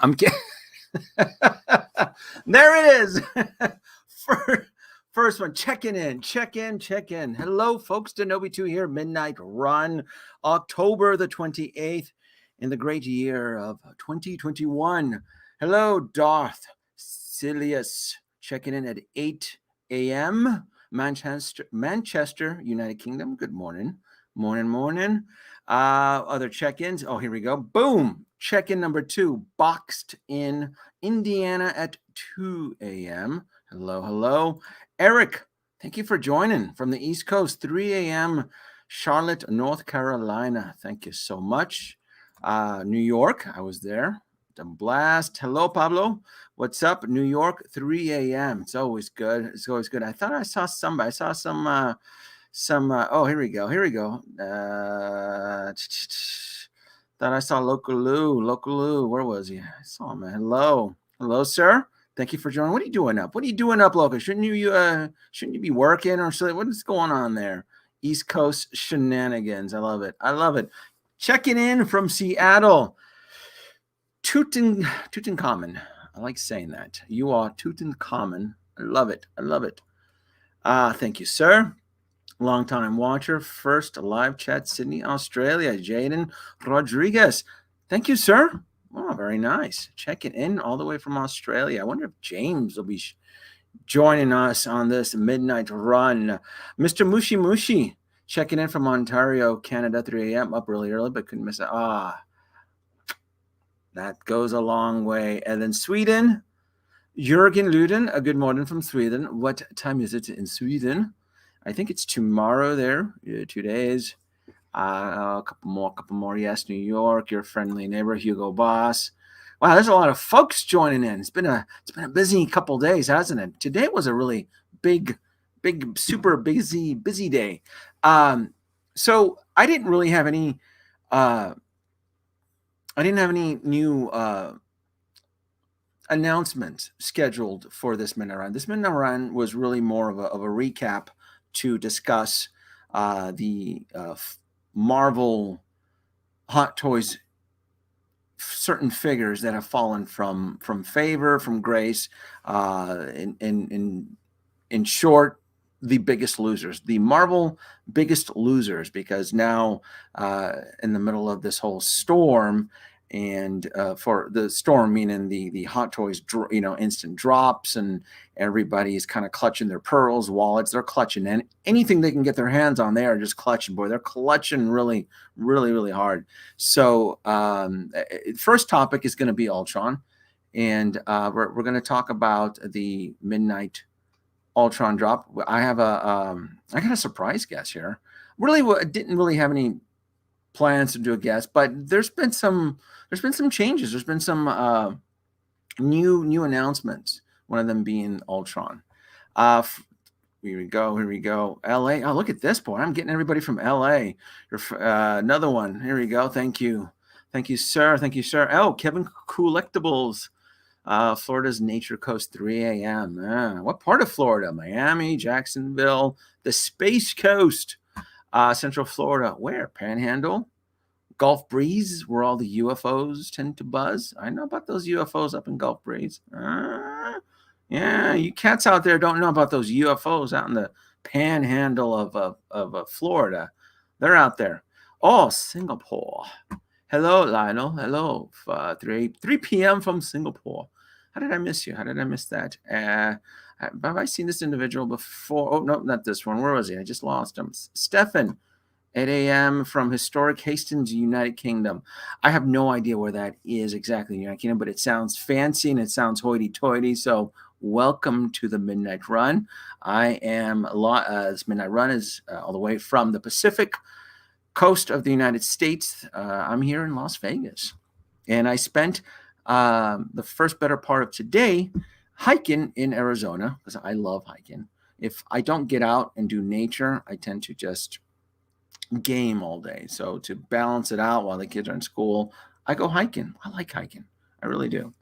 I'm kidding. There it is. First one, checking in. Hello, folks. Denobi 2 here, Midnight Run, October the 28th in the great year of 2021. Hello, Darth Silius, checking in at 8 a.m. Manchester, United Kingdom. Good morning. Morning. Other check-ins. Oh, here we go. Boom. Check-in number 2, boxed in Indiana at 2 a.m. Hello. Eric, thank you for joining from the East Coast, 3 a.m. Charlotte, North Carolina. Thank you so much. New York, I was there. A blast. Hello, Pablo. What's up? New York, 3 a.m. It's always good. I thought I saw somebody. I saw some oh, here we go. Thought I saw Local Lou. Where was he? I saw him. Hello, sir. Thank you for joining. What are you doing up, Local? Shouldn't you be working or something? What is going on there? East Coast shenanigans. I love it. Checking in from Seattle. Tutankhamun. I like saying that. You are Tutankhamun. I love it. Thank you, sir. Long-time watcher. First live chat, Sydney, Australia. Jaden Rodriguez. Thank you, sir. Oh, very nice. Checking in all the way from Australia. I wonder if James will be joining us on this midnight run. Mr. Mushi, checking in from Ontario, Canada, 3 a.m. Up really early, but couldn't miss it. That goes a long way. And then Sweden, Jürgen Luden, a good morning from Sweden. What time is it in Sweden? I think it's tomorrow there, 2 days. A couple more. Yes, New York, your friendly neighbor, Hugo Boss. Wow, there's a lot of folks joining in. It's been a busy couple days, hasn't it? Today was a really big, super busy day. So I didn't really have any. I didn't have any new announcements scheduled for this midnight run. This midnight run was really more of a recap to discuss the Marvel Hot Toys certain figures that have fallen from favor, from grace. In short, the biggest losers, the Marvel biggest losers, because now in the middle of this whole storm, and for the storm meaning the Hot Toys, instant drops, and everybody is kind of clutching their pearls, wallets. They're clutching, and anything they can get their hands on, they are just clutching. Boy, they're clutching really hard. So first topic is going to be Ultron, and we're going to talk about the midnight Ultron drop. I got a surprise guest here. Didn't really have any plans to do a guest, but there's been some changes. There's been some new announcements. One of them being Ultron. Here we go. LA. Oh, look at this, boy. I'm getting everybody from LA. Another one. Here we go. Thank you, sir. Oh, Kevin Collectibles. Florida's Nature Coast, 3 a.m. What part of Florida? Miami, Jacksonville, the Space Coast, Central Florida. Where? Panhandle, Gulf Breeze, where all the UFOs tend to buzz. I know about those UFOs up in Gulf Breeze. Yeah, you cats out there don't know about those UFOs out in the Panhandle of Florida. They're out there. Oh, Singapore. Hello, Lionel. Hello. 3 p.m. from Singapore. How did I miss you? How did I miss that? Have I seen this individual before? Oh, no, not this one. Where was he? I just lost him. Stefan, 8 a.m. from historic Hastings, United Kingdom. I have no idea where that is exactly in the United Kingdom, but it sounds fancy and it sounds hoity-toity. So welcome to the Midnight Run. This Midnight Run is all the way from the Pacific coast of the United States. I'm here in Las Vegas, and I spent the first better part of today hiking in Arizona, because I love hiking. If I don't get out and do nature, I tend to just game all day. So to balance it out while the kids are in school, I go hiking. I like hiking. I really do.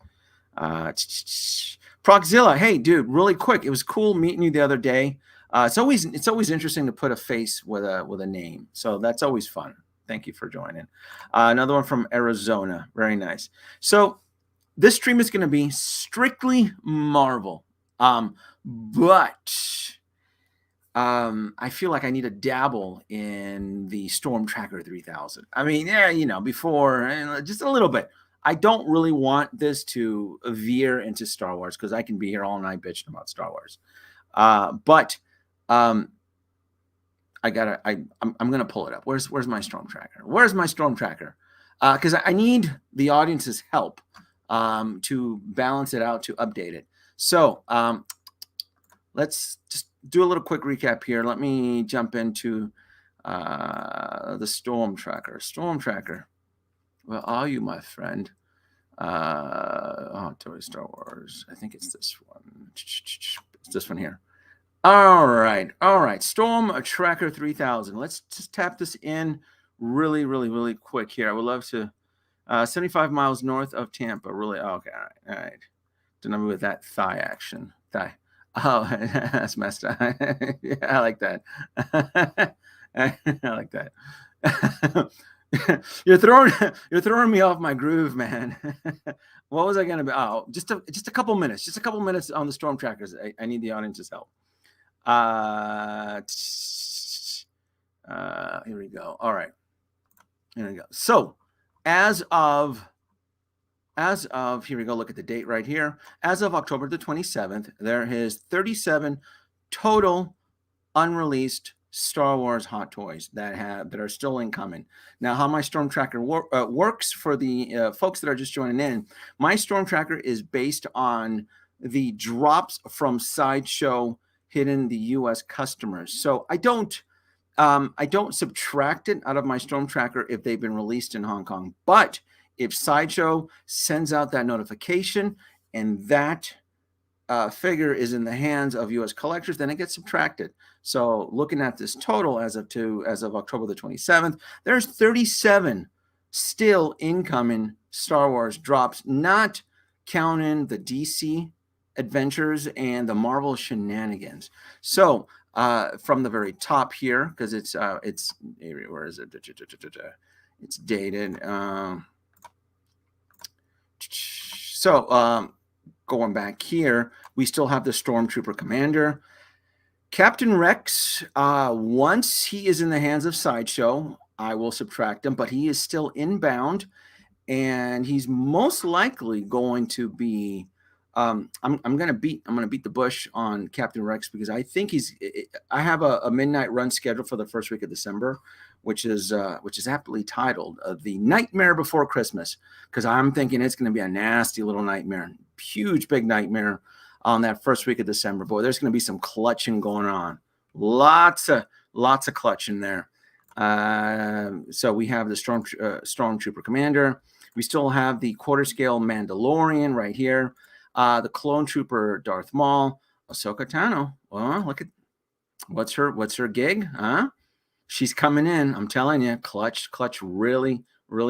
Proxzilla, hey dude, really quick. It was cool meeting you the other day. It's always interesting to put a face with a name. So that's always fun. Thank you for joining. Another one from Arizona. Very nice. So this stream is going to be strictly Marvel. But I feel like I need to dabble in the Storm Tracker 3000. I mean, yeah, you know, before just a little bit. I don't really want this to veer into Star Wars because I can be here all night bitching about Star Wars. But I'm gonna pull it up. Where's my Storm Tracker? Where's my Storm Tracker? Because I need the audience's help to balance it out, to update it. So let's just do a little quick recap here. Let me jump into the Storm Tracker. Storm Tracker. Where are you, my friend? Toy Star Wars. I think it's this one. It's this one here. All right. Storm Tracker 3000. Let's just tap this in really quick here. I would love to. 75 miles north of Tampa. Really? Okay. All right. Don't know me with that thigh action. Thigh. Oh, that's messed up. Yeah, I like that. I like that. You're throwing me off my groove, man. What was I gonna be? Oh, just a couple minutes. Just a couple minutes on the Storm Trackers. I need the audience's help. Here we go. All right. Here we go. So, as of here we go. Look at the date right here. As of October the 27th, there is 37 total unreleased Star Wars hot toys that are still incoming. Now, how my Storm Tracker works for the folks that are just joining in, my Storm Tracker is based on the drops from Sideshow hitting the U.S. customers. So I don't subtract it out of my Storm Tracker if they've been released in Hong Kong. But if Sideshow sends out that notification and that figure is in the hands of U.S. collectors, then it gets subtracted. So looking at this total as of October the 27th, there's 37 still incoming Star Wars drops, not counting the DC adventures and the Marvel shenanigans. So from the very top here, because it's where is it? It's dated. Going back here, we still have the Stormtrooper Commander. Captain Rex, once he is in the hands of Sideshow, I will subtract him, but he is still inbound, and he's most likely going to be. I'm gonna beat the bush on Captain Rex because I think I have a midnight run scheduled for the first week of December, which is aptly titled "The Nightmare Before Christmas," because I'm thinking it's going to be a nasty little nightmare, huge big nightmare on that first week of December. Boy, there's going to be some clutching going on, lots of clutching there. So we have the Stormtrooper Commander. We still have the quarter scale Mandalorian right here. The Clone Trooper Darth Maul, Ahsoka Tano. Well, look at what's her gig, huh? She's coming in. I'm telling you, clutch really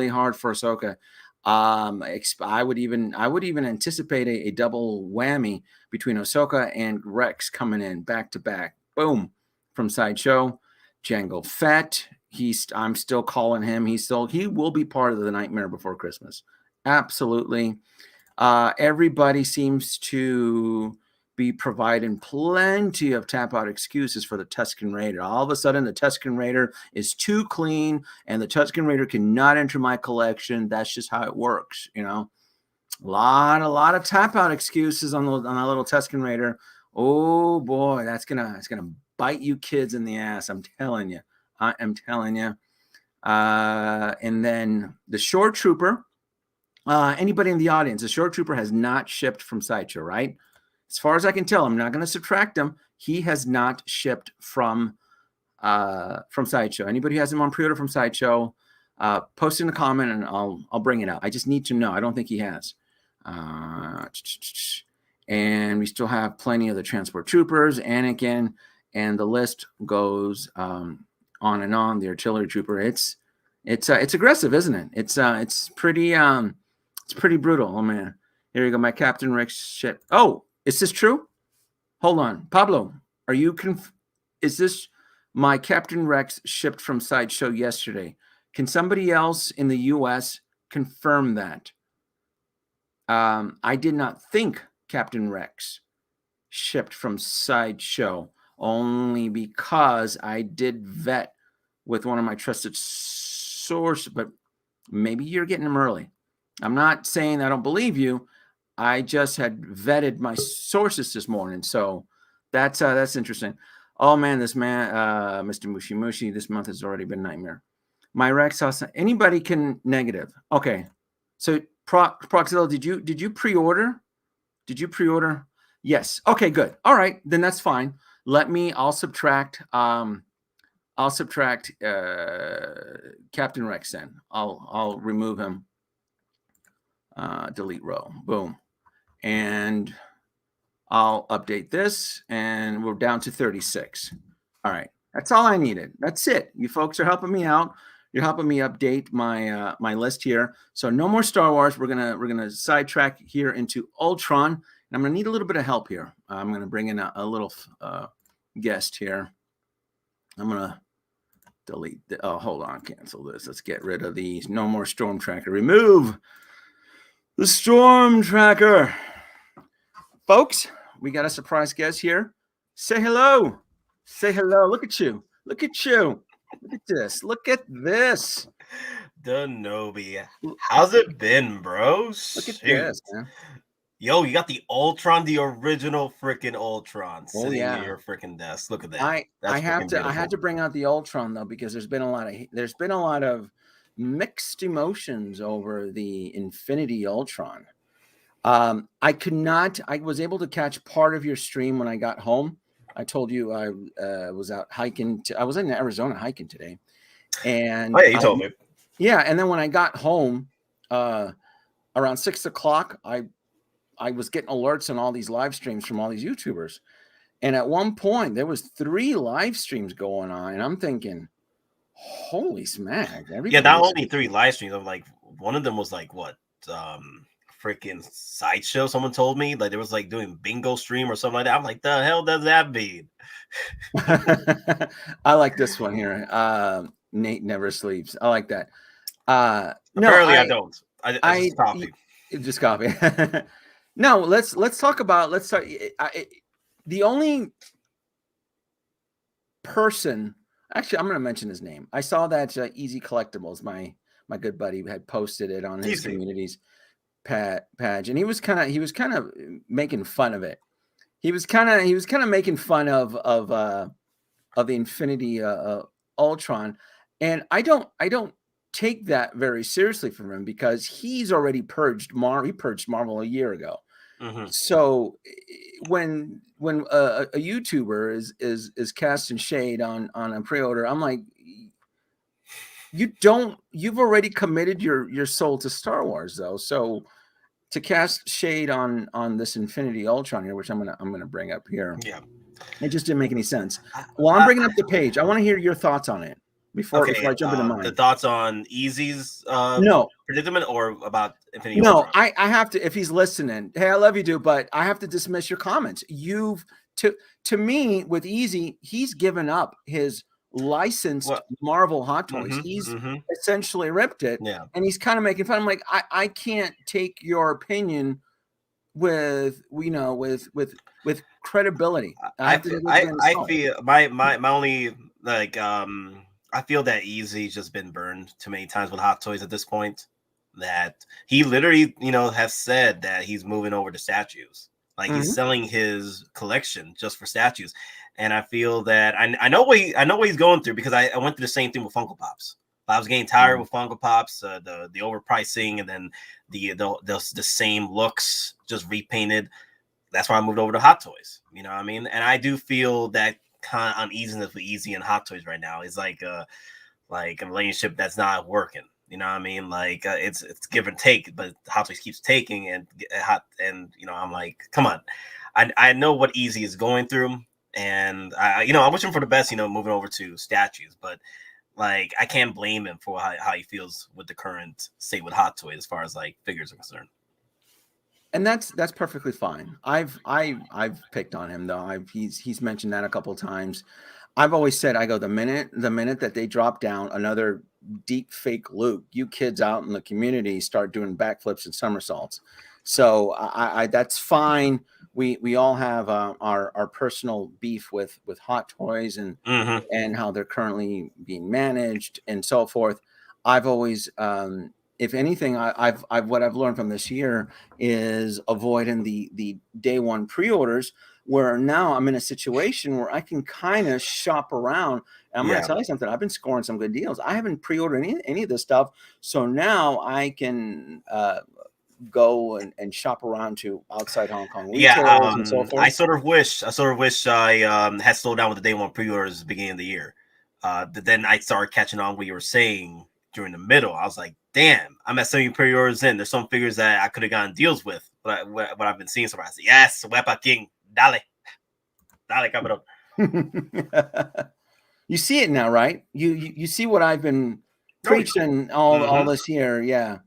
hard for Ahsoka. I would even anticipate a double whammy between Ahsoka and Rex coming in back to back. Boom, from Sideshow. Jango Fett. I'm still calling him. He will be part of the Nightmare Before Christmas. Absolutely. Everybody seems to be providing plenty of tap-out excuses for the Tusken Raider. All of a sudden, the Tusken Raider is too clean, and the Tusken Raider cannot enter my collection. That's just how it works, you know. A lot of tap-out excuses on a little Tusken Raider. Oh boy, that's gonna bite you kids in the ass. I'm telling you. I am telling you. And then the Shore Trooper. Anybody in the audience, the Shore Trooper has not shipped from Sideshow, right? As far as I can tell, I'm not going to subtract him. He has not shipped from Sideshow. Anybody who has him on pre-order from Sideshow, post in a comment and I'll bring it out. I just need to know. I don't think he has. And we still have plenty of the Transport Troopers, Anakin, and the list goes on and on. The Artillery Trooper. It's aggressive, isn't it? It's pretty brutal. Oh man, here you go. My Captain Rex shit. Oh, is this true? Hold on, Pablo. Are you is this my Captain Rex shipped from Sideshow yesterday? Can somebody else in the U.S. confirm that? I did not think Captain Rex shipped from Sideshow, only because I did vet with one of my trusted sources, but maybe you're getting them early. I'm not saying I don't believe you. I just had vetted my sources this morning, so that's interesting. Oh man, this man, Mr. Mushi Mushi, this month has already been a nightmare. My Rex house. Anybody can negative. Okay, so Proxilla, did you pre-order? Did you pre-order? Yes. Okay, good. All right, then that's fine. I'll subtract. I'll subtract Captain Rex then. I'll remove him. Delete row. Boom. And I'll update this, and we're down to 36. All right. That's all I needed. That's it. You folks are helping me out. You're helping me update my my list here. So no more Star Wars. We're gonna sidetrack here into Ultron. And I'm gonna need a little bit of help here. I'm gonna bring in a little guest here. I'm gonna delete. Oh, hold on. Cancel this. Let's get rid of these. No more Storm Tracker. Remove the Storm Tracker. Folks, we got a surprise guest here. Say hello. Say hello. Look at you. Look at you. Look at this. Look at this. Denobi. How's it been, bro? Look at this, man. Yo, you got the Ultron, the original freaking Ultron sitting yeah. in your freaking desk. Look at that. I had to bring out the Ultron though, because there's been a lot of mixed emotions over the Infinity Ultron. I was able to catch part of your stream when I got home. I told you I was out hiking. I was in Arizona hiking today. And oh, yeah, you told me. Yeah. And then when I got home, around 6 o'clock, I was getting alerts on all these live streams from all these YouTubers. And at one point there was 3 live streams going on. And I'm thinking, holy smack. Yeah, not only 3 live streams. I'm like, one of them was like, what? Freaking Sideshow, someone told me, like, it was like doing bingo stream or something like that. I'm like, the hell does that mean? I like this one here. Nate never sleeps. I like that. Apparently I don't. I just copy. Just copy. No, let's talk. The only person, actually, I'm going to mention his name. I saw that Easy Collectibles, my good buddy, had posted it on his community's page, and he was kind of making fun of it. He was kind of making fun of the Infinity Ultron, and I don't take that very seriously from him, because he's already purged Marvel a year ago. Mm-hmm. So when a YouTuber is casting shade on a pre-order, I'm like, you've already committed your soul to Star Wars though. So to cast shade on this Infinity Ultron here, which I'm gonna bring up here, yeah, it just didn't make any sense. Well, I'm bringing up the page. I want to hear your thoughts on it before I jump into mine. The thoughts on Easy's predicament, or about Infinity Ultron? No, I have to. If he's listening, hey, I love you, dude, but I have to dismiss your comments. To me, with Easy, he's given up his licensed Marvel Hot Toys. Mm-hmm, he's essentially ripped it, and he's kind of making fun. I'm like, I can't take your opinion with credibility. I feel my only, like, I feel that Easy's just been burned too many times with Hot Toys at this point, that he literally, has said that he's moving over to statues. Like, he's selling his collection just for statues. And I feel that I know what he's going through, because I went through the same thing with Funko Pops. I was getting tired with Funko Pops, the overpricing, and then the same looks just repainted. That's why I moved over to Hot Toys. You know what I mean? And I do feel that kind of uneasiness with Easy and Hot Toys right now is like a relationship that's not working. You know what I mean? Like, it's give and take, but Hot Toys keeps taking, and I'm like, come on. I know what Easy is going through, and I wish him for the best, moving over to statues, but like, I can't blame him for how he feels with the current state with Hot Toys as far as like figures are concerned. And that's perfectly fine. I've picked on him though. He's mentioned that a couple of times. I've always said, I go, the minute that they drop down another deep fake Luke, you kids out in the community start doing backflips and somersaults. So I that's fine. We all have our personal beef with Hot Toys and how they're currently being managed and so forth. I've always, if anything, I've what I've learned from this year is avoiding the day one pre-orders. Where now I'm in a situation where I can kind of shop around. And I'm going to tell you something. I've been scoring some good deals. I haven't pre-ordered any of this stuff, so now I can go and shop around to outside Hong Kong retailers and so forth. I sort of wish I had slowed down with the day one pre-orders at the beginning of the year. But then I started catching on what you were saying during the middle. I was like, damn, I'm at 70 pre-orders in. There's some figures that I could have gotten deals with, but what I've been seeing so far, I said, yes, Wepa King, dale, cabrón. You see it now, right? You see what I've been preaching all this year. Yeah.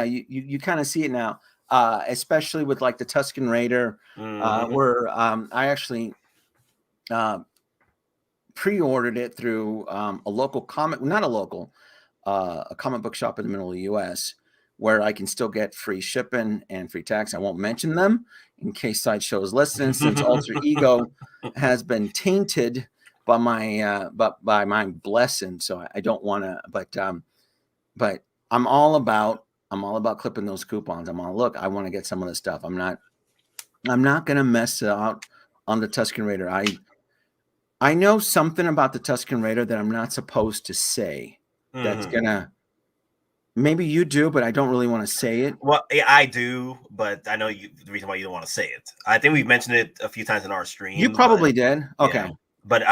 You kind of see it now, especially with like the Tusken Raider, where I actually pre-ordered it through a local a comic book shop in the middle of the U.S. where I can still get free shipping and free tax. I won't mention them in case Sideshow is listening, since Alter Ego has been tainted by my blessing. So I don't want to, but I'm all about clipping those coupons. I want to get some of this stuff. I'm not going to mess out on the Tusken Raider. I know something about the Tusken Raider that I'm not supposed to say. That's gonna, maybe you do, but I don't really want to say it. Well, yeah, I do, but I know the reason why you don't want to say it. I think we've mentioned it a few times in our stream. You probably did. Okay. Yeah. But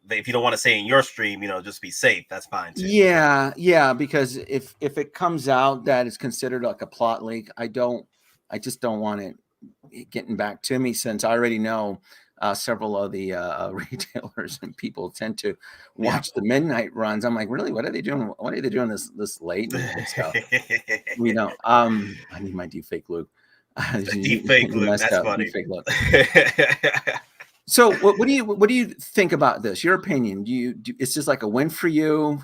if you don't want to say it in your stream, just be safe. That's fine too. Yeah. Because if it comes out that it's considered like a plot leak, I just don't want it getting back to me, since I already know several of the retailers and people tend to watch the midnight runs. I'm like, really? What are they doing? What are they doing this late and stuff? I need my deep fake Luke. Deep fake Luke. That's funny. Deep fake Luke. So what do you think about this? Your opinion? It's just like a win for you?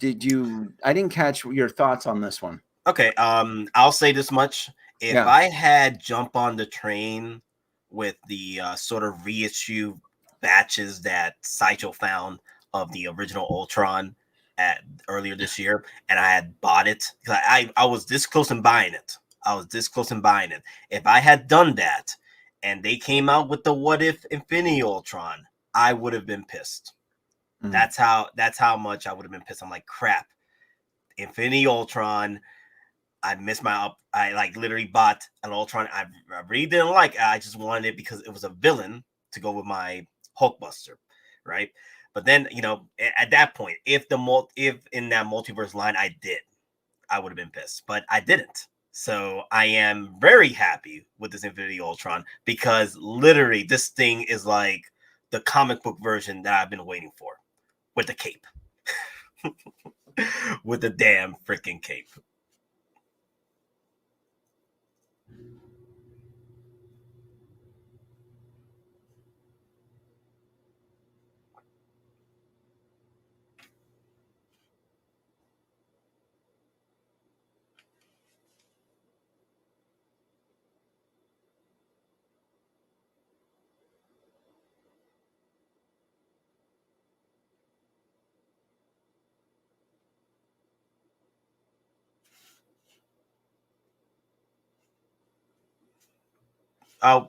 I didn't catch your thoughts on this one. Okay. I'll say this much. If I had jumped on the train with the sort of reissue batches that Sideshow found of the original Ultron earlier this year, and I had bought it, I was this close in buying it. If I had done that and they came out with the What If Infinity Ultron, I would have been pissed. That's how much I would have been pissed. I'm like, crap, Infinity Ultron. I missed I literally bought an Ultron. I really didn't like it. I just wanted it because it was a villain to go with my Hulkbuster, right? But then, at that point, if in that multiverse line I would have been pissed, but I didn't. So I am very happy with this Infinity Ultron, because literally this thing is like the comic book version that I've been waiting for, with the cape, with the damn freaking cape.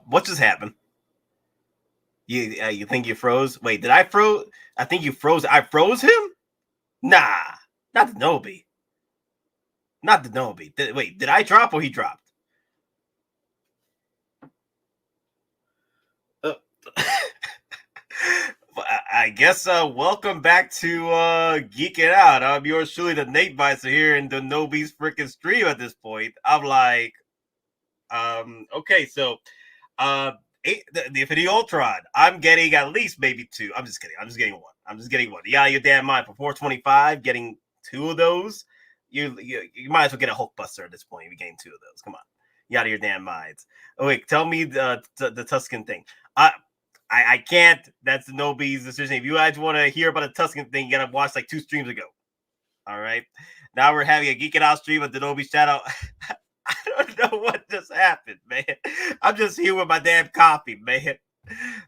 What just happened? You think you froze? Wait, did I froze? I think you froze. I froze him? Nah, not the Nobi. Wait, did I drop or he dropped? I guess welcome back to Geek It Out. I'm yours truly, the Nate Visor, here in the Nobi's freaking stream at this point. I'm like, okay, so the Infinity Ultron, I'm getting at least maybe two. I'm just kidding. I'm just getting one. You out of your damn mind. For $425, getting two of those, you might as well get a Hulkbuster at this point if you're getting two of those. Come on. You out of your damn minds. Oh, wait, tell me the Tusken thing. I can't. That's the Nobi's decision. If you guys want to hear about the Tusken thing, you gotta watch like 2 streams ago. All right. Now we're having a Geek It Out stream at the Nobi. Shout out. I don't know what just happened, man. I'm just here with my damn coffee, man.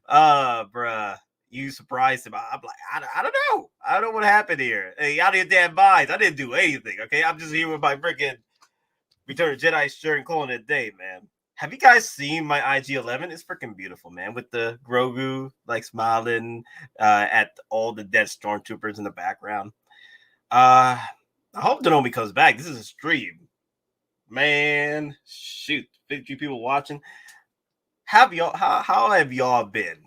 Bruh. You surprised him. I'm like, I don't know. I don't know what happened here. Hey, out of your damn minds. I didn't do anything, okay? I'm just here with my freaking Return of the Jedi shirt and calling it a day, man. Have you guys seen my IG-11? It's freaking beautiful, man. With the Grogu, like, smiling at all the dead stormtroopers in the background. I hope Denomi comes back. This is a stream. Man, shoot. 50 people watching. How have y'all been?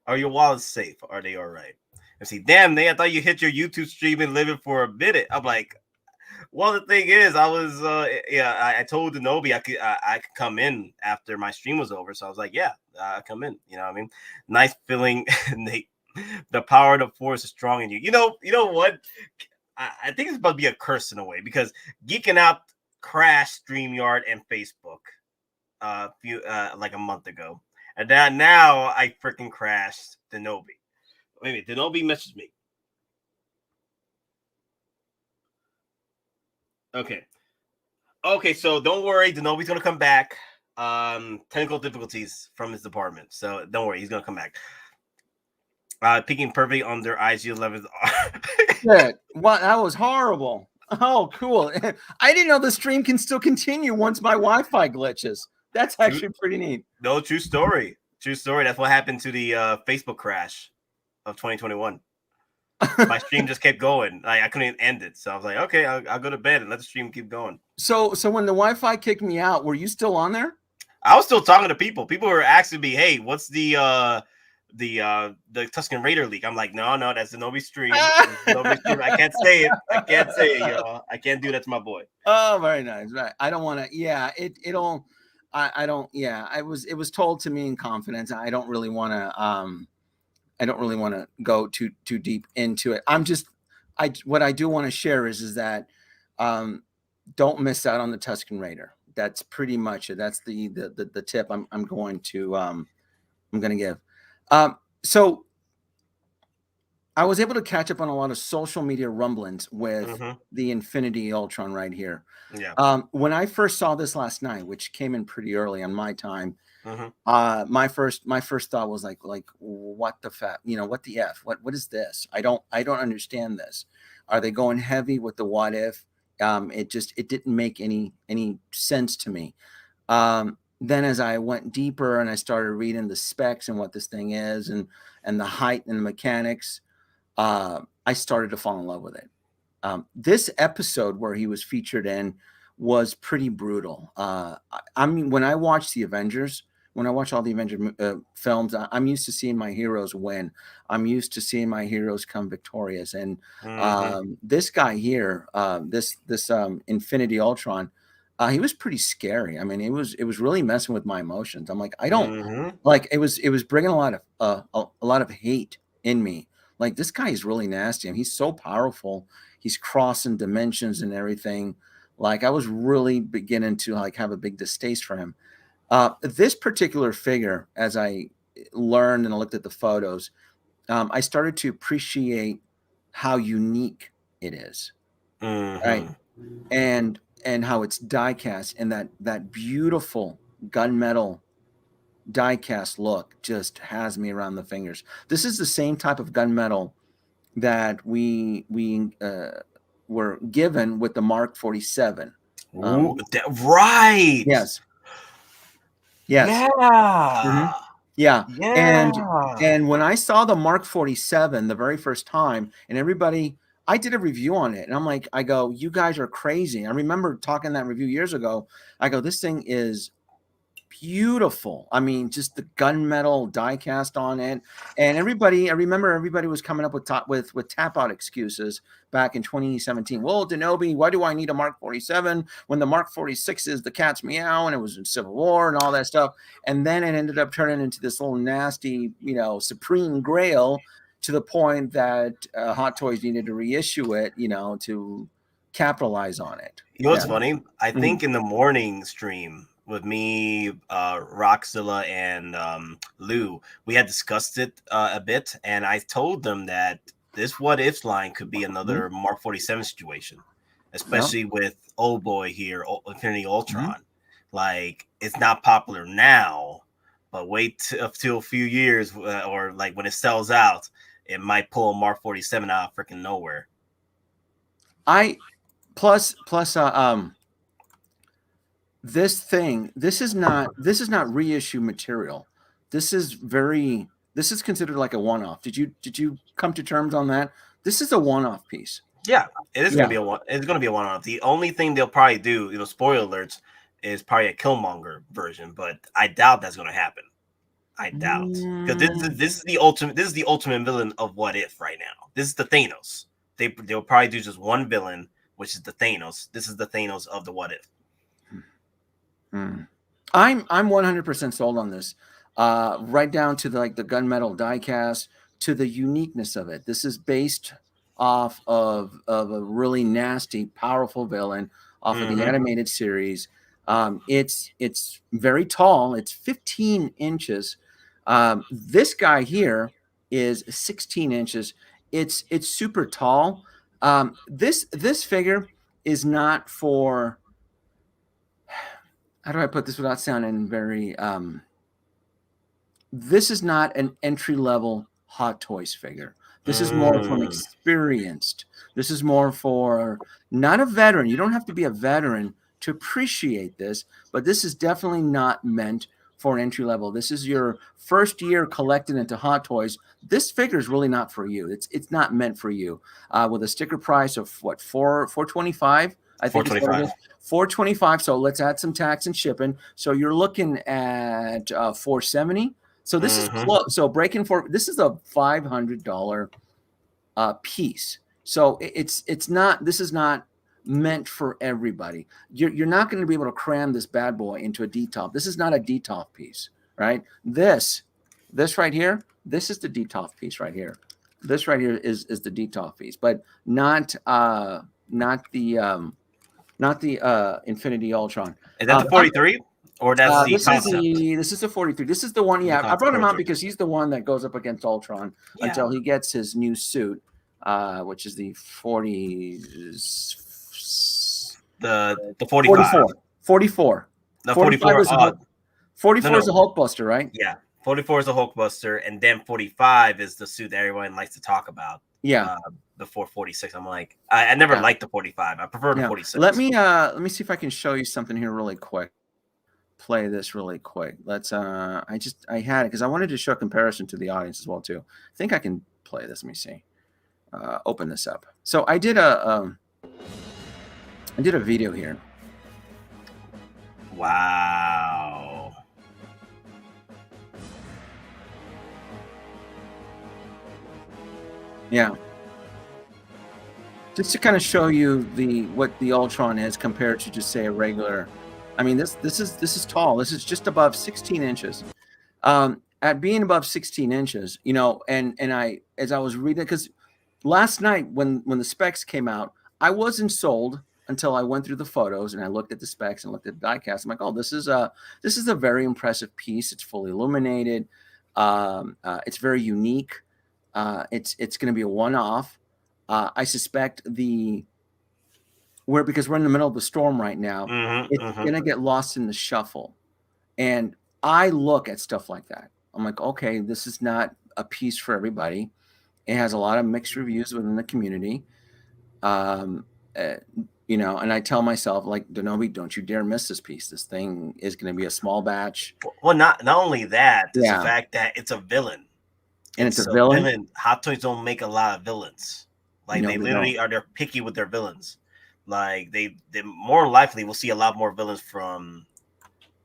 Are your wallets safe? Are they all right? And see, damn, I thought you hit your YouTube stream and living for a minute. I'm like, well, the thing is, I was, I told Denobi I could come in after my stream was over. So I was like, yeah, come in. You know what I mean? Nice feeling, Nate. The power of the force is strong in you. You know what? I think it's about to be a curse in a way because Geeking Out crashed StreamYard and Facebook like a month ago. And now I freaking crashed Denobi. Wait a minute, Denobi messaged me. Okay, so don't worry, Denobi's gonna come back. Technical difficulties from his department, so don't worry, he's gonna come back. Picking perfect on their IG-11s. Yeah, what? That was horrible. Oh, cool. I didn't know the stream can still continue once my Wi-Fi glitches. That's actually pretty neat. No, true story. True story. That's what happened to the Facebook crash of 2021. My stream just kept going. I couldn't end it. So I was like, okay, I'll go to bed and let the stream keep going. So when the Wi-Fi kicked me out, were you still on there? I was still talking to people. People were asking me, hey, what's the Tusken Raider leak? I'm like, no, that's the Nobi stream. Nobi stream. I can't say it. I can't say it, y'all. I can't do that to my boy. Oh, very nice. Right. I don't want to. Yeah, it'll. I don't. Yeah, it was told to me in confidence. I don't really want to go too deep into it. What I do want to share is that don't miss out on the Tusken Raider. That's pretty much it. That's the tip I'm going to give. So I was able to catch up on a lot of social media rumblings with the Infinity Ultron right here. Yeah. When I first saw this last night, which came in pretty early on my time, my first thought was like what the what the F? What is this? I don't understand this. Are they going heavy with the what if? It didn't make any sense to me. Then as I went deeper and I started reading the specs and what this thing is and the height and the mechanics, I started to fall in love with it. This episode where he was featured in was pretty brutal. I mean, when I watch the Avengers, when I watch all the Avenger films, I'm used to seeing my heroes win. I'm used to seeing my heroes come victorious. And this guy here, this Infinity Ultron, he was pretty scary. I mean, it was really messing with my emotions. I'm like, I don't like it was bringing a lot of hate in me. Like, this guy is really nasty. I mean, he's so powerful. He's crossing dimensions and everything. Like, I was really beginning to have a big distaste for him. This particular figure, as I learned and I looked at the photos, I started to appreciate how unique it is, right? And how it's die cast and that beautiful gunmetal die cast look just has me around the fingers. This is the same type of gunmetal that we were given with the Mark 47. Right. Yes. Yeah. Yeah. And when I saw the Mark 47 the very first time, and everybody, I did a review on it, and I'm like, I go, you guys are crazy. I remember talking that review years ago. I go, this thing is beautiful. I mean, just the gunmetal die cast on it, and I remember everybody was coming up with tap out excuses back in 2017. Well, Denobi, why do I need a Mark 47 when the Mark 46 is the cat's meow and it was in Civil War and all that stuff? And then it ended up turning into this little nasty, supreme grail, to the point that Hot Toys needed to reissue it, to capitalize on it. You know what's funny? I think in the morning stream with me, Roxzilla, and Lou, we had discussed it a bit, and I told them that this what ifs line could be another Mark 47 situation, especially with old boy here, Infinity Ultron. Like, it's not popular now, but wait till a few years, or like when it sells out, it might pull a Mark 47 out of freaking nowhere. Plus this is not reissue material. This is considered like a one-off. Did you come to terms on that? This is a one-off piece. Yeah, it is gonna be a one. It's gonna be a one-off. The only thing they'll probably do, spoiler alerts, is probably a Killmonger version, but I doubt that's gonna happen. I doubt, because this is the ultimate. This is the ultimate villain of What If right now. This is the Thanos. They'll probably do just one villain, which is the Thanos. This is the Thanos of the What If. I'm 100% sold on this. Right down to the gunmetal diecast, to the uniqueness of it. This is based off of a really nasty, powerful villain off of the animated series. It's very tall. It's 15 inches. This guy here is 16 inches. It's super tall. This figure is not for, how do I put this without sounding very, this is not an entry-level Hot Toys figure. This is more for an experienced. This is more for not a veteran. You don't have to be a veteran to appreciate this, but this is definitely not meant for an entry level. This is your first year collecting into Hot Toys. This figure is really not for you. It's not meant for you. With a sticker price of what, $425? I think it's $425. So let's add some tax and shipping. So you're looking at $470. So this is close. So this is a $500 piece. So it's not. This is not meant for everybody. You're not going to be able to cram this bad boy into a DTOF. This is not a DTOF piece, right? This right here. This is the DTOF piece right here. This right here is the DTOF piece, but not the Infinity Ultron. Is that the 43? Or that's the concept? This is the 43. This is the one. Yeah, I brought him out because he's the one that goes up against Ultron until he gets his new suit, which is the 40. The 45. 44. The 44 is a Hulkbuster, right? Yeah, 44 is the Hulkbuster, and then 45 is the suit that everyone likes to talk about. Yeah. The 446. I'm like, I never liked the 45. I prefer the 46. Let me see if I can show you something here really quick. Play this really quick. Let's I had it because I wanted to show a comparison to the audience as well too. I think I can play this. Let me see. Open this up. So I did a video here. Wow. Yeah. Just to kind of show you what the Ultron is compared to just say a regular. I mean, this is tall. This is just above 16 inches. At being above 16 inches, and as I was reading, because last night when the specs came out, I wasn't sold until I went through the photos and I looked at the specs and looked at the diecast. I'm like, oh, this is a very impressive piece. It's fully illuminated. It's very unique. It's going to be a one-off. I suspect because we're in the middle of the storm right now, it's going to get lost in the shuffle. And I look at stuff like that. I'm like, okay, this is not a piece for everybody. It has a lot of mixed reviews within the community. And I tell myself, like, Denobi, don't you dare miss this piece. This thing is going to be a small batch. Well, not only that, it's the fact that it's a villain. And it's a villain. Hot Toys don't make a lot of villains. Like, they literally they're picky with their villains. Like, they more likely will see a lot more villains from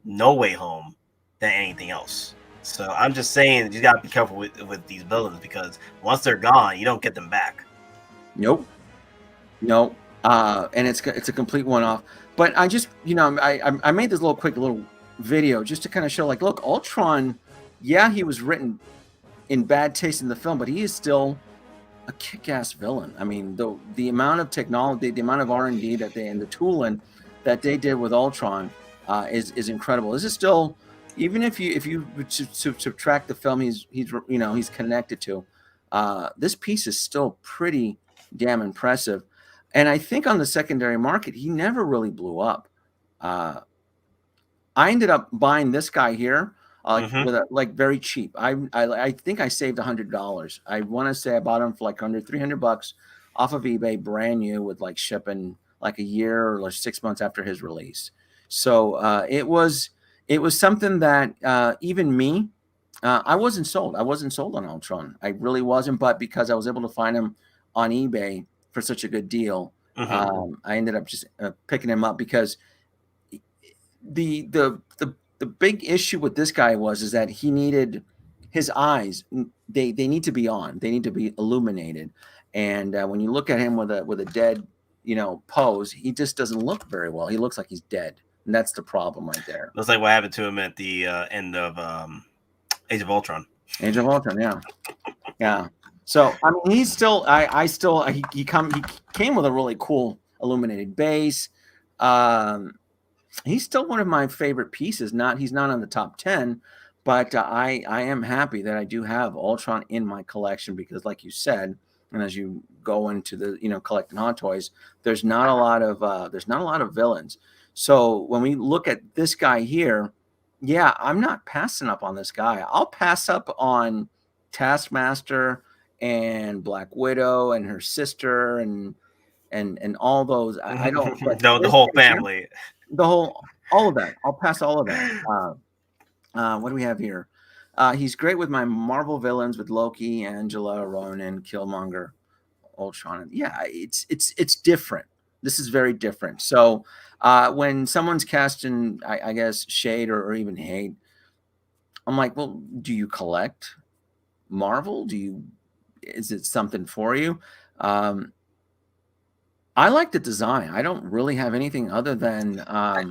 No Way Home than anything else. So I'm just saying, you got to be careful with these villains, because once they're gone, you don't get them back. Nope. And it's a complete one-off. But I just, I made this quick little video just to kind of show, like, look, Ultron, he was written in bad taste in the film, but he is still a kick-ass villain. I mean, the amount of technology, the amount of R&D and the tooling that they did with Ultron is incredible. This is still, even if you subtract the film he's connected to, this piece is still pretty damn impressive. And I think on the secondary market, he never really blew up. I ended up buying this guy here, Mm-hmm. with a like very cheap. I think I saved $100. I want to say I bought him for like under $300 off of eBay, brand new, with like shipping like a year or like 6 months after his release. So it was something that even me, I wasn't sold. I wasn't sold on Ultron. I really wasn't. But because I was able to find him on eBay for such a good deal, Mm-hmm. I ended up just picking him up because the big issue with this guy was is that he needed his eyes. They need to be on. They need to be illuminated. And when you look at him with a dead, pose, he just doesn't look very well. He looks like he's dead, and that's the problem right there. Looks like what happened to him at the end of Age of Ultron. Age of Ultron, yeah, yeah. So I mean, he's still. I still. He came with a really cool illuminated base. Um, he's still one of my favorite pieces. He's not on the top 10, but I am happy that I do have Ultron in my collection because, like you said, and as you go into the collecting Hot Toys, there's not a lot of villains. So when we look at this guy here, yeah, I'm not passing up on this guy. I'll pass up on Taskmaster and Black Widow and her sister and all those. I don't. But The this whole guy here, family. all of that. I'll pass all of that. What do we have here? He's great with my Marvel villains with Loki, Angela, Ronan, Killmonger, Ultron. Yeah, it's different. This is very different. So when someone's casting, I guess, shade or even hate, I'm like, well, do you collect Marvel? Is it something for you? I like the design. I don't really have anything other than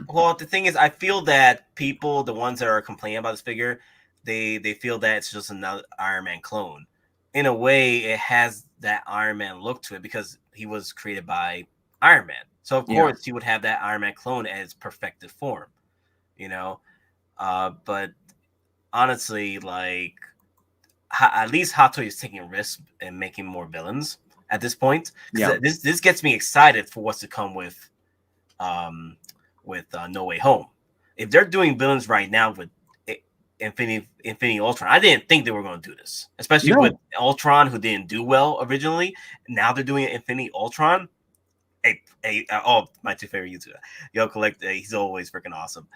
Well, the thing is, I feel that people, the ones that are complaining about this figure, they feel that it's just another Iron Man clone. In a way, it has that Iron Man look to it because he was created by Iron Man. So of yeah. course he would have that Iron Man clone at its perfected form, you know. But honestly, like at least Hot Toys is taking risks and making more villains at this point. Yeah. This gets me excited for what's to come with No Way Home. If they're doing villains right now with Infinity Ultron, I didn't think they were going to do this, especially with Ultron, who didn't do well originally. Now they're doing Infinity Ultron. My two favorite YouTuber, Yo Collect. He's always freaking awesome.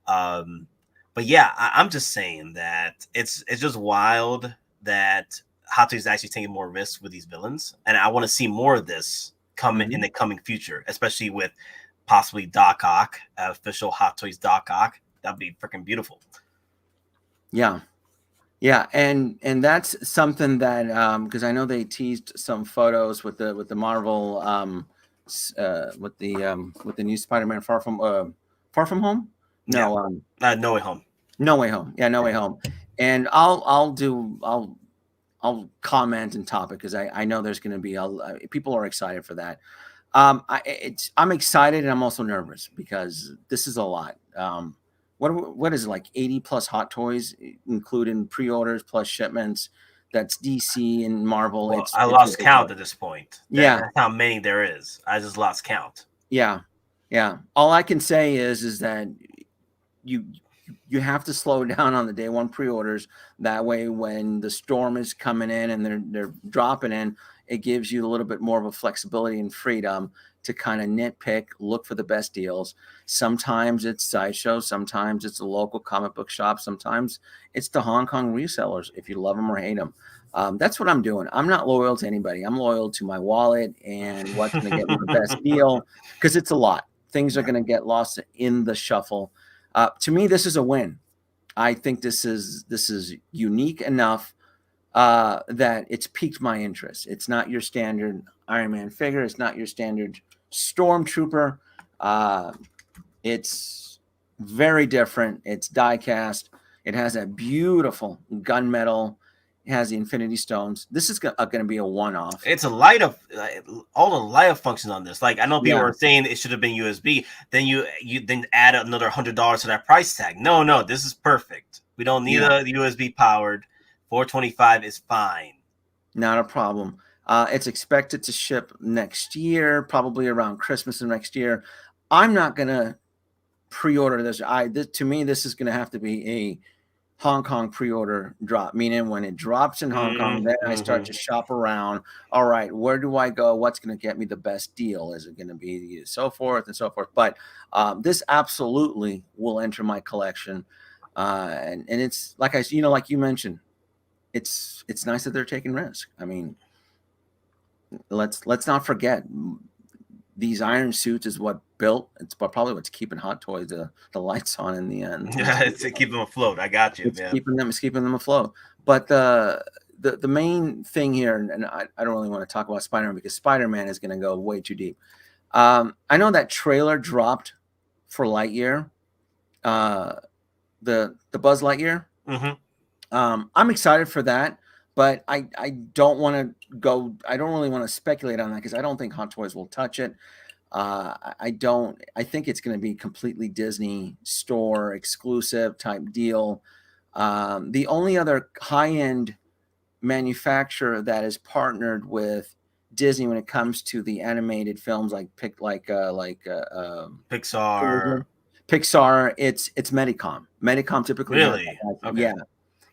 But yeah, I'm just saying that it's just wild that Hot Toys is actually taking more risks with these villains, and I want to see more of this come in the coming future, especially with possibly Doc Ock, official Hot Toys Doc Ock. That'd be freaking beautiful. Yeah, and that's something that because I know they teased some photos with the Marvel with the new Spider-Man Far From Home. No, No Way Home. No Way Home. Yeah, No Way Home. And I'll comment and topic because I know there's going to be people are excited for that. I'm excited and I'm also nervous because this is a lot. What is it, like 80 plus Hot Toys, including pre-orders plus shipments? That's DC and Marvel. Well, I lost count at this point. That's how many there is. I just lost count. Yeah. All I can say is that you have to slow down on the day one pre-orders. That way, when the storm is coming in and they're dropping in, it gives you a little bit more of a flexibility and freedom to kind of nitpick, look for the best deals. Sometimes it's Sideshow, sometimes it's a local comic book shop, sometimes it's the Hong Kong resellers, if you love them or hate them. That's what I'm doing. I'm not loyal to anybody. I'm loyal to my wallet and what's going to get me the best deal, because it's a lot. Things are going to get lost in the shuffle. To me, this is a win. I think this is unique enough that it's piqued my interest. It's not your standard Iron Man figure. It's not your standard Stormtrooper. It's very different. It's die cast. It has a beautiful gunmetal. It has the Infinity Stones. This is going to be a one-off. It's a light of all the light of functions on this. Like, I know people are saying it should have been USB. Then you then add another $100 to that price tag. No, this is perfect. We don't need a USB powered. 425 is fine. Not a problem. It's expected to ship next year, probably around Christmas of next year. I'm not going to pre-order this. To me, this is going to have to be a Hong Kong pre-order drop, meaning when it drops in Hong Kong, then I start to shop around. All right, where do I go? What's going to get me the best deal? Is it going to be so forth and so forth? But this absolutely will enter my collection, and it's like like you mentioned, it's nice that they're taking risk. I mean, let's not forget, these iron suits is what built. It's probably what's keeping Hot Toys the lights on in the end. Yeah, it's to keep them afloat. I got you. It's keeping them afloat. But the main thing here, and I don't really want to talk about Spider-Man because Spider-Man is going to go way too deep. I know that trailer dropped for Lightyear, the Buzz Lightyear. I'm excited for that, but I don't want to go. I don't really want to speculate on that because I don't think Hot Toys will touch it. I think it's going to be completely Disney store exclusive type deal. The only other high-end manufacturer that is partnered with Disney when it comes to the animated films like Pixar, it's Medicom. Medicom typically really, okay.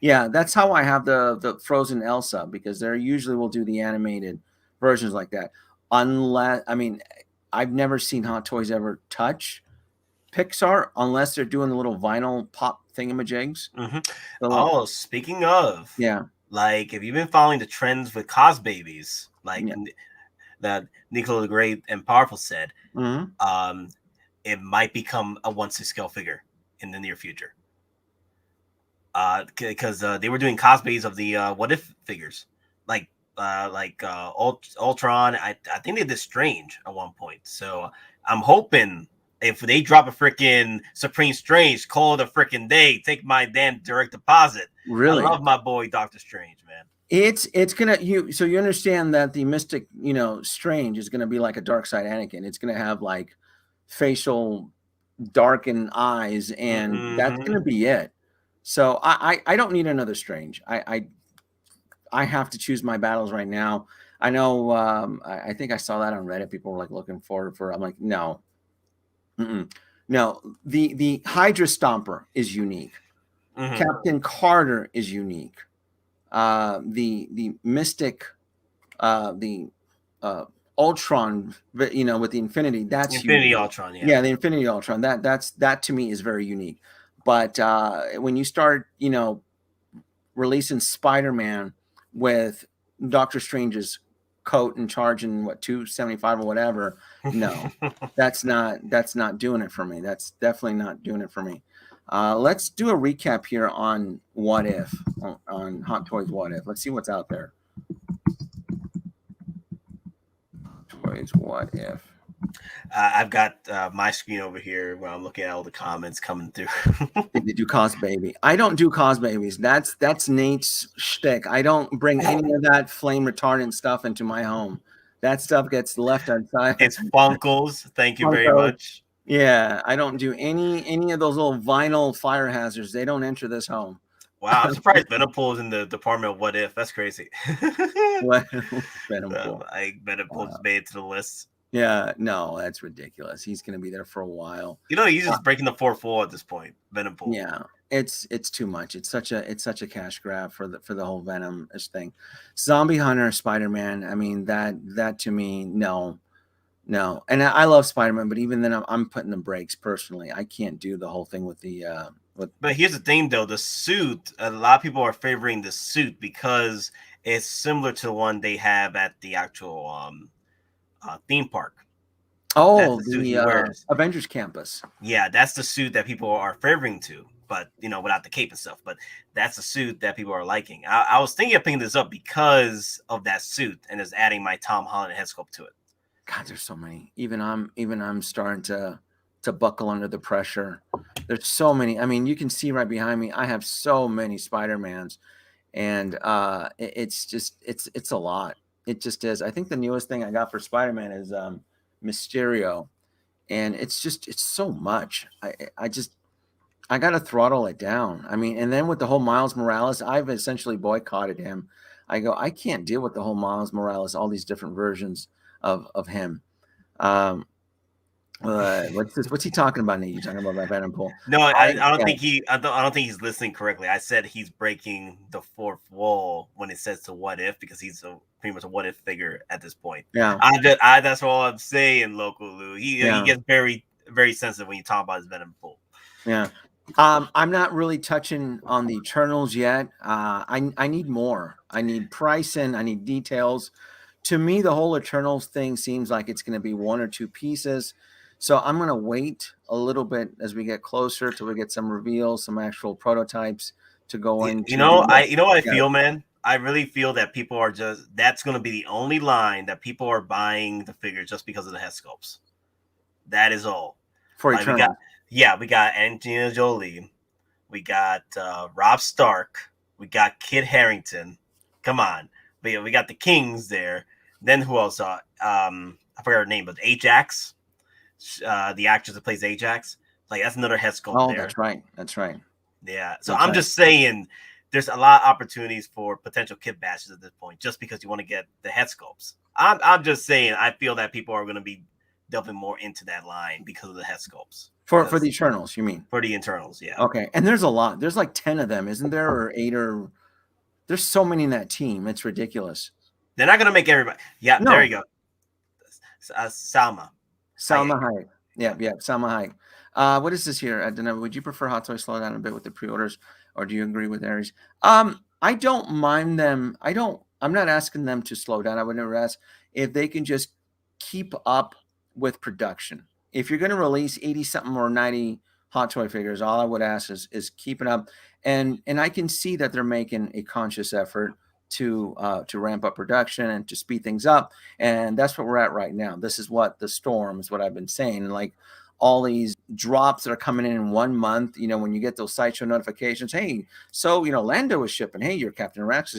Yeah, that's how I have the Frozen Elsa, because they usually will do the animated versions like that. Unless, I mean, I've never seen Hot Toys ever touch Pixar unless they're doing the little vinyl pop thingamajigs. Oh, speaking of, yeah, like, if you've been following the trends with cos babies, like that Nicola the Great and Powerful said, it might become a 1/6 scale figure in the near future. Because they were doing cosplays of the What If figures, like Ultron. I think they did Strange at one point. So I'm hoping if they drop a freaking Supreme Strange, call it a freaking day. Take my damn direct deposit. Really, I love my boy Doctor Strange, man. It's gonna so you understand that the Mystic Strange is gonna be like a Dark Side Anakin. It's gonna have like facial darkened eyes, and that's gonna be it. So I don't need another Strange. I have to choose my battles right now. I know. I think I saw that on Reddit. People were like looking for. I'm like, no, no. The Hydra Stomper is unique. Captain Carter is unique. The Mystic, the Ultron, with the Infinity. That's Infinity unique. Ultron. Yeah, the Infinity Ultron. That to me is very unique. But when you start, releasing Spider-Man with Doctor Strange's coat and charging $275 or whatever, no, that's not doing it for me. That's definitely not doing it for me. Let's do a recap here on What If, on Hot Toys What If. Let's see what's out there. Toys What If. I've got my screen over here where I'm looking at all the comments coming through. They do cos baby. I don't do cos babies. That's Nate's shtick. I don't bring any of that flame retardant stuff into my home. That stuff gets left outside. It's Funkles. Thank you very much. Yeah, I don't do any of those little vinyl fire hazards. They don't enter this home. Wow, I'm surprised Venompool is in the department of What If. That's crazy. What Venompool? Venompool's made it to the list. Yeah, no, that's ridiculous. He's going to be there for a while. He's just breaking the 4-4 at this point. Venompool. Yeah, it's too much. It's such a cash grab for the whole Venom thing. Zombie Hunter, Spider-Man. I mean, that to me, no. And I love Spider-Man, but even then, I'm putting the brakes personally. I can't do the whole thing with the. But here's the thing, though: the suit. A lot of people are favoring the suit because it's similar to the one they have at the actual theme park. Oh, the Avengers Campus. Yeah, that's the suit that people are favoring to, but without the cape and stuff. But that's the suit that people are liking. I was thinking of picking this up because of that suit and just adding my Tom Holland head sculpt to it. God, there's so many. Even I'm starting to buckle under the pressure. There's so many. I mean, you can see right behind me. I have so many Spider-Mans, and it's a lot. It just is. I think the newest thing I got for Spider-Man is Mysterio, and it's so much. I got to throttle it down. I mean, and then with the whole Miles Morales, I've essentially boycotted him. I can't deal with the whole Miles Morales, all these different versions of him. What's he talking about? Nate? You talking about that Venom Pool? No, I don't Yeah, think I don't think he's listening correctly. I said he's breaking the fourth wall when it says to what if, because he's pretty much a what if figure at this point. yeah, That's all I'm saying, Local Lou. He yeah, gets very very sensitive when you talk about his Venom Pool. yeah. I'm not really touching on the Eternals yet. I need more. I need pricing. I need details. To me, the whole Eternals thing seems like it's going to be one or two pieces. So I'm going to wait a little bit as we get closer till we get some reveals, some actual prototypes to go into the. You know what I Yeah, feel, man. I really feel that people are that's going to be the only line that people are buying the figure just because of the head sculpts. That is all. for Like Eternals. we got Angelina Jolie, we got Rob Stark, we got Kit Harington. Come on, we got the Kings there. Then who else? I forgot her name, but Ajax, the actress that plays Ajax. Like that's another head sculpt Oh, there. that's right. That's right. Yeah. So That's I'm right. just saying, there's a lot of opportunities for potential kit bashes at this point, just because you want to get the head sculpts. I'm just saying, I feel that people are going to be delving more into that line because of the head sculpts. For the Eternals, you mean? For the Internals, yeah. Okay. And there's a lot. There's like 10 of them, isn't there? Or 8 or there's so many in that team. It's ridiculous. They're not going to make everybody. Yeah, No. there you go. Salma. Salma Hayek. Yeah, Salma Hayek. What is this here? I don't know. Would you prefer Hot Toys slow down a bit with the pre-orders, or do you agree with Aries? I don't mind them. I'm not asking them to slow down. I would never ask if they can just keep up with production. If you're going to release 80 something or 90 Hot Toy figures, all I would ask is keep it up. And I can see that they're making a conscious effort to ramp up production and to speed things up. And that's what we're at right now. This is what the storm is what I've been saying. Like all these drops that are coming in 1 month, when you get those sideshow notifications, hey, so, Lando is shipping. Hey, your Captain Rex,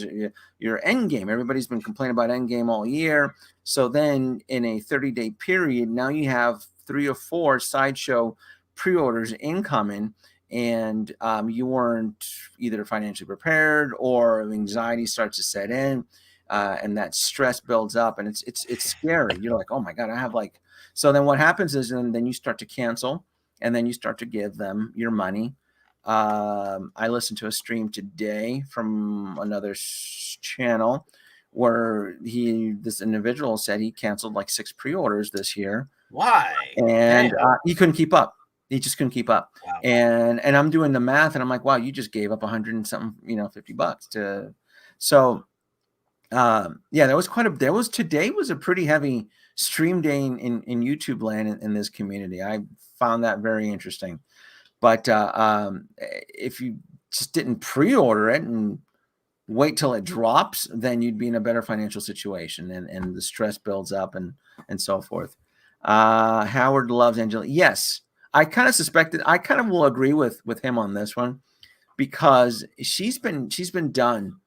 your Endgame. Everybody's been complaining about Endgame all year. So then in a 30-day period, now you have 3 or 4 sideshow pre-orders incoming, and you weren't either financially prepared or anxiety starts to set in, and that stress builds up, and it's scary. You're like, oh my God, I have like. So then what happens is, and then you start to cancel, and then you start to give them your money. I listened to a stream today from another channel where this individual said he canceled like 6 pre-orders this year. Why? And he couldn't keep up. He just couldn't keep up. Wow. And I'm doing the math, and I'm like, wow, you just gave up 100 and something, $50 to. So, yeah, today was a pretty heavy stream day in YouTube land in this community. I found that very interesting. But if you just didn't pre-order it and wait till it drops, then you'd be in a better financial situation, and the stress builds up and so forth. Howard loves Angela. Yes, I kind of suspected. I kind of will agree with him on this one, because she's been done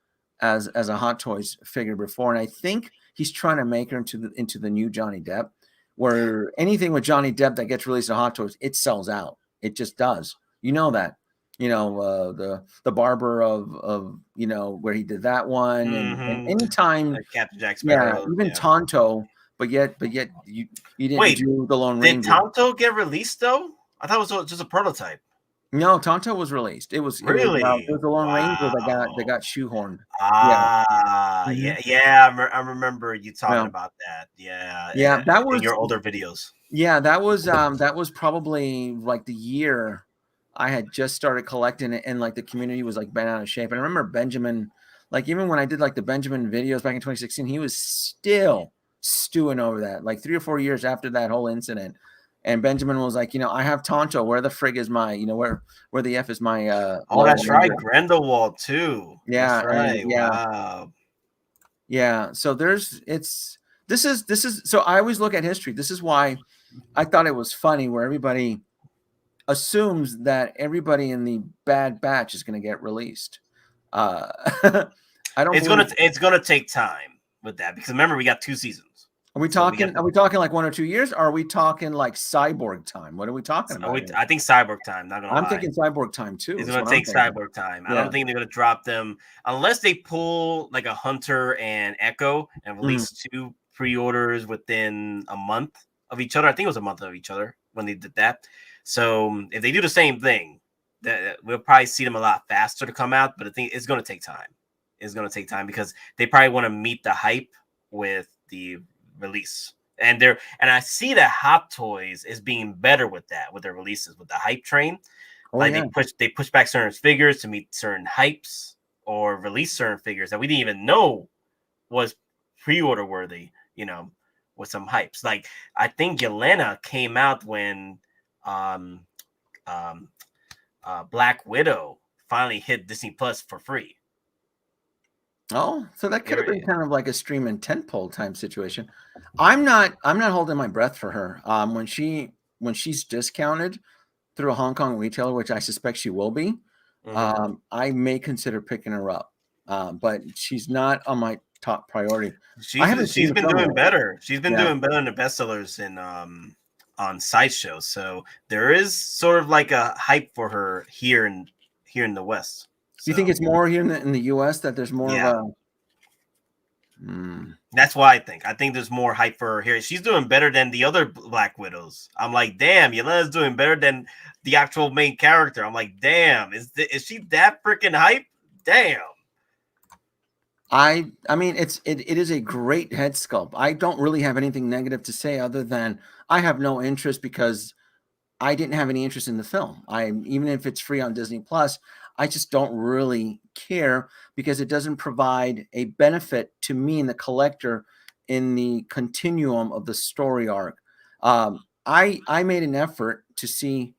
as a Hot Toys figure before, and I think he's trying to make her into the new Johnny Depp, where anything with Johnny Depp that gets released to Hot Toys, it sells out. It just does. You know that. The barber of where he did that one, and anytime Captain Jack Sparrow, even Tonto, but yet you didn't do the Lone Ranger. Did Tonto get released though? I thought it was just a prototype. No, Tonto was released. It was the Lone Ranger that got shoehorned. Yeah. I remember you talking about that. Yeah. That was in your older videos. Yeah, that was probably like the year I had just started collecting it, and like the community was like bent out of shape. And I remember Benjamin, like even when I did like the Benjamin videos back in 2016, he was still stewing over that, like 3 or 4 years after that whole incident. And Benjamin was like, I have Tonto. Where the frig is my, where the F is my that's right, Grindelwald too. Yeah, that's right. Wow. Yeah. So this is so I always look at history. This is why I thought it was funny where everybody assumes that everybody in the Bad Batch is going to get released. I don't. It's gonna take time with that, because remember, we got 2 seasons. Are we talking like 1 or 2 years? Or are we talking like Cyborg time? What are we talking about? I think Cyborg time. Not gonna lie. I'm thinking Cyborg time too. It's gonna take Cyborg time. Yeah. I don't think they're gonna drop them unless they pull like a Hunter and Echo and release 2 pre-orders within a month of each other. I think it was a month of each other. when they did that. So if they do the same thing, that we'll probably see them a lot faster to come out. But I think it's going to take time. It's going to take time because they probably want to meet the hype with the release. And I see that Hot Toys is being better with that, with their releases, with the hype train. Oh, like yeah. they push back certain figures to meet certain hypes or release certain figures that we didn't even know was pre-order worthy, with some hypes. Like I think Yelena came out when Black Widow finally hit Disney Plus for free. Oh, so that could have been kind of like a stream and tentpole time situation. I'm not holding my breath for her. When she's discounted through a Hong Kong retailer, which I suspect she will be, I may consider picking her up. But she's not on my top priority. She's been doing better. She's been doing better in the bestsellers in on Sideshow. So there is sort of like a hype for her here in the West. So. You think it's more here in the US that there's more of a That's why I think there's more hype for her here. She's doing better than the other Black Widows. I'm like, damn, Yelena's doing better than the actual main character. I'm like, damn, is she that freaking hype? Damn. I mean, it is a great head sculpt. I don't really have anything negative to say other than I have no interest because I didn't have any interest in the film. Even if it's free on Disney Plus, I just don't really care because it doesn't provide a benefit to me and the collector in the continuum of the story arc. I made an effort to see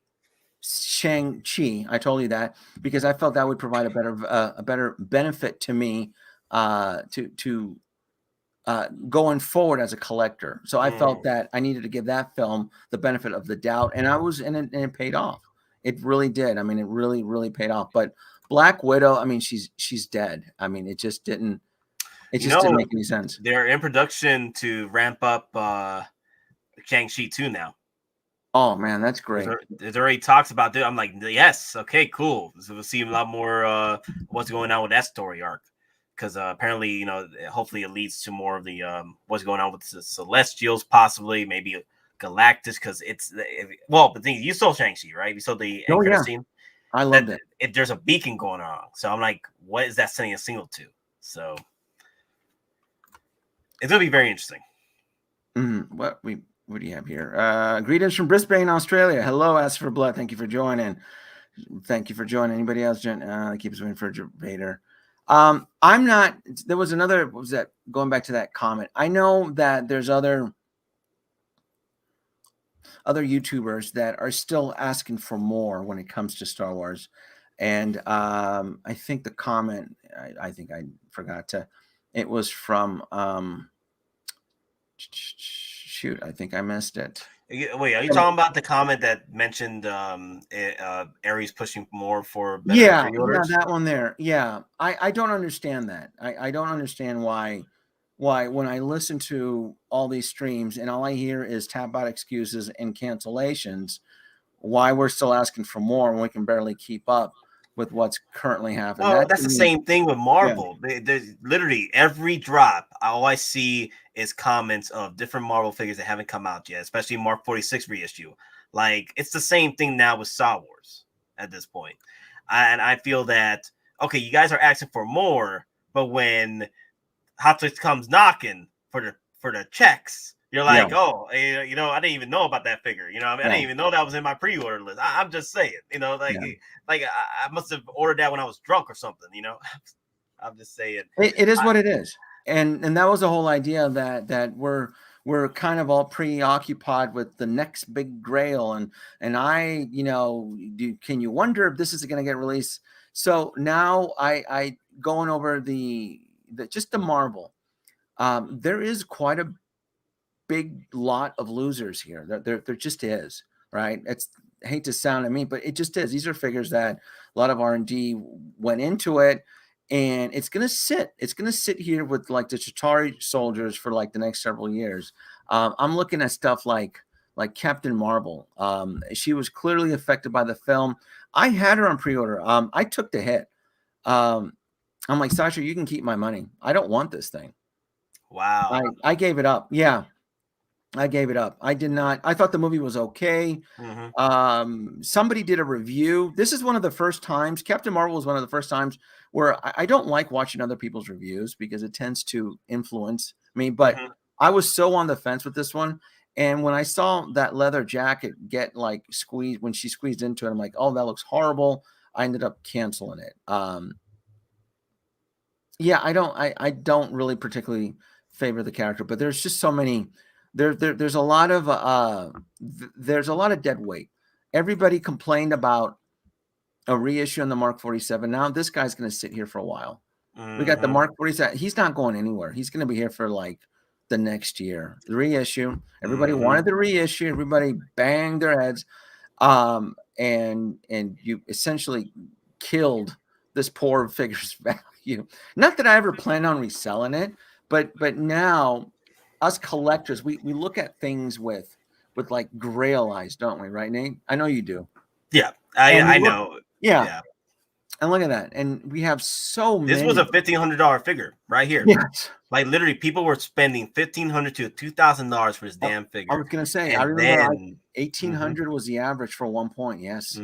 Shang-Chi. I told you that because I felt that would provide a better benefit to me to going forward as a collector. So I felt that I needed to give that film the benefit of the doubt, and it paid off. It really did. I mean, it really, really paid off. But Black Widow, I mean, she's dead. I mean, it just didn't make any sense. They're in production to ramp up Shang-Chi 2 now. Oh man, that's great. There's already talks about it. I'm like, yes, okay, cool. So we'll see a lot more what's going on with that story arc. Because apparently, hopefully it leads to more of the what's going on with the Celestials, possibly, maybe Galactus. Because the thing you saw Shang-Chi, right? You saw the end credit scene. I loved it. There's a beacon going on, so I'm like, what is that sending a signal to? So it's gonna be very interesting. What do you have here? Greetings from Brisbane, Australia. Hello, Ask for Blood. Thank you for joining. Anybody else? Keeps waiting for Vader. I'm not. There was another. What was that? Going back to that comment. I know that there's other YouTubers that are still asking for more when it comes to Star Wars, and I think the comment. I think I forgot to. It was from. Shoot, I think I missed it. Wait, are you talking about the comment that mentioned Aries pushing more for better pre-orders? Yeah, that one there. Yeah, I don't understand that. I don't understand why when I listen to all these streams and all I hear is tap out excuses and cancellations, why we're still asking for more when we can barely keep up with what's currently happening. Well, that's the same thing with Marvel. Yeah. There's literally every drop, all I see is comments of different Marvel figures that haven't come out yet, especially Mark 46 reissue. Like, it's the same thing now with Star Wars at this point. And I feel that, okay, you guys are asking for more, but when Hot Toys comes knocking for the checks, you're like, oh, I didn't even know about that figure. I didn't even know that was in my pre-order list. I'm just saying, like I must have ordered that when I was drunk or something. I'm just saying. It is what it is, and that was the whole idea that we're kind of all preoccupied with the next big grail, and can you wonder if this is going to get released? So now I going over the Marvel. There is quite a big lot of losers here. There just is, right? I hate to sound mean, but it just is. These are figures that a lot of R&D went into it, and it's gonna sit. It's gonna sit here with like the Chitauri soldiers for like the next several years. I'm looking at stuff like Captain Marvel. She was clearly affected by the film. I had her on pre-order. I took the hit. I'm like, Sasha, you can keep my money. I don't want this thing. Wow. I gave it up. Yeah. I gave it up. I did not. I thought the movie was okay. Somebody did a review. This is one of the first times. Captain Marvel is one of the first times where I don't like watching other people's reviews because it tends to influence me. But I was so on the fence with this one. And when I saw that leather jacket get like squeezed, when she squeezed into it, I'm like, oh, that looks horrible. I ended up canceling it. Yeah, I don't really particularly favor the character, but there's just so many. There's a lot of there's a lot of dead weight. Everybody complained about a reissue on the Mark 47. Now this guy's going to sit here for a while. We got the Mark 47. He's not going anywhere. He's going to be here for like the next year. The reissue. Everybody wanted the reissue. Everybody banged their heads. And you essentially killed this poor figure's value. Not that I ever planned on reselling it, but now us collectors, we look at things with like grail eyes, don't we? Right, Nate? I know you do. Yeah, I know. Yeah. And look at that. And we have so many. This was a $1,500 figure right here. Yes. Like literally people were spending $1,500 to $2,000 for this damn figure. I was going to say, and I remember 1,800 was the average for one point. Yes.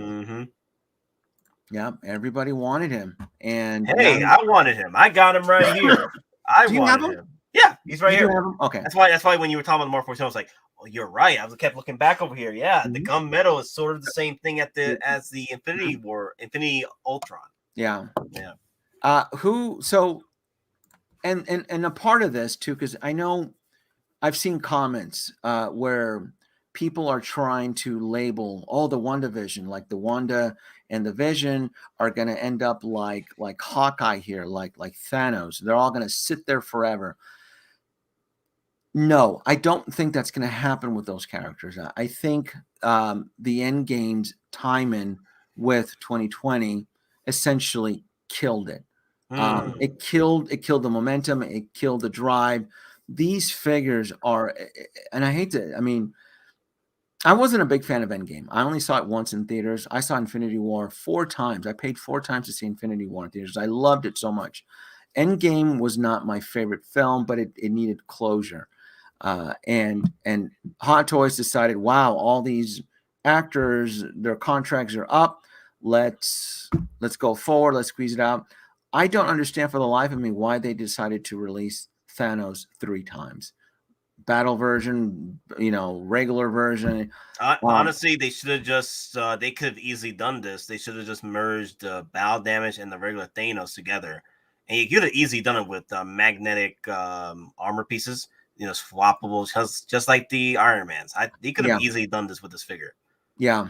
Yeah. Everybody wanted him. And hey, I wanted him. I got him right here. I wanted him. Yeah, he's right here. Okay. That's why when you were talking about the Mark 47, I was like, oh, you're right. I kept looking back over here. Yeah, the gunmetal is sort of the same thing as the Infinity Ultron. Yeah. And a part of this too, because I know I've seen comments where people are trying to label the WandaVision, like the Wanda and the Vision are going to end up like Hawkeye here, like Thanos. They're all going to sit there forever. No, I don't think that's going to happen with those characters. I think the end game's timing with 2020 essentially killed it. It killed the momentum. It killed the drive. These figures are, and I hate to, I mean, I wasn't a big fan of Endgame. I only saw it once in theaters. I saw Infinity War 4 times. I paid 4 times to see Infinity War in theaters. I loved it so much. Endgame was not my favorite film, but it needed closure. And Hot Toys decided, wow, all these actors, their contracts are up. Let's go forward. Let's squeeze it out. I don't understand for the life of me why they decided to release Thanos 3 times. Battle version, regular version. Honestly, they should have just they could have easily done this. They should have just merged the battle damage and the regular Thanos together. And you could have easily done it with magnetic armor pieces, swappable, just like the Iron Mans. They could have easily done this with this figure. Yeah.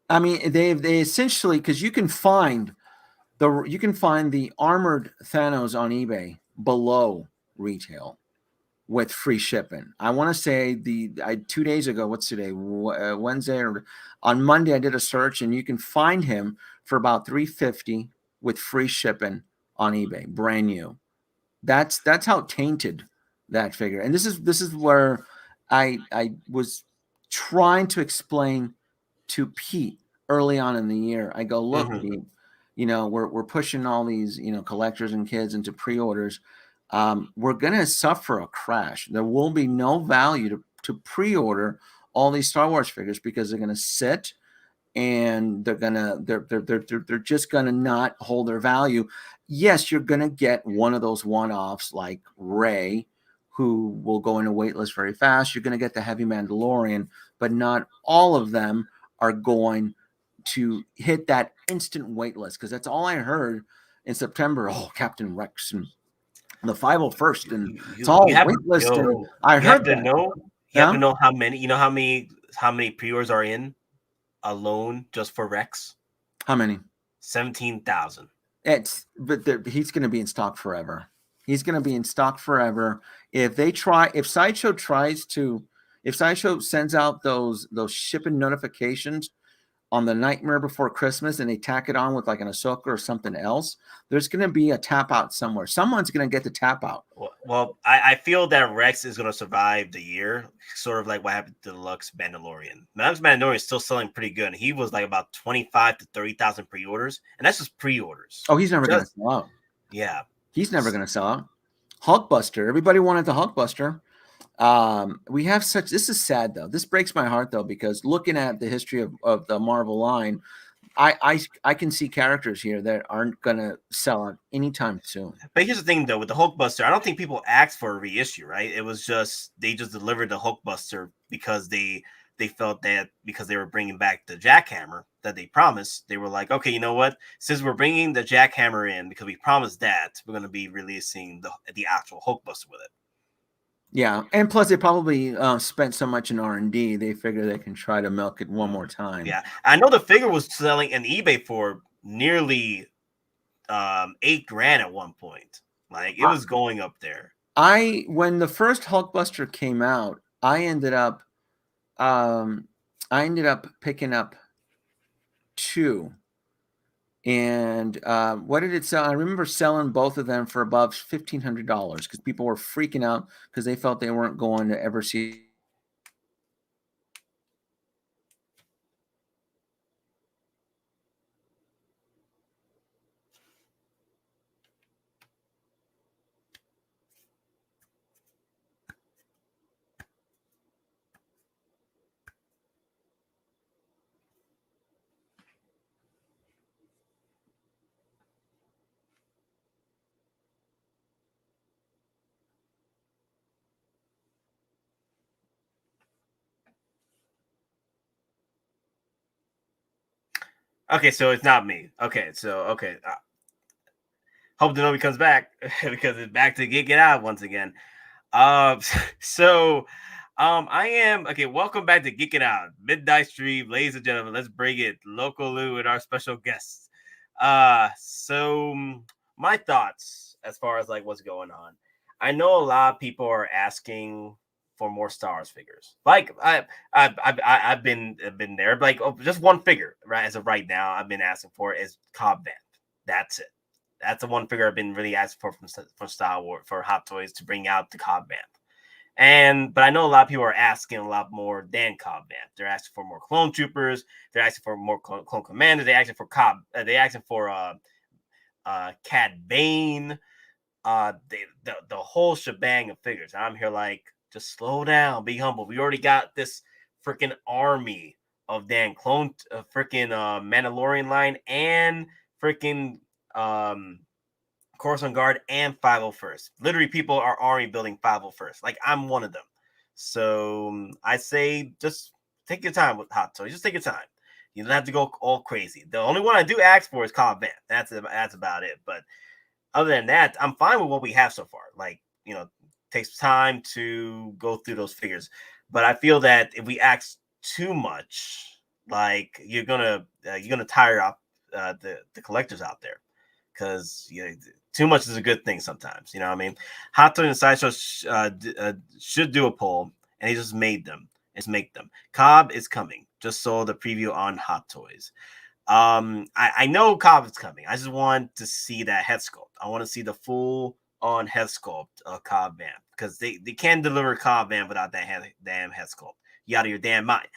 I mean, they essentially, because you can find the armored Thanos on eBay below retail with free shipping. I want to say 2 days ago, what's today? Wednesday or on Monday, I did a search and you can find him for about $350 with free shipping on eBay, brand new. That's how tainted that figure. And this is where I was trying to explain to Pete early on in the year. I go, look, Pete, we're pushing all these, collectors and kids into pre-orders. We're going to suffer a crash. There will be no value to pre-order all these Star Wars figures because they're going to sit and they're just going to not hold their value. Yes, you're going to get one of those one-offs like Rey, who will go into waitlist very fast. You're going to get the Heavy Mandalorian, but not all of them are going to hit that instant waitlist, because that's all I heard in September. Oh, Captain Rex and the 501st, and it's all waitlist. I heard that. You have to know how many. You know how many pre-orders are in alone just for Rex? How many? 17,000. But he's going to be in stock forever. He's going to be in stock forever. If Sideshow sends out those shipping notifications on the Nightmare Before Christmas and they tack it on with like an Ahsoka or something else, there's going to be a tap out somewhere. Someone's going to get the tap out. Well, I feel that Rex is going to survive the year, sort of like what happened to the Lux Mandalorian. Lux Mandalorian is still selling pretty good. He was like about 25 to 30,000 pre-orders, and that's just pre-orders. Oh, he's never going to sell out. Yeah. He's never going to sell out. Hulkbuster. Everybody wanted the Hulkbuster. We have such. This is sad though. This breaks my heart though, because looking at the history of the Marvel line, I can see characters here that aren't gonna sell out anytime soon. But here's the thing though, with the Hulkbuster, I don't think people asked for a reissue, right? It was just they just delivered the Hulkbuster because they felt that because they were bringing back the Jackhammer that they promised, they were like, okay, you know what? Since we're bringing the Jackhammer in because we promised that, we're going to be releasing the actual Hulkbuster with it. Yeah, and plus they probably spent so much in R&D, they figure they can try to milk it one more time. Yeah, I know the figure was selling on eBay for nearly $8,000 at one point. Like it was going up there. When the first Hulkbuster came out, I ended up picking up 2. And what did it sell? I remember selling both of them for above $1,500 because people were freaking out because they felt they weren't going to ever see. Okay, so it's not me. Okay, so okay. Hope that nobody comes back because it's back to get out once again. So I am okay. Welcome back to Geek It Out, Midnight Stream, ladies and gentlemen. Let's bring it Local Lou and our special guests. So my thoughts as far as like what's going on. I know a lot of people are asking for more Star Wars figures. Like I've been there. Like just one figure right as of right now. I've been asking for is Cobb Vanth. That's it. That's the one figure I've been really asking for from Star Wars for Hot Toys to bring out the Cobb Vanth. But I know a lot of people are asking a lot more than Cobb Vanth. They're asking for more Clone Troopers. They're asking for more Clone Commanders. They're asking for Cobb. They're asking for Cad Bane. The whole shebang of figures. I'm here like, just slow down, be humble. We already got this freaking army of damn clone, freaking Mandalorian line and freaking Coruscant Guard and 501st. Literally, people are already building 501st. Like I'm one of them. So I say just take your time with Hot Toys. Just take your time. You don't have to go all crazy. The only one I do ask for is Cobb Vanth. That's about it. But other than that, I'm fine with what we have so far. Like, you know, takes time to go through those figures. But I feel that if we ask too much, like you're gonna tire out the collectors out there, because you know, too much is a good thing sometimes. You know what I mean? Hot Toys and Sideshow should do a poll, and he just made them. Let's make them. Cobb is coming. Just saw the preview on Hot Toys. I know Cobb is coming. I just want to see that head sculpt. I want to see the full on head sculpt of Cobb Vanth, because they can't deliver Cobb Vanth without that damn head sculpt. You out of your damn mind.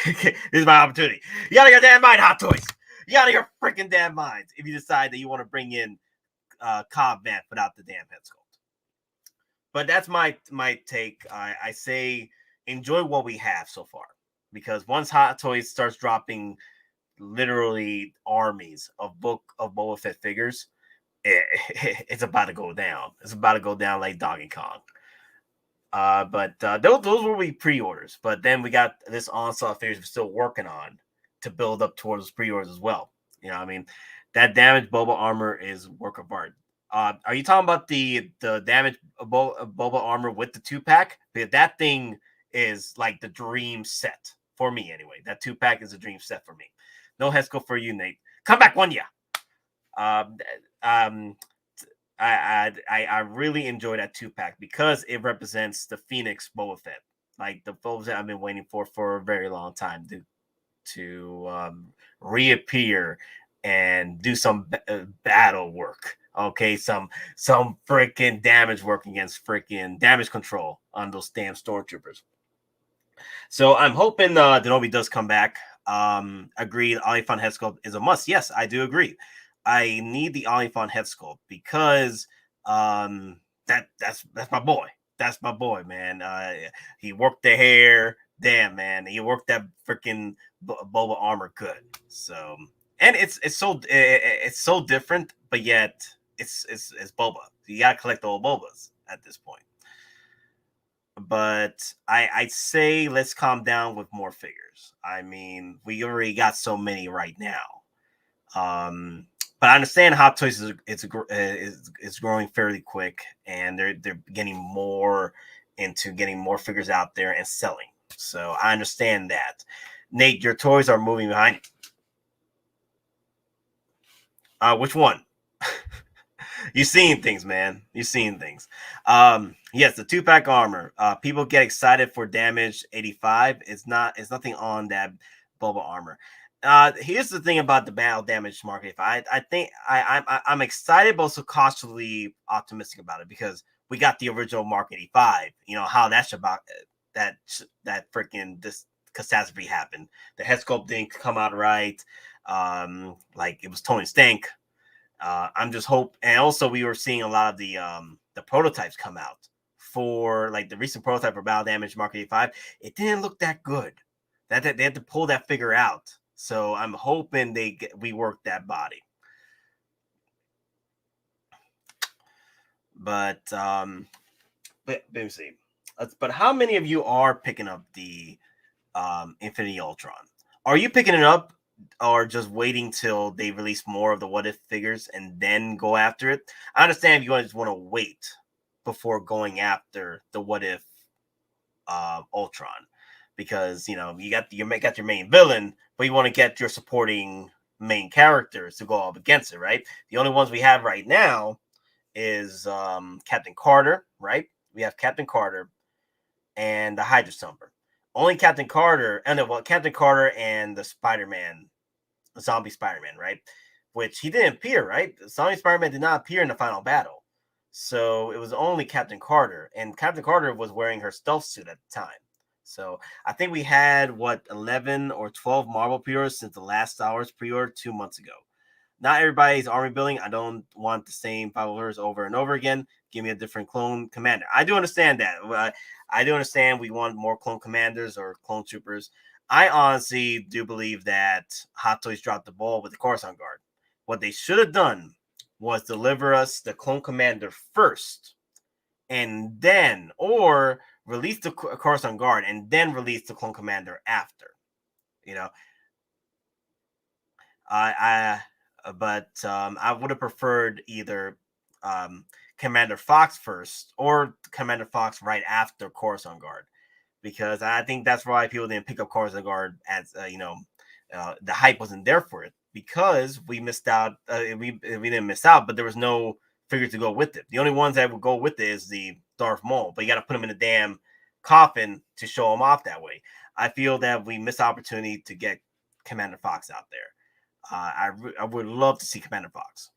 This is my opportunity. You out of your damn mind, Hot Toys. You out of your freaking damn minds if you decide that you want to bring in Cobb Vanth without the damn head sculpt. But that's my take. I say enjoy what we have so far, because once Hot Toys starts dropping literally armies of Boba Fett figures, it's about to go down. It's about to go down like Donkey Kong. But those will be pre-orders. But then we got this onslaught figures we're still working on to build up towards pre-orders as well. You know what I mean? That damaged Boba armor is work of art. Are you talking about the damaged Boba armor with the 2-pack? Because that thing is like the dream set for me anyway. That 2-pack is a dream set for me. No head sculpt for you, Nate. Come back one year. I really enjoy that 2-pack because it represents the Phoenix Boba Fett, like the Boba Fett I've been waiting for a very long time to reappear and do some battle work. Okay, some freaking damage work against freaking damage control on those damn stormtroopers. So I'm hoping Denobi does come back. Agreed. Olifant head sculpt is a must. Yes, I do agree. I need the Olifant head sculpt because that's my boy. That's my boy, man. He worked the hair. Damn, man, he worked that freaking Boba armor good. So, and it's so different, but yet it's Boba. You gotta collect all Bobas at this point. But I'd say let's calm down with more figures. I mean, we already got so many right now. But I understand Hot Toys is growing fairly quick, and they're getting more into getting more figures out there and selling. So I understand that. Nate, your toys are moving behind you. Which one? You're seeing things, man. You're seeing things. Yes, the 2-pack armor. People get excited for damage 85. It's nothing on that Boba armor. Here's the thing about the battle damage market. I think I'm excited, but also cautiously optimistic about it because we got the original Mark 85. You know how that's about that freaking this catastrophe happened. The head sculpt didn't come out right. Like it was Tony Stank. I'm just hope, and also we were seeing a lot of the prototypes come out for like the recent prototype for Battle Damage Mark 85. It didn't look that good. That they had to pull that figure out. So I'm hoping we work that body. But let me see. But how many of you are picking up the Infinity Ultron? Are you picking it up or just waiting till they release more of the What If figures and then go after it? I understand if you guys want to wait before going after the What If Ultron, because you know you got your main villain, but you want to get your supporting main characters to go up against it, right? The only ones we have right now is Captain Carter, right? We have Captain Carter and the Hydra Stomper. Only Captain Carter, and Captain Carter and the Spider-Man, zombie Spider-Man, right? Which he didn't appear, right? Zombie Spider-Man did not appear in the final battle. So it was only Captain Carter, and Captain Carter was wearing her stealth suit at the time. So I think we had 11 or 12 Marvel pre-orders since the last Star Wars pre-order 2 months ago. Not everybody's army building. I don't want the same 5 orders over and over again. Give me a different clone commander. I do understand that. I do understand we want more clone commanders or clone troopers. I honestly do believe that Hot Toys dropped the ball with the Coruscant Guard. What they should have done was deliver us the clone commander first, and then, or release the Coruscant Guard and then release the clone commander after. You know, but I would have preferred either Commander Fox first or Commander Fox right after Coruscant Guard, because I think that's why people didn't pick up Coruscant Guard as the hype wasn't there for it, because we missed out. We didn't miss out, but there was no figure to go with it. The only ones that would go with it is the Darth Maul, but you got to put him in a damn coffin to show him off that way. I feel that we missed the opportunity to get Commander Fox out there. I would love to see Commander Fox.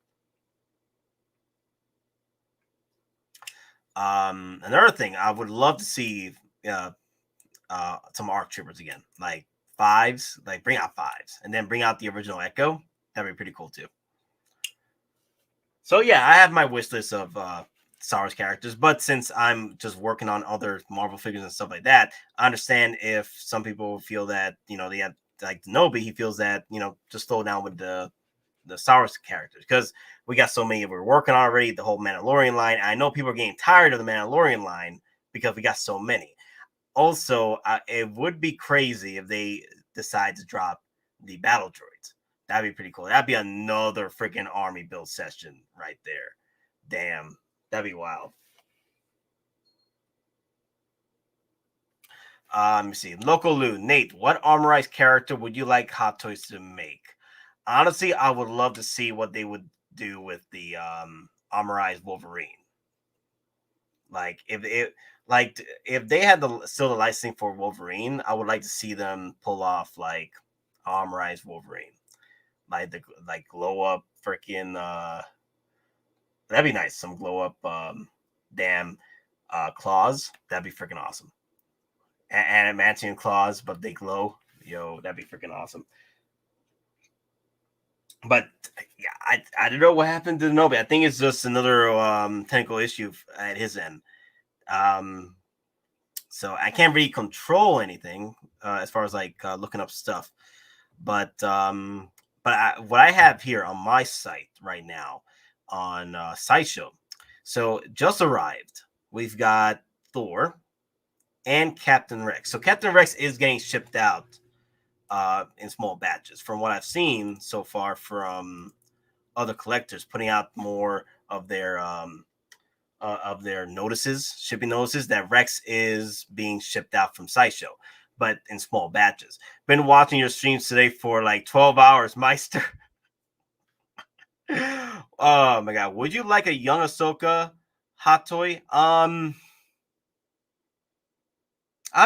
Another thing, I would love to see some ARC troopers again, like 5s, like bring out 5s, and then bring out the original Echo. That'd be pretty cool too. So yeah, I have my wish list of Star Wars characters, but since I'm just working on other Marvel figures and stuff like that, I understand if some people feel that they have, like Nobi, he feels that just slow down with the Star Wars characters, because we got so many we're working on already. The whole Mandalorian line. I know people are getting tired of the Mandalorian line because we got so many. Also, it would be crazy if they decide to drop the battle droids. That'd be pretty cool. That'd be another freaking army build session right there. Damn, that'd be wild. Let me see. Local Lou, Nate, what armorized character would you like Hot Toys to make? Honestly, I would love to see what they would do with the armorized Wolverine. Like if they had still the licensing for Wolverine, I would like to see them pull off like armorized Wolverine, like the glow up freaking that'd be nice. Some glow up damn claws. That'd be freaking awesome. Adamantium claws, but they glow. Yo, that'd be freaking awesome. But yeah, I don't know what happened to Nobi. I think it's just another technical issue at his end. So I can't really control anything as far as like looking up stuff. But what I have here on my site right now on SciShow, so just arrived. We've got Thor and Captain Rex. So Captain Rex is getting shipped out in small batches, from what I've seen so far from other collectors putting out more of their notices, shipping notices, that Rex is being shipped out from SciShow, but in small batches. Been watching your streams today for like 12 hours, Meister. Oh my god, would you like a young Ahsoka hot toy? I'm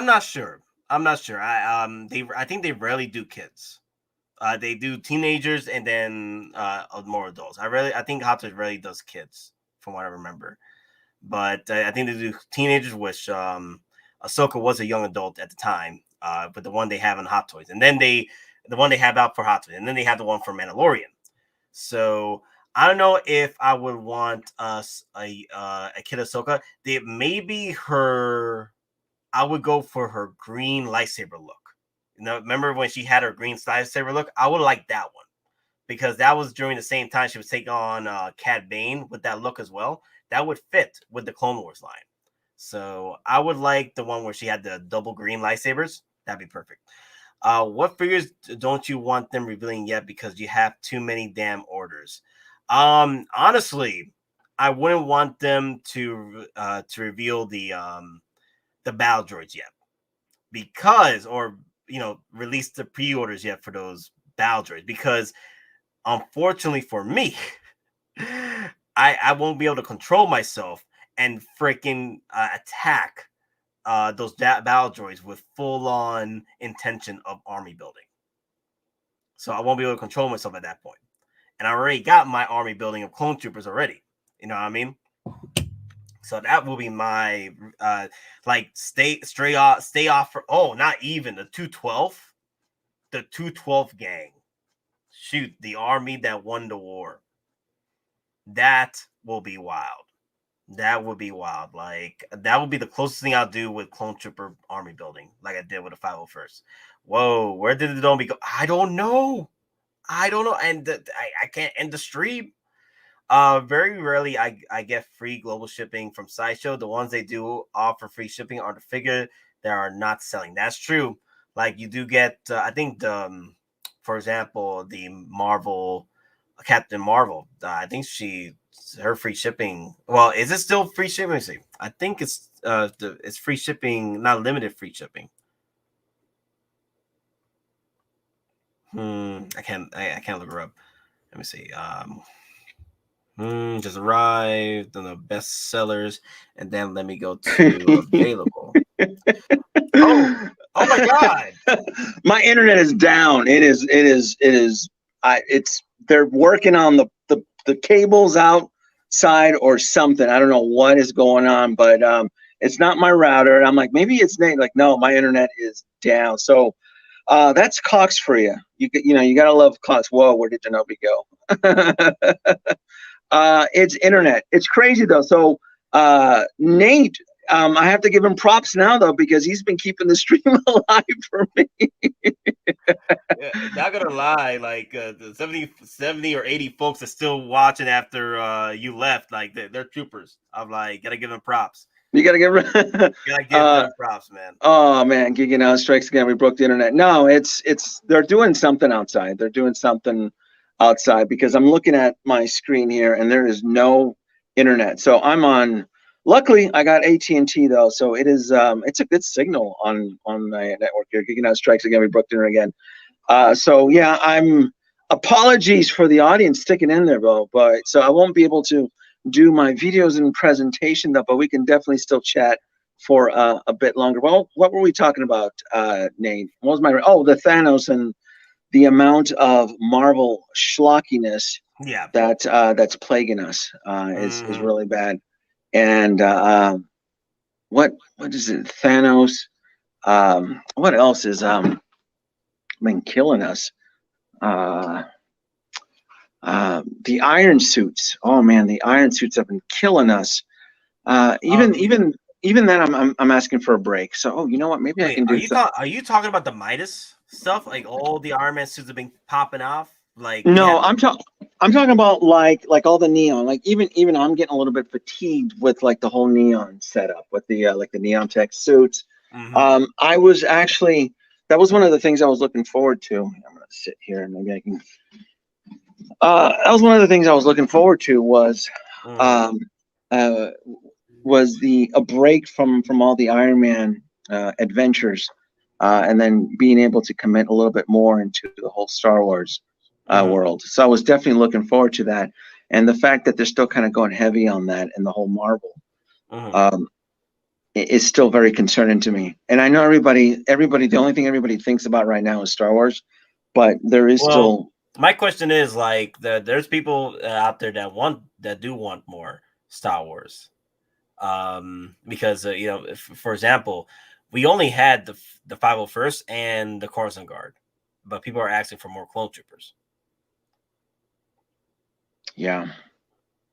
not sure. I think they rarely do kids. They do teenagers and then more adults. I think Hot Toys rarely does kids, from what I remember. But I think they do teenagers, which Ahsoka was a young adult at the time. But the one they have in Hot Toys, and then the one they have out for Hot Toys, and then they have the one for Mandalorian. So I don't know if I would want a kid Ahsoka. Maybe her. I would go for her green lightsaber look. You know, remember when she had her green lightsaber look? I would like that one, because that was during the same time she was taking on Cad Bane with that look as well. That would fit with the Clone Wars line. So I would like the one where she had the double green lightsabers. That'd be perfect. What figures don't you want them revealing yet because you have too many damn orders? Honestly, I wouldn't want them to reveal the battle droids yet, because, or release the pre-orders yet for those battle droids, because unfortunately for me, I won't be able to control myself and freaking attack those battle droids with full-on intention of army building. So I won't be able to control myself at that point. And I already got my army building of clone troopers already. You know what I mean? So that will be my stay off for, not even the 212. The 212 gang. Shoot, the army that won the war. That will be wild. That would be wild. Like, that would be the closest thing I'll do with clone trooper army building, like I did with the 501st. Whoa, where did the zombie go? I don't know. And I can't end the stream. Very rarely I get free global shipping from SciShow. The ones they do offer free shipping are the figure that are not selling. That's true. Like, you do get, I think for example, the Marvel Captain Marvel. I think her free shipping. Well, is it still free shipping? Let me see. I think it's free shipping, not limited free shipping. I can't look her up. Let me see. Just arrived on the best sellers, and then let me go to available. oh my god! My internet is down. It is. They're working on the cables outside or something. I don't know what is going on, but it's not my router. And I'm like, maybe it's Nate. Like, no, my internet is down. So that's Cox for you. You gotta love Cox. Whoa, where did Genobi go? It's internet. It's crazy though. So Nate, I have to give him props now though, because he's been keeping the stream alive for me. Not gonna lie, like the 70 or 80 folks are still watching after you left. Like, they're troopers. I'm like, gotta give them props. You gotta give them props, man. Oh man, Gigging Out strikes again. We broke the internet. No, it's they're doing something outside. They're doing something outside, because I'm looking at my screen here and there is no internet. So I'm on. Luckily, I got AT&T though, so it is. It's a good signal on my network here. Gigging Out strikes again. We broke the internet again. So yeah, apologies for the audience sticking in there, bro. But so I won't be able to do my videos and presentation though, but we can definitely still chat for a bit longer. Well, what were we talking about, Nate? What was the Thanos and the amount of Marvel schlockiness that's plaguing us is really bad. And what is it? Thanos. What else is been killing us? The iron suits. Oh man, the iron suits have been killing us. Even even then, I'm asking for a break. So, oh, you know what? Maybe I can do something. Are you talking about the Midas stuff? Like all the Iron Man suits have been popping off. Like No, I'm talking about like all the neon. Like even I'm getting a little bit fatigued with like the whole neon setup with the like the neon tech suits. I was actually that was one of the things I was looking forward to. I'm gonna sit here and maybe I can. That was one of the things I was looking forward to was uh, a break from all the Iron Man adventures, and then being able to commit a little bit more into the whole Star Wars world. So I was definitely looking forward to that, and the fact that they're still kind of going heavy on that and the whole Marvel is still very concerning to me. And I know everybody, the only thing everybody thinks about right now is Star Wars, but there is still. My question is like there's people out there that do want more Star Wars, because you know, for example, we only had the 501st and the Coruscant Guard, but people are asking for more clone troopers. Yeah,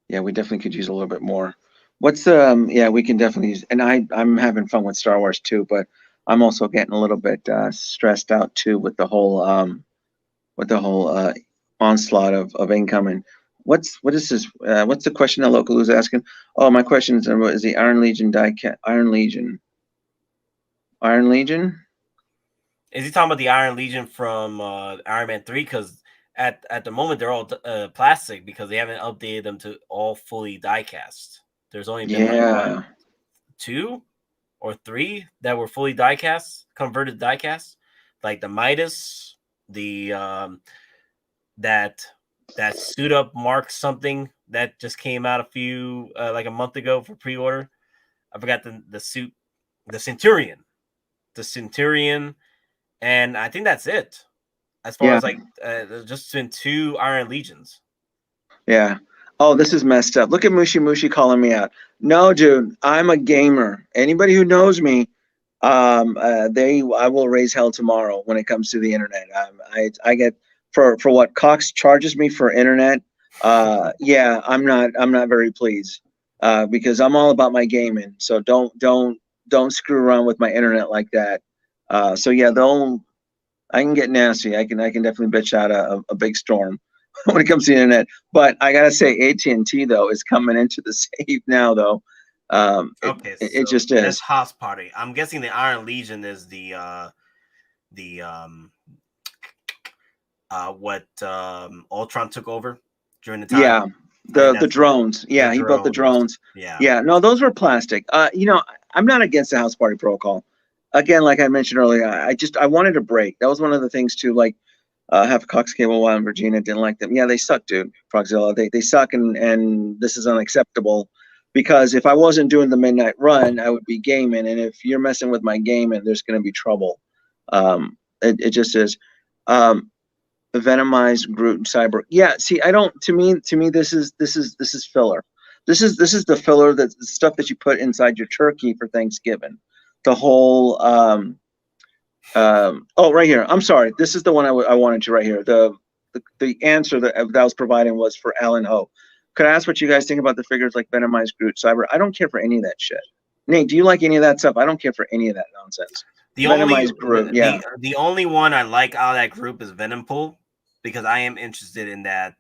we definitely could use a little bit more. What's we can definitely use, and I'm having fun with Star Wars too, but I'm also getting a little bit stressed out too with the whole onslaught of incoming. What is this? What's the question that local is asking? Oh, my question is the Iron Legion Iron Legion? Is he talking about the Iron Legion from Iron Man 3? Because at the moment they're all plastic because they haven't updated them to all fully die cast. There's only been 2 or 3 that were fully die cast, converted die cast, like the Midas, the that suit up Mark something that just came out like a month ago for pre-order. I forgot the suit, the Centurion, and I think that's it. As far as like just been 2 Iron Legions. Yeah. Oh, this is messed up. Look at Mushi calling me out. No, dude, I'm a gamer. Anybody who knows me, I will raise hell tomorrow when it comes to the internet. I get for what Cox charges me for internet. I'm not very pleased because I'm all about my gaming. So don't screw around with my internet like that. I can get nasty. I can definitely bitch out a big storm when it comes to the internet. But I gotta say, AT&T though is coming into the save now though. It just is. That's House Party. I'm guessing the Iron Legion is what Ultron took over during the time. Yeah, the drones. Yeah, he built the drones. Yeah. No, those were plastic. I'm not against the House Party protocol. Again, like I mentioned earlier, I wanted a break. That was one of the things too. Like, half Cox Cable One, Virginia didn't like them. Yeah, they suck, dude. Frogzilla, they suck, and this is unacceptable. Because if I wasn't doing the midnight run, I would be gaming, and if you're messing with my gaming, there's going to be trouble. It just is. Venomized Groot and Cyber. Yeah, see, I don't. To me, this is filler. This is the filler, that's the stuff that you put inside your turkey for Thanksgiving. The whole right here. I'm sorry. This is the one I wanted to right here. The answer that I was providing was for Alan Ho. Could I ask what you guys think about the figures like Venomized Groot, Cyber? I don't care for any of that shit. Nate, do you like any of that stuff? I don't care for any of that nonsense. The only one I like out of that group is Venompool, because I am interested in that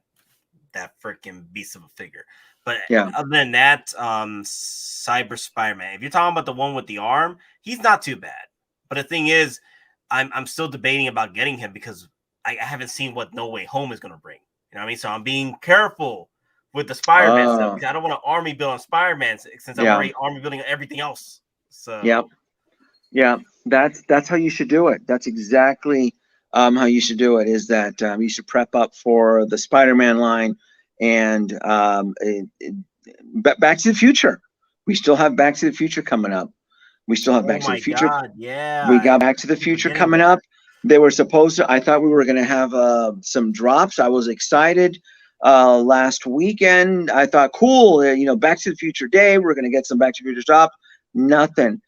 freaking beast of a figure. But other than that, Cyber Spider-Man. If you're talking about the one with the arm, he's not too bad. But the thing is, I'm still debating about getting him because I haven't seen what No Way Home is going to bring. You know what I mean? So I'm being careful with the Spider-Man stuff because I don't want to army build on Spider-Man since I'm already army building everything else. So that's how you should do it. That's exactly how you should do it. Is that you should prep up for the Spider-Man line. And Back to the Future. We still have Back to the Future coming up. We still have Back to the Future. God, yeah. We got Back to the Future coming up. They were supposed to. I thought we were going to have some drops. I was excited last weekend. I thought, cool. Back to the Future Day. We're going to get some Back to the Future drops. Nothing.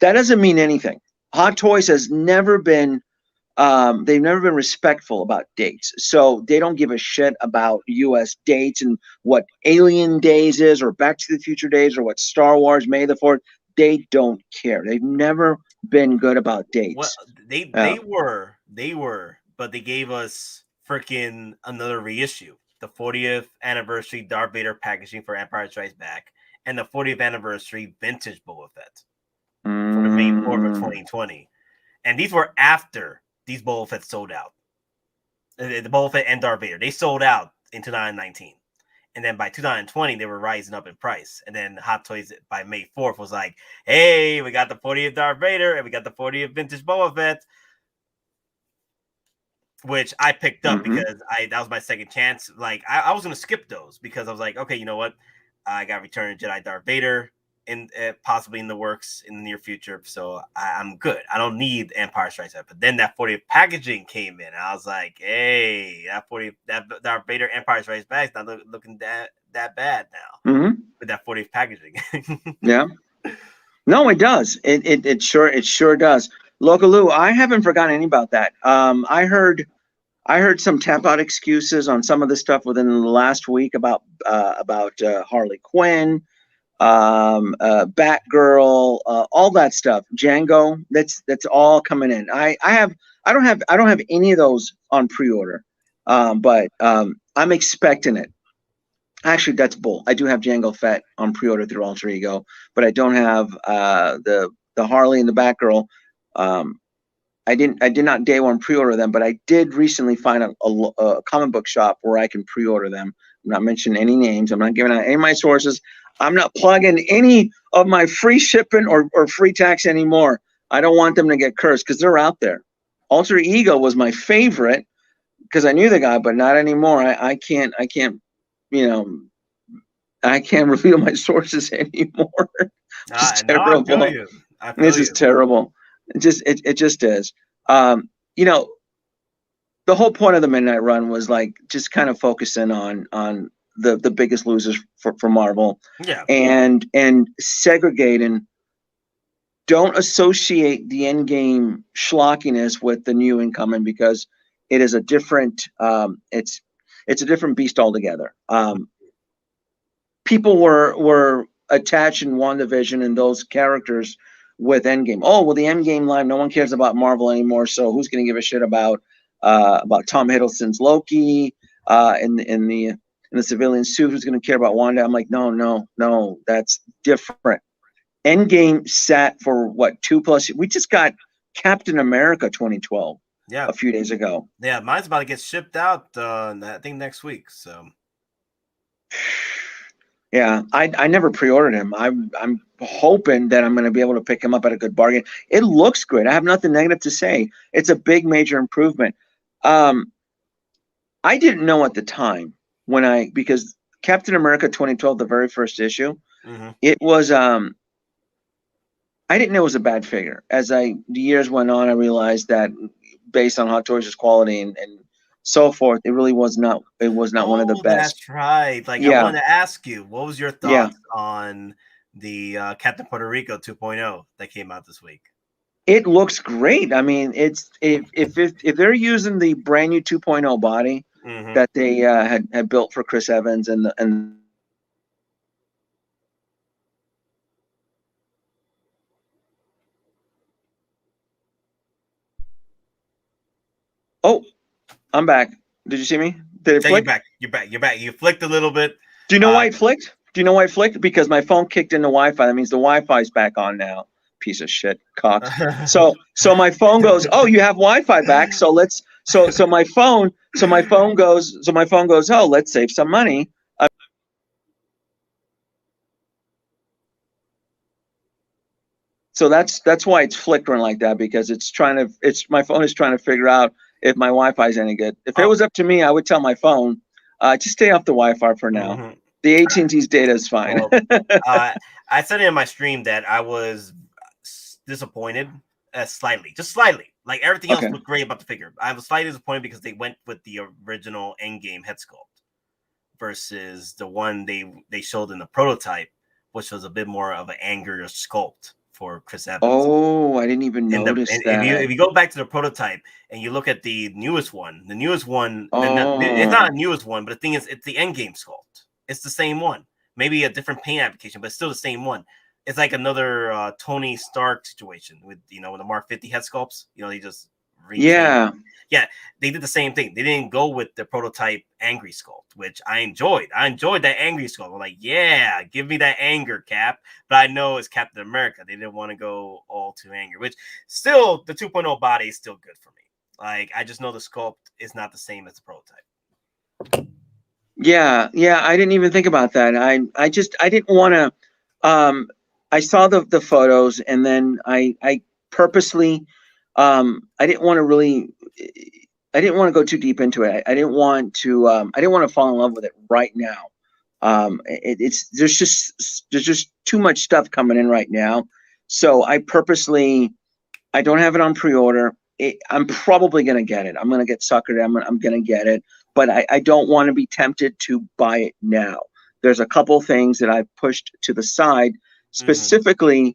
That doesn't mean anything. Hot Toys has never been. They've never been respectful about dates. So they don't give a shit about US dates and what Alien Days is or Back to the Future Days or what Star Wars May the 4th. they don't care. They've never been good about dates. Well, they were, but they gave us freaking another reissue, the 40th anniversary Darth Vader packaging for Empire Strikes Back, and the 40th anniversary vintage Boba Fett for the May 4th of 2020. And these were after these Boba Fett sold out. The Boba Fett and Darth Vader, they sold out in 2019. And then by 2020, they were rising up in price. And then Hot Toys by May 4th was like, hey, we got the 40th Darth Vader and we got the 40th vintage Boba Fett, which I picked up because that was my second chance. Like, I was going to skip those because I was like, okay, you know what? I got Return of Jedi Darth Vader in possibly in the works in the near future. So I'm good. I don't need Empire Strikes Back. But then that 40th packaging came in. And I was like, hey, that Darth Vader Empire Strikes Back is not looking that bad now with that 40th packaging. Yeah. No, it does. It sure does. Lokaloo, I haven't forgotten any about that. I heard some tap out excuses on some of the stuff within the last week about Harley Quinn, Batgirl, all that stuff. Django, that's all coming in. I don't have any of those on pre-order, but I'm expecting it. Actually, that's bull. I do have Django Fett on pre-order through Alter Ego, but I don't have the Harley and the Batgirl. I did not day one pre-order them, but I did recently find a comic book shop where I can pre-order them. I'm not mentioning any names. I'm not giving out any of my sources. I'm not plugging any of my free shipping or free tax anymore. I don't want them to get cursed because they're out there. Alter Ego was my favorite because I knew the guy, but not anymore. I can't I can't reveal my sources anymore. It's terrible. This is terrible. It just is. The whole point of the Midnight Run was like just kind of focusing on the biggest losers for Marvel. Yeah. And segregating. Don't associate the endgame schlockiness with the new incoming because it is a different it's a different beast altogether. People were attached in WandaVision and those characters with Endgame. Oh, well, the Endgame line, no one cares about Marvel anymore, so who's going to give a shit about Tom Hiddleston's Loki in the civilian suit? Who's going to care about Wanda? I'm like, no, that's different. Endgame sat for what, 2+? We just got Captain America 2012 a few days ago. Yeah, mine's about to get shipped out I think next week. So yeah, I never pre-ordered him. I'm hoping that I'm going to be able to pick him up at a good bargain. It looks good. I have nothing negative to say. It's a big major improvement. I didn't know at the time because Captain America 2012, the very first issue, it was I didn't know it was a bad figure. As the years went on, I realized that based on Hot Toys' quality and so forth, it really was not. It was not one of the best. That's right. Like, I wanted to ask you, what was your thoughts on the Captain Puerto Rico 2.0 that came out this week? It looks great. I mean, it's if they're using the brand new 2.0 body that they had built for Chris Evans and oh, I'm back. Did you see me? Did it flick? You're back. You flicked a little bit. Do you know why it flicked? Because my phone kicked into Wi-Fi. That means the Wi-Fi's back on now. Piece of shit, cock. So my phone goes, oh, you have Wi-Fi back. So my phone goes, oh, let's save some money. So that's why it's flickering like that, because my phone is trying to figure out if my Wi-Fi is any good. If it was up to me, I would tell my phone, just stay off the Wi-Fi for now. The AT&T's data is fine. Well, I said in my stream that I was disappointed, just slightly. Like, everything else looked great about the figure. I was slightly disappointed because they went with the original Endgame head sculpt versus the one they showed in the prototype, which was a bit more of an angrier sculpt for Chris Evans. Oh, I didn't even notice that. If you go back to the prototype and you look at the newest one, it's not a newest one, but the thing is, it's the Endgame sculpt. It's the same one. Maybe a different paint application, but it's still the same one. it's like another Tony Stark situation with the Mark 50 head sculpts. They just yeah. They did the same thing. They didn't go with the prototype angry sculpt, which I enjoyed. I enjoyed that angry sculpt. I'm like, yeah, give me that anger, Cap. But I know it's Captain America. They didn't want to go all too angry, which still the 2.0 body is still good for me. Like, I just know the sculpt is not the same as the prototype. Yeah, I didn't even think about that. I didn't want to. I saw the photos, and then I purposely, I didn't want to really. I didn't want to go too deep into it. I didn't want to. I didn't want to fall in love with it right now. There's just too much stuff coming in right now, so I don't have it on pre-order. I'm probably gonna get it. I'm gonna get suckered. I'm gonna get it, but I don't want to be tempted to buy it now. There's a couple things that I've pushed to the side specifically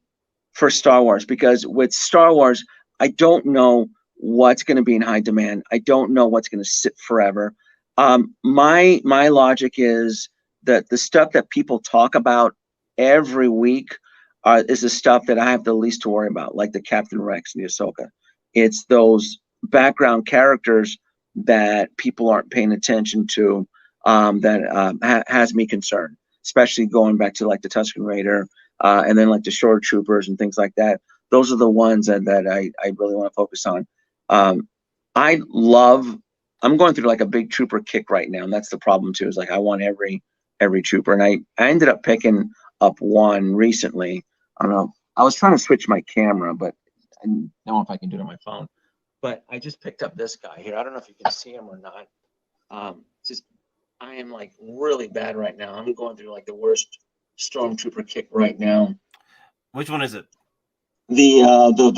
for Star Wars, because with Star Wars, I don't know what's going to be in high demand. I don't know what's going to sit forever. My logic is that the stuff that people talk about every week is the stuff that I have the least to worry about, like the Captain Rex and the Ahsoka. It's those background characters that people aren't paying attention to that has me concerned, especially going back to like the Tusken Raider and then like the Shore Troopers and things like that. Those are the ones that I really want to focus on. I'm going through like a big trooper kick right now, and that's the problem too, is like I want every trooper, and I ended up picking up one recently. I don't know. I was trying to switch my camera, but I don't know if I can do it on my phone. But I just picked up this guy here. I don't know if you can see him or not. I am like really bad right now. I'm going through like the worst stormtrooper kick right now. Which one is it? The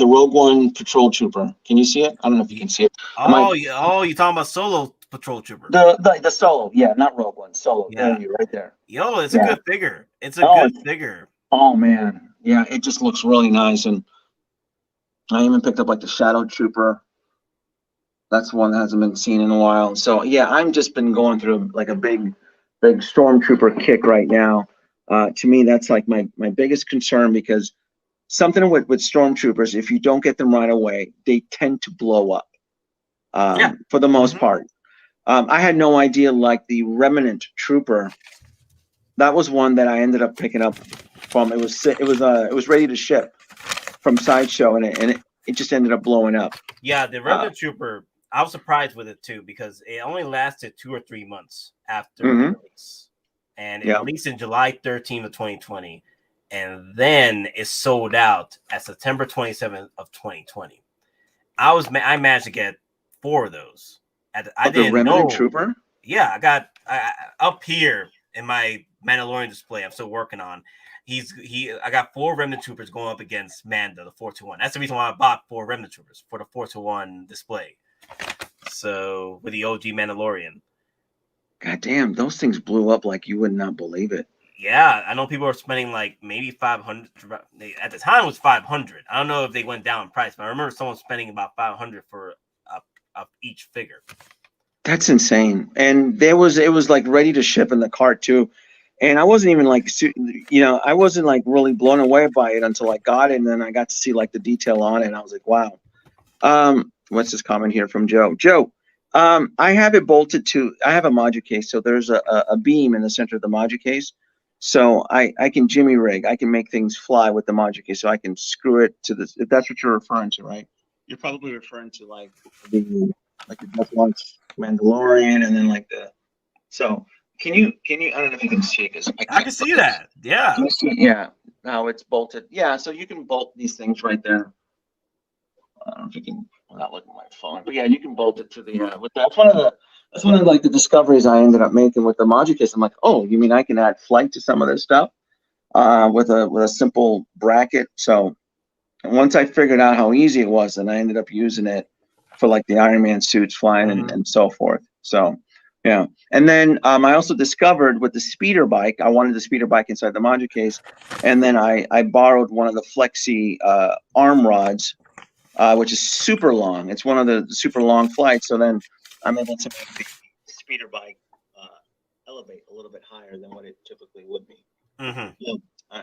Rogue One patrol trooper. Can you see it? I don't know if you can see it. You're talking about Solo patrol trooper. The Solo, yeah, not Rogue One. Solo. Yeah. There you right there. Yo, it's a good figure. It's a good figure. Oh man, yeah, it just looks really nice, and I even picked up like the Shadow Trooper. That's one that hasn't been seen in a while. So yeah, I'm just been going through like a big stormtrooper kick right now. To me, that's like my biggest concern, because something with stormtroopers, if you don't get them right away, they tend to blow up. For the most part. I had no idea, like the Remnant Trooper. That was one that I ended up picking up from. It was ready to ship from Sideshow, and it just ended up blowing up. Yeah, the Remnant Trooper. I was surprised with it too, because it only lasted 2 or 3 months after release, and it released in July 13th of 2020, and then it sold out at September 27th of 2020. I managed to get 4 of those. I didn't know. Trooper? Yeah, I got up here in my Mandalorian display. I'm still working on. I got 4 Remnant Troopers going up against Mando, the 4-1. That's the reason why I bought 4 Remnant Troopers, for the 4-1 display. So with the OG Mandalorian. God damn, those things blew up like you would not believe it. Yeah, I know people are spending like maybe 500. At the time it was 500. I don't know if they went down in price, but I remember someone spending about 500 for each figure. That's insane. And it was like ready to ship in the cart too. And I wasn't even like, I wasn't like really blown away by it until I got it, and then I got to see like the detail on it, and I was like, wow. What's this comment here from Joe? Joe, I have it bolted to. I have a module case, so there's a beam in the center of the module case, so I can jimmy rig. I can make things fly with the module case, so I can screw it to this. If that's what you're referring to, right? You're probably referring to like the Death Launch Mandalorian, and then like the. So can you? I don't know if you can see it, because I can see that. Yeah. Can you see it? Yeah. Now it's bolted. Yeah. So you can bolt these things right there. I don't know if you can. I'm not looking at my phone, but yeah, you can bolt it to the. That's one of like the discoveries I ended up making with the module case. I'm like, oh, you mean I can add flight to some of this stuff with a simple bracket? So once I figured out how easy it was, then I ended up using it for like the Iron Man suits flying and so forth. So yeah, and then I also discovered with the speeder bike, I wanted the speeder bike inside the module case, and then I borrowed one of the Flexi arm rods. Which is super long. It's one of the super long flights. So then I'm able to make the speeder bike elevate a little bit higher than what it typically would be.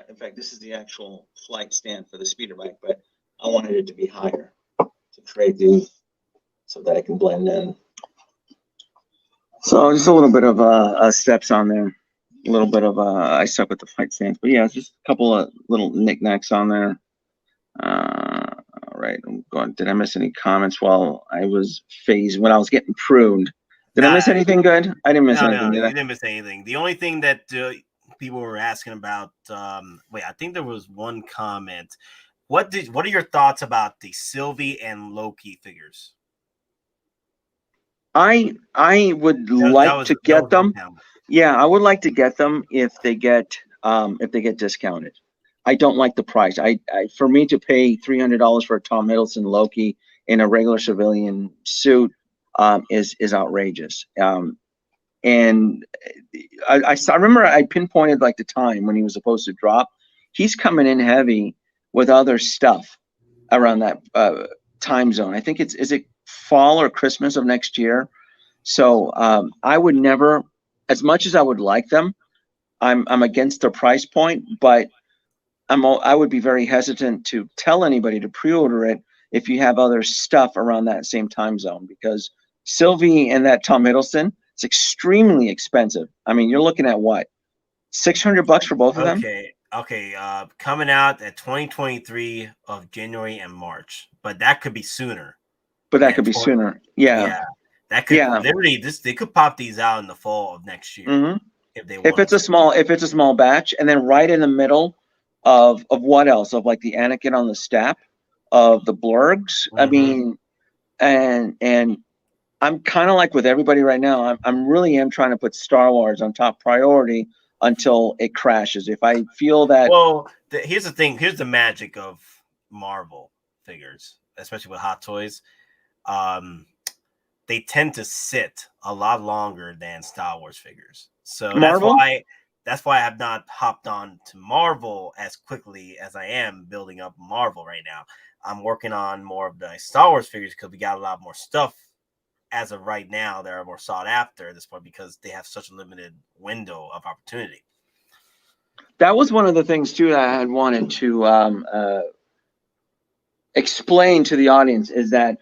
In fact, this is the actual flight stand for the speeder bike, but I wanted it to be higher to create the, so that I can blend in. So just a little bit of steps on there. A little bit of I stuck with the flight stands, but yeah, it's just a couple of little knickknacks on there. All right, I'm going. Did I miss any comments while I was when I was getting pruned? Did I miss anything good? I didn't miss anything. No, you didn't miss anything. The only thing that people were asking about, wait, I think there was one comment. What are your thoughts about the Sylvie and Loki figures? I would like to get them. Yeah, I would like to get them if they get discounted. I don't like the price. For me to pay $300 for a Tom Hiddleston Loki in a regular civilian suit is outrageous. And I remember I pinpointed like the time when he was supposed to drop. He's coming in heavy with other stuff around that time zone. I think is it fall or Christmas of next year. So I would never, as much as I would like them, I'm against their price point, but I would be very hesitant to tell anybody to pre-order it if you have other stuff around that same time zone, because Sylvie and that Tom Hiddleston, it's extremely expensive. I mean, you're looking at what, $600 for both of them? Okay. Coming out at 2023 of January and March, but that could be sooner. Yeah. That could literally they could pop these out in the fall of next year if they want. If it's a small batch, and then right in the middle of what else? Of like the Anakin on the step of the blurgs. I mean, and I'm kind of like with everybody right now. I'm really trying to put Star Wars on top priority until it crashes. If I feel that. Well, here's the thing. Here's the magic of Marvel figures, especially with Hot Toys. They tend to sit a lot longer than Star Wars figures. So that's why I have not hopped on to Marvel as quickly as I am building up Marvel right now. I'm working on more of the Star Wars figures because we got a lot more stuff as of right now that are more sought after at this point because they have such a limited window of opportunity. That was one of the things too that I had wanted to explain to the audience, is that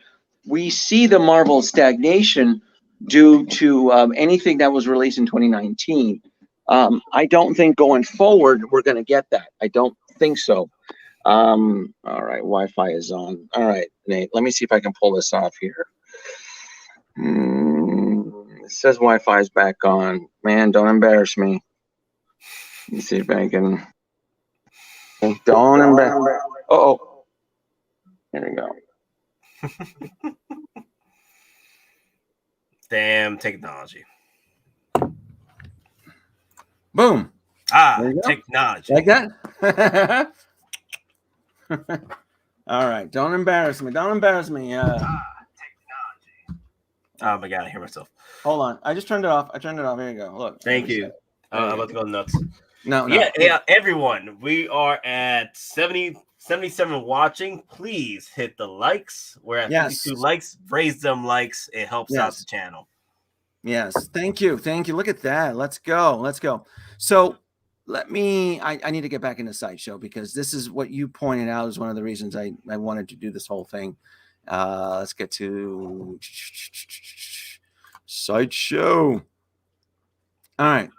we see the Marvel stagnation due to anything that was released in 2019. I don't think going forward we're going to get that. I don't think so. All right, Wi-Fi is on. All right, Nate, let me see if I can pull this off here. It says Wi-Fi is back on. Man, don't embarrass me. Let me see if I can. Don't embarrass. Oh, here we go. Damn technology. Boom. Technology. Like that? All right. Don't embarrass me. Technology. Oh my God, I hear myself. Hold on. I just turned it off. Here you go. Look. Thank you. I'm about to go nuts. No. Yeah, everyone. We are at 77 watching. Please hit the likes. We're at 52 likes. Raise them likes. It helps out the channel. Yes. Thank you. Look at that. Let's go. So I need to get back into Sideshow because this is what you pointed out is one of the reasons I wanted to do this whole thing. Let's get to Sideshow. All right.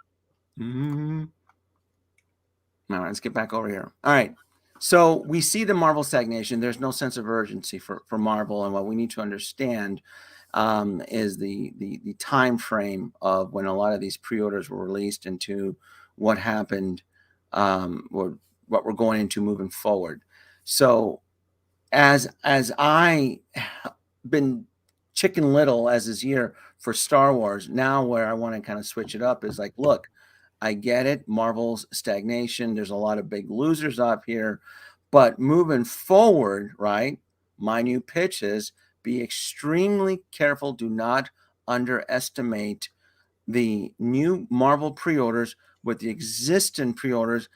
All right, let's get back over here. All right. So we see the Marvel stagnation. There's no sense of urgency for Marvel, and what we need to understand is the time frame of when a lot of these pre-orders were released into what happened, or what we're going into moving forward. So as I been Chicken Little as this year for Star Wars, now where I want to kind of switch it up is like, look, I get it. Marvel's stagnation. There's a lot of big losers up here, but moving forward, right? My new pitch is be extremely careful. Do not underestimate the new Marvel pre-orders. With the existing pre-orders,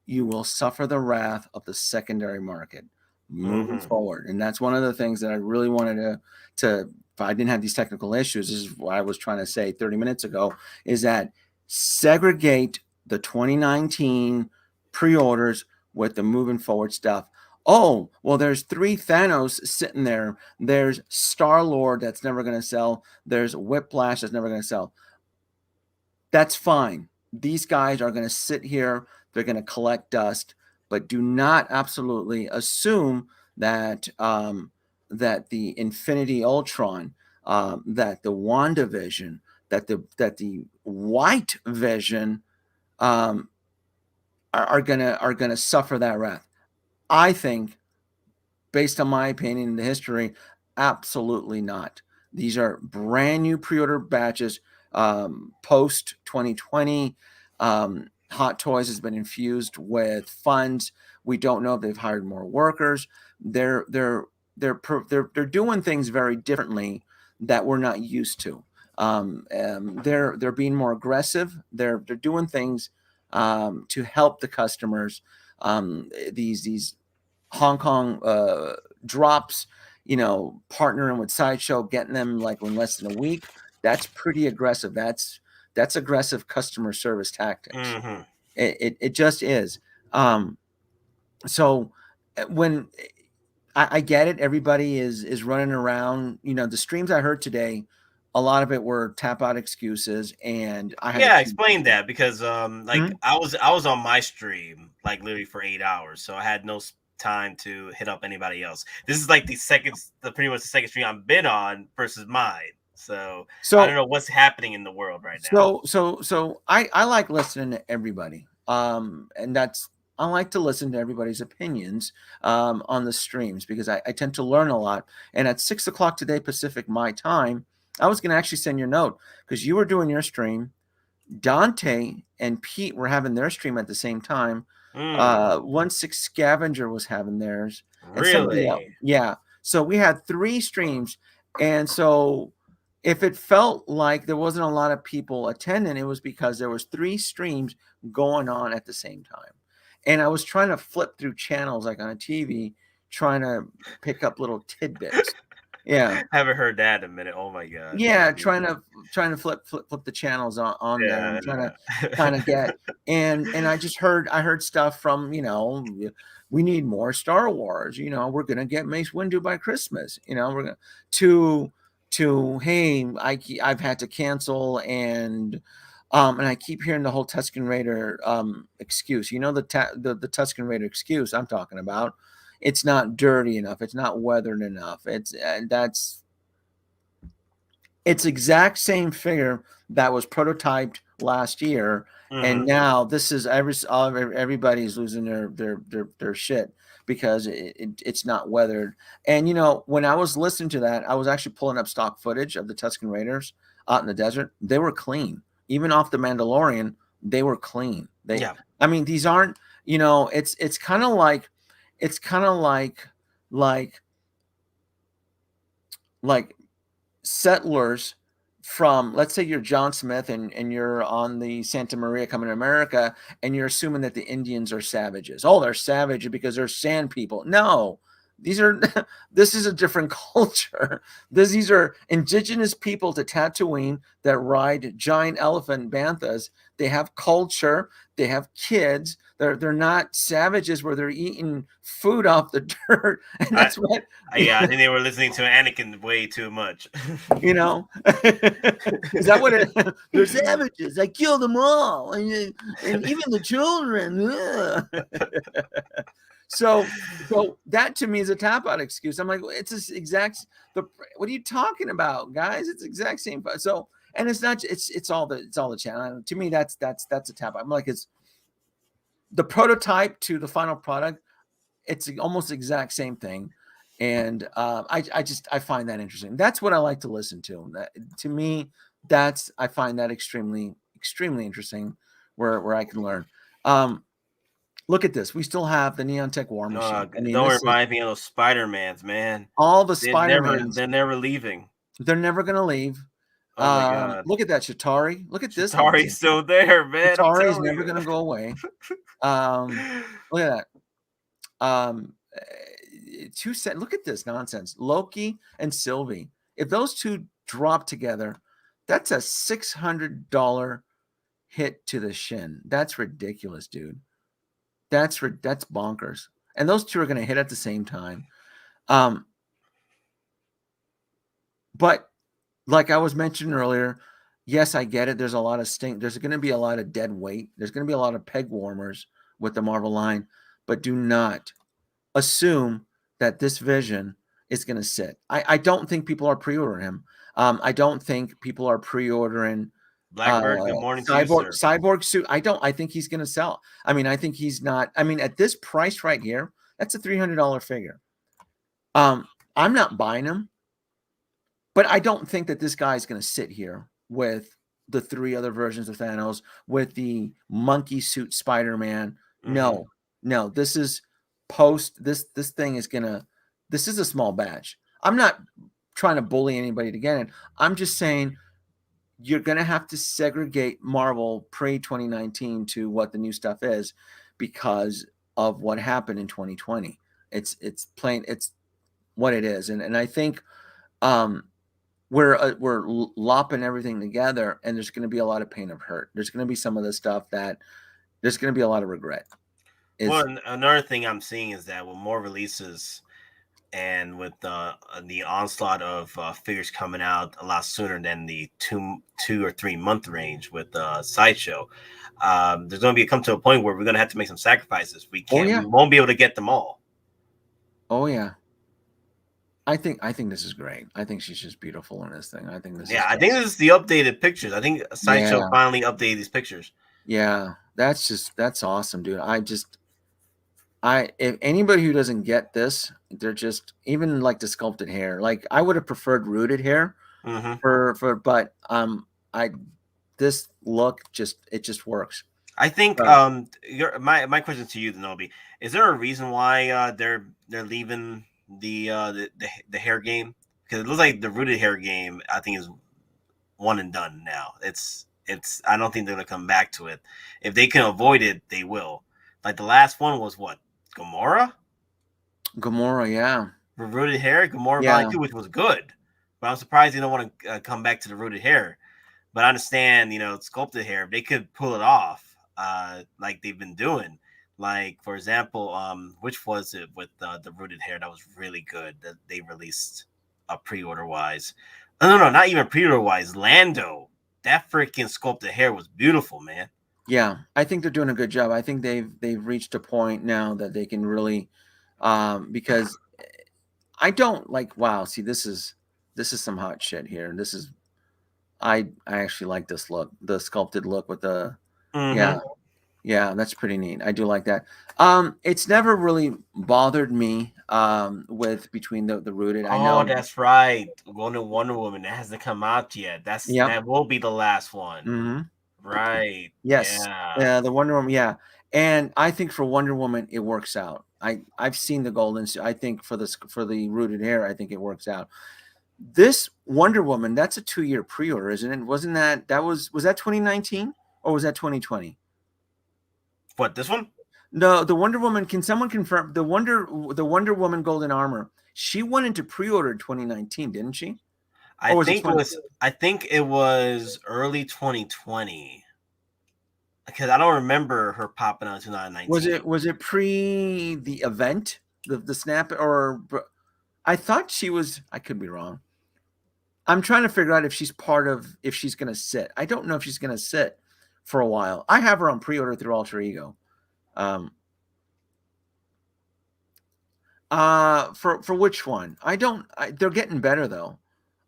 you will suffer the wrath of the secondary market moving forward. And that's one of the things that I really wanted to if I didn't have these technical issues, this is what I was trying to say 30 minutes ago, is that segregate the 2019 pre-orders with the moving forward stuff. Oh, well, there's 3 Thanos sitting there. There's Star-Lord that's never going to sell. There's Whiplash that's never going to sell. That's fine. These guys are going to sit here. They're going to collect dust, but do not absolutely assume that that the Infinity Ultron, that the WandaVision, that the White Vision are gonna suffer that wrath. I think, based on my opinion and the history, absolutely not. These are brand new pre-order batches. Post 2020, Hot Toys has been infused with funds. We don't know if they've hired more workers. They're doing things very differently that we're not used to. They're being more aggressive. They're doing things to help the customers. These Hong Kong drops, partnering with Sideshow, getting them like in less than a week. That's pretty aggressive. That's aggressive customer service tactics. Mm-hmm. It just is. So when I get it, everybody is running around. The streams I heard today, a lot of it were tap out excuses, and I had explain that because I was on my stream like literally for 8 hours, so I had no time to hit up anybody else. This is like pretty much the second stream I've been on versus mine. So I don't know what's happening in the world right now. So I like listening to everybody. And I like to listen to everybody's opinions on the streams because I tend to learn a lot. And at 6 o'clock today Pacific, my time, I was going to actually send your note because you were doing your stream. Dante and Pete were having their stream at the same time. 1-6 Scavenger was having theirs. Really? Yeah. So we had 3 streams. And so if it felt like there wasn't a lot of people attending, it was because there was 3 streams going on at the same time. And I was trying to flip through channels like on a TV, trying to pick up little tidbits. Yeah. Haven't heard that in a minute. Oh my god. Yeah, trying to flip the channels on there and trying to kind of get and I heard stuff from, we need more Star Wars, we're gonna get Mace Windu by Christmas, we're gonna to hey, I've had to cancel and I keep hearing the whole Tusken Raider excuse. The Tusken Raider excuse I'm talking about. It's not dirty enough. It's not weathered enough. It's exact same figure that was prototyped last year, and now this is everybody's losing their shit because it's not weathered. And when I was listening to that, I was actually pulling up stock footage of the Tusken Raiders out in the desert. They were clean, even off the Mandalorian. They were clean. I mean, these aren't. It's kind of like settlers from, let's say you're John Smith and you're on the Santa Maria coming to America and you're assuming that the Indians are savages. Oh, they're savage because they're sand people. No, this is a different culture. These are indigenous people to Tatooine that ride giant elephant banthas. They have culture. They have kids. They're not savages where they're eating food off the dirt. And that's what. Yeah, I think they were listening to Anakin way too much. Is that what they're savages? I killed them all, and even the children. So that to me is a tap out excuse. I'm like, it's this exact. What are you talking about, guys? It's exact same. So, and it's not. It's all the channel. To me, that's a tap out. I'm like, it's the prototype to the final product. It's almost the exact same thing, and I find that interesting. That's what I like to listen to. To me, I find that extremely interesting, where I can learn. Look at this. We still have the Neon Tech War Machine. Don't remind me of those Spider-Mans, man. All the Spider-Mans. They're never leaving. They're never going to leave. Oh my God. Look at that Shatari. Look at this. Shatari's still there, man. Shatari is never going to go away. Look at that. Look at this nonsense. Loki and Sylvie. If those two drop together, that's a $600 hit to the shin. That's ridiculous, dude. That's bonkers. And those two are going to hit at the same time. But like I was mentioning earlier, yes, I get it. There's a lot of stink. There's going to be a lot of dead weight. There's going to be a lot of peg warmers with the Marvel line, but do not assume that this Vision is going to sit. I don't think people are pre-ordering him. I don't think people are pre-ordering Blackbird. Good morning to you, sir. Cyborg suit. I think he's going to sell. I mean, I think he's not. I mean, at this price right here, that's a $300 figure. I'm not buying him, but I don't think that this guy is going to sit here with the 3 other versions of Thanos, with the monkey suit Spider-Man. No, this is post. This thing is this is a small batch. I'm not trying to bully anybody to get it. I'm just saying you're going to have to segregate Marvel pre-2019 to what the new stuff is because of what happened in 2020. It's plain, it's what it is. And I think we're lopping everything together, and there's going to be a lot of pain of hurt. There's going to be some of the stuff that there's going to be a lot of regret. Well, another thing I'm seeing is that with more releases and with the onslaught of figures coming out a lot sooner than the two or 3 month range with Sideshow, there's going to come to a point where we're going to have to make some sacrifices. We can't, we won't be able to get them all. Oh yeah. I think this is great. I think she's just beautiful in this thing. I think this. Yeah, I think this is the updated pictures. I think Sideshow finally updated these pictures. Yeah, that's awesome, dude. If anybody who doesn't get this, they're just, even like the sculpted hair. Like I would have preferred rooted hair but this look just works. I think my question to you, Denobi, is there a reason why they're leaving the hair game? Because it looks like the rooted hair game, I think, is one and done now. It's I don't think they're gonna come back to it. If they can avoid it, they will. Like the last one was what? Gamora, yeah. Rooted hair, Gamora Volume 2, which was good. But I'm surprised they don't want to come back to the rooted hair. But I understand, sculpted hair, if they could pull it off, like they've been doing. Like, for example, which was it with the rooted hair that was really good that they released pre-order wise? No, not even pre-order wise. Lando, that freaking sculpted hair was beautiful, man. Yeah, I think they're doing a good job. I think they've reached a point now that they can really, because I don't like. Wow, see, this is some hot shit here. This is, I actually like this look, the sculpted look with the, yeah, that's pretty neat. I do like that. It's never really bothered me with between the rooted. I know that's right. Wonder Woman, that hasn't come out yet. That will be the last one. Right. Yes. Yeah. The Wonder Woman. Yeah. And I think for Wonder Woman, it works out. I've seen the golden. I think for the rooted hair, I think it works out. This Wonder Woman, that's a 2-year pre-order, isn't it? Wasn't that was that 2019 or was that 2020? What, this one? No, the Wonder Woman. Can someone confirm the Wonder Woman Golden Armor? She went into pre-order in 2019, didn't she? I think it was early 2020 because I don't remember her popping out in 2019. Was it pre the event, the snap, or I thought she was? I could be wrong. I'm trying to figure out if she's if she's going to sit. I don't know if she's going to sit for a while. I have her on pre-order through Alter Ego. For which one? They're getting better though.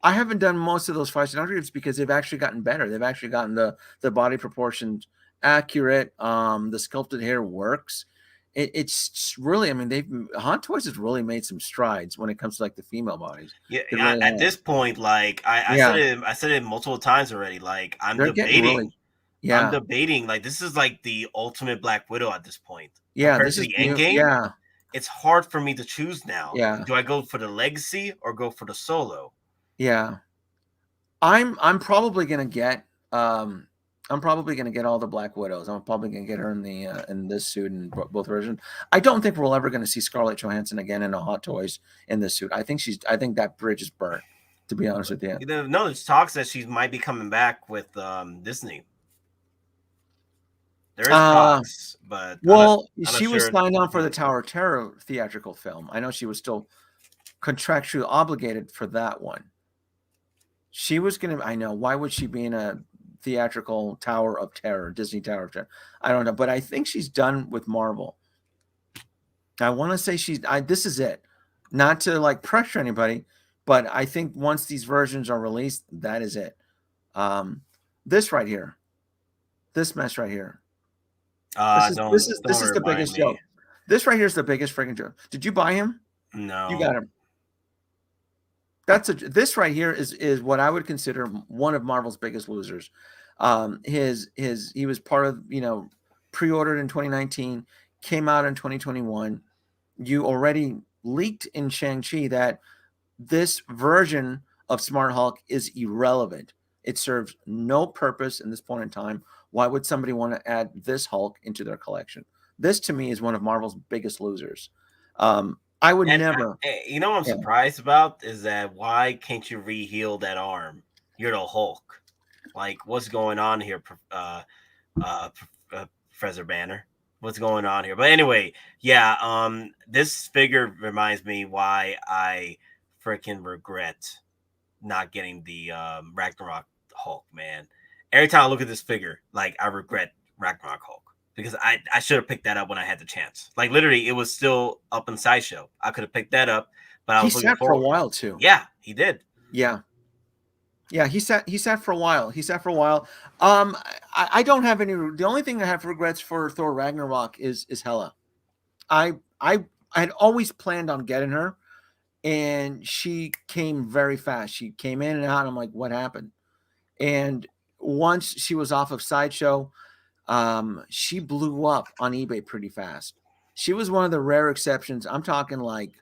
I haven't done most of those 500s because they've actually gotten better. They've actually gotten the body proportions accurate. The sculpted hair works. It's really, I mean, Hot Toys has really made some strides when it comes to like the female bodies. Yeah, really at this point, like I said it multiple times already. Like I'm debating. I'm debating. Like this is like the ultimate Black Widow at this point. Yeah, this is the end game. Yeah, it's hard for me to choose now. Yeah, do I go for the legacy or go for the solo? Yeah, I'm probably gonna get all the Black Widows. I'm probably gonna get her in this suit in both versions. I don't think we're ever gonna see Scarlett Johansson again in a Hot Toys in this suit. I think that bridge is burnt. To be honest with you, no, there's talks that she might be coming back with Disney. There is talks, but she was signed on for the Tower of Terror theatrical film. I know she was still contractually obligated for that one. She was gonna. I know. Why would she be in a theatrical Tower of Terror, Disney Tower of Terror? I don't know, but I think she's done with Marvel. I want to say this is it. Not to like pressure anybody, but I think once these versions are released, that is it. This right here, this mess right here. This is the biggest joke. This right here is the biggest freaking joke. Did you buy him? No. You got him. This right here is what I would consider one of Marvel's biggest losers. He was part of, pre-ordered in 2019, came out in 2021. You already leaked in Shang-Chi that this version of Smart Hulk is irrelevant. It serves no purpose in this point in time. Why would somebody want to add this Hulk into their collection? This, to me, is one of Marvel's biggest losers. I would never. You know what I'm surprised about is that why can't you re-heal that arm? You're the Hulk. Like, what's going on here, Professor Banner? What's going on here? But anyway, this figure reminds me why I freaking regret not getting the Ragnarok Hulk, man. Every time I look at this figure, like, I regret Ragnarok Hulk. Because I should have picked that up when I had the chance. Like, literally, it was still up in Sideshow. I could have picked that up, but I was looking for a while too. Yeah, he did. Yeah, he sat for a while. I don't have any. The only thing I have regrets for Thor Ragnarok is Hela. I had always planned on getting her, and she came very fast. She came in and out. I'm like, what happened? And once she was off of Sideshow, she blew up on eBay pretty fast. She was one of the rare exceptions. I'm talking like,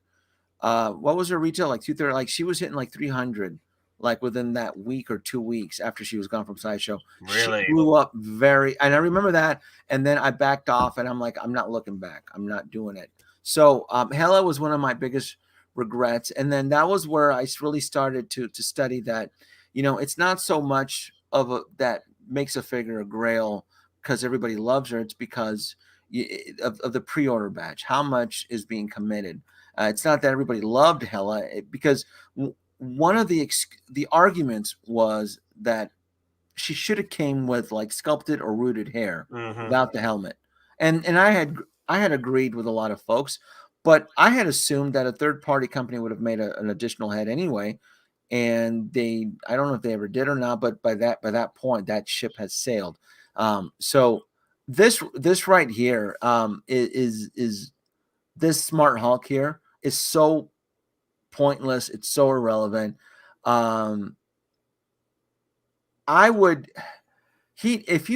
what was her retail? Like 230, like she was hitting like 300, like within that week or 2 weeks after she was gone from Sideshow. Really? She blew up and I remember that. And then I backed off and I'm like, I'm not looking back. I'm not doing it. So, Hela was one of my biggest regrets. And then that was where I really started to study that, it's not so much of that makes a figure a grail because everybody loves her. It's because of the pre-order batch, how much is being committed. It's not that everybody loved Hela, because one of the arguments was that she should have came with like sculpted or rooted hair without the helmet. And I had agreed with a lot of folks, but I had assumed that a third-party company would have made an additional head anyway. And I don't know if they ever did or not, but by that point, that ship has sailed. So this right here is this Smart Hulk here is so pointless. It's so irrelevant. I would if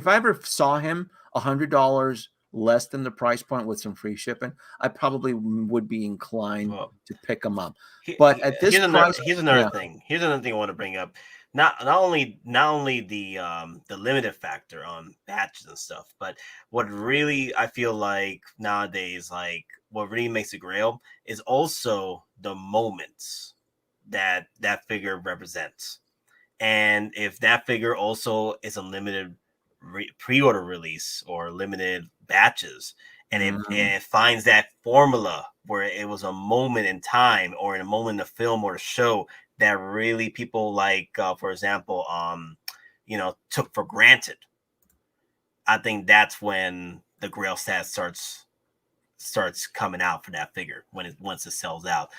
I ever saw him $100 less than the price point with some free shipping, I probably would be inclined to pick him up. But at this price, here's another thing. Here's another thing I want to bring up. Not only the limited factor on batches and stuff, but what really I feel like nowadays, like what really makes a grail is also the moments that figure represents. And if that figure also is a limited pre-order release or limited batches, and it finds that formula where it was a moment in time or in a moment in the film or the show that really people like, for example, took for granted, I think that's when the grail stats starts coming out for that figure once it sells out.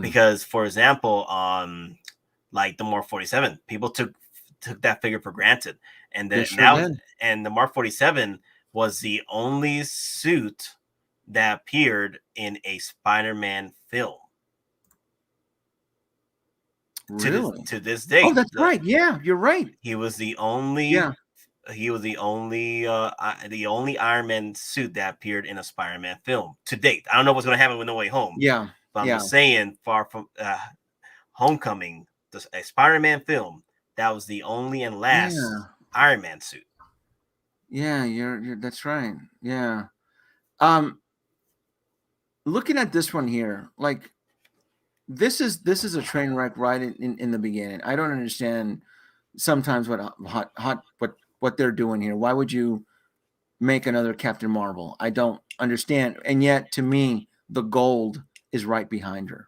Because, for example, like the Mark 47, people took that figure for granted, and then and the Mark 47 was the only suit that appeared in a Spider-Man film. Really? To this day. Oh, that's right. Yeah, you're right. He was the only. Yeah. He was the only Iron Man suit that appeared in a Spider-Man film to date. I don't know what's going to happen with No Way Home. Yeah, but I'm just saying, far from Homecoming, a Spider-Man film, that was the only and last Iron Man suit. Yeah, you're that's right. Yeah. Looking at this one here, like. This is a train wreck right in the beginning. I don't understand sometimes what what they're doing here. Why would you make another Captain Marvel? I don't understand. And yet, to me, the gold is right behind her.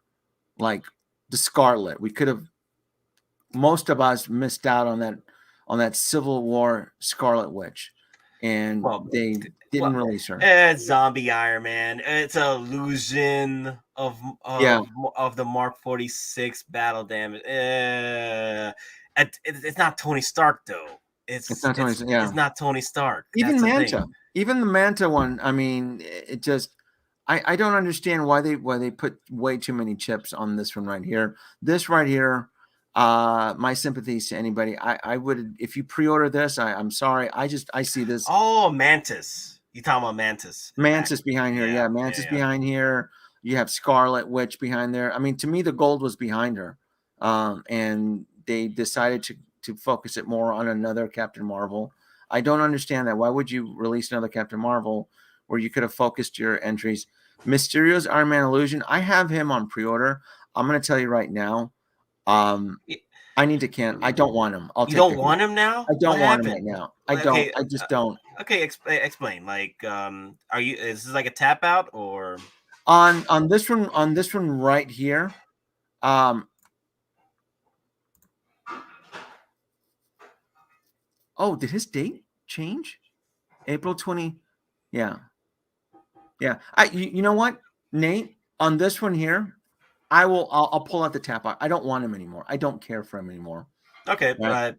Like the Scarlet. We could have, most of us missed out on that Civil War Scarlet Witch. And they didn't release her. It's zombie Iron Man. It's an illusion of the Mark 46 battle damage. It's not Tony Stark though. It's not Tony. It's not Tony Stark. Even Manta. Even the Manta one. I mean, it just. I don't understand why they put way too many chips on this one right here. This right here. My sympathies to anybody. I would, if you pre-order this, I'm sorry. I see this. Oh, Mantis. You talking about Mantis? Mantis behind here. Yeah, Mantis behind here. You have Scarlet Witch behind there. I mean, to me, the gold was behind her. And they decided to focus it more on another Captain Marvel. I don't understand that. Why would you release another Captain Marvel where you could have focused your entries? Mysterio's Iron Man Illusion. I have him on pre-order. I'm going to tell you right now. I need to cancel. I don't want him. You don't want him now? I don't want him right now. I don't. I just don't. Okay, explain. Like, is this like a tap out or on this one? On this one right here. Oh, did his date change? April 20. Yeah. You know what, Nate? On this one here. I'll pull out the tap out. I don't want him anymore. I don't care for him anymore. Okay, right?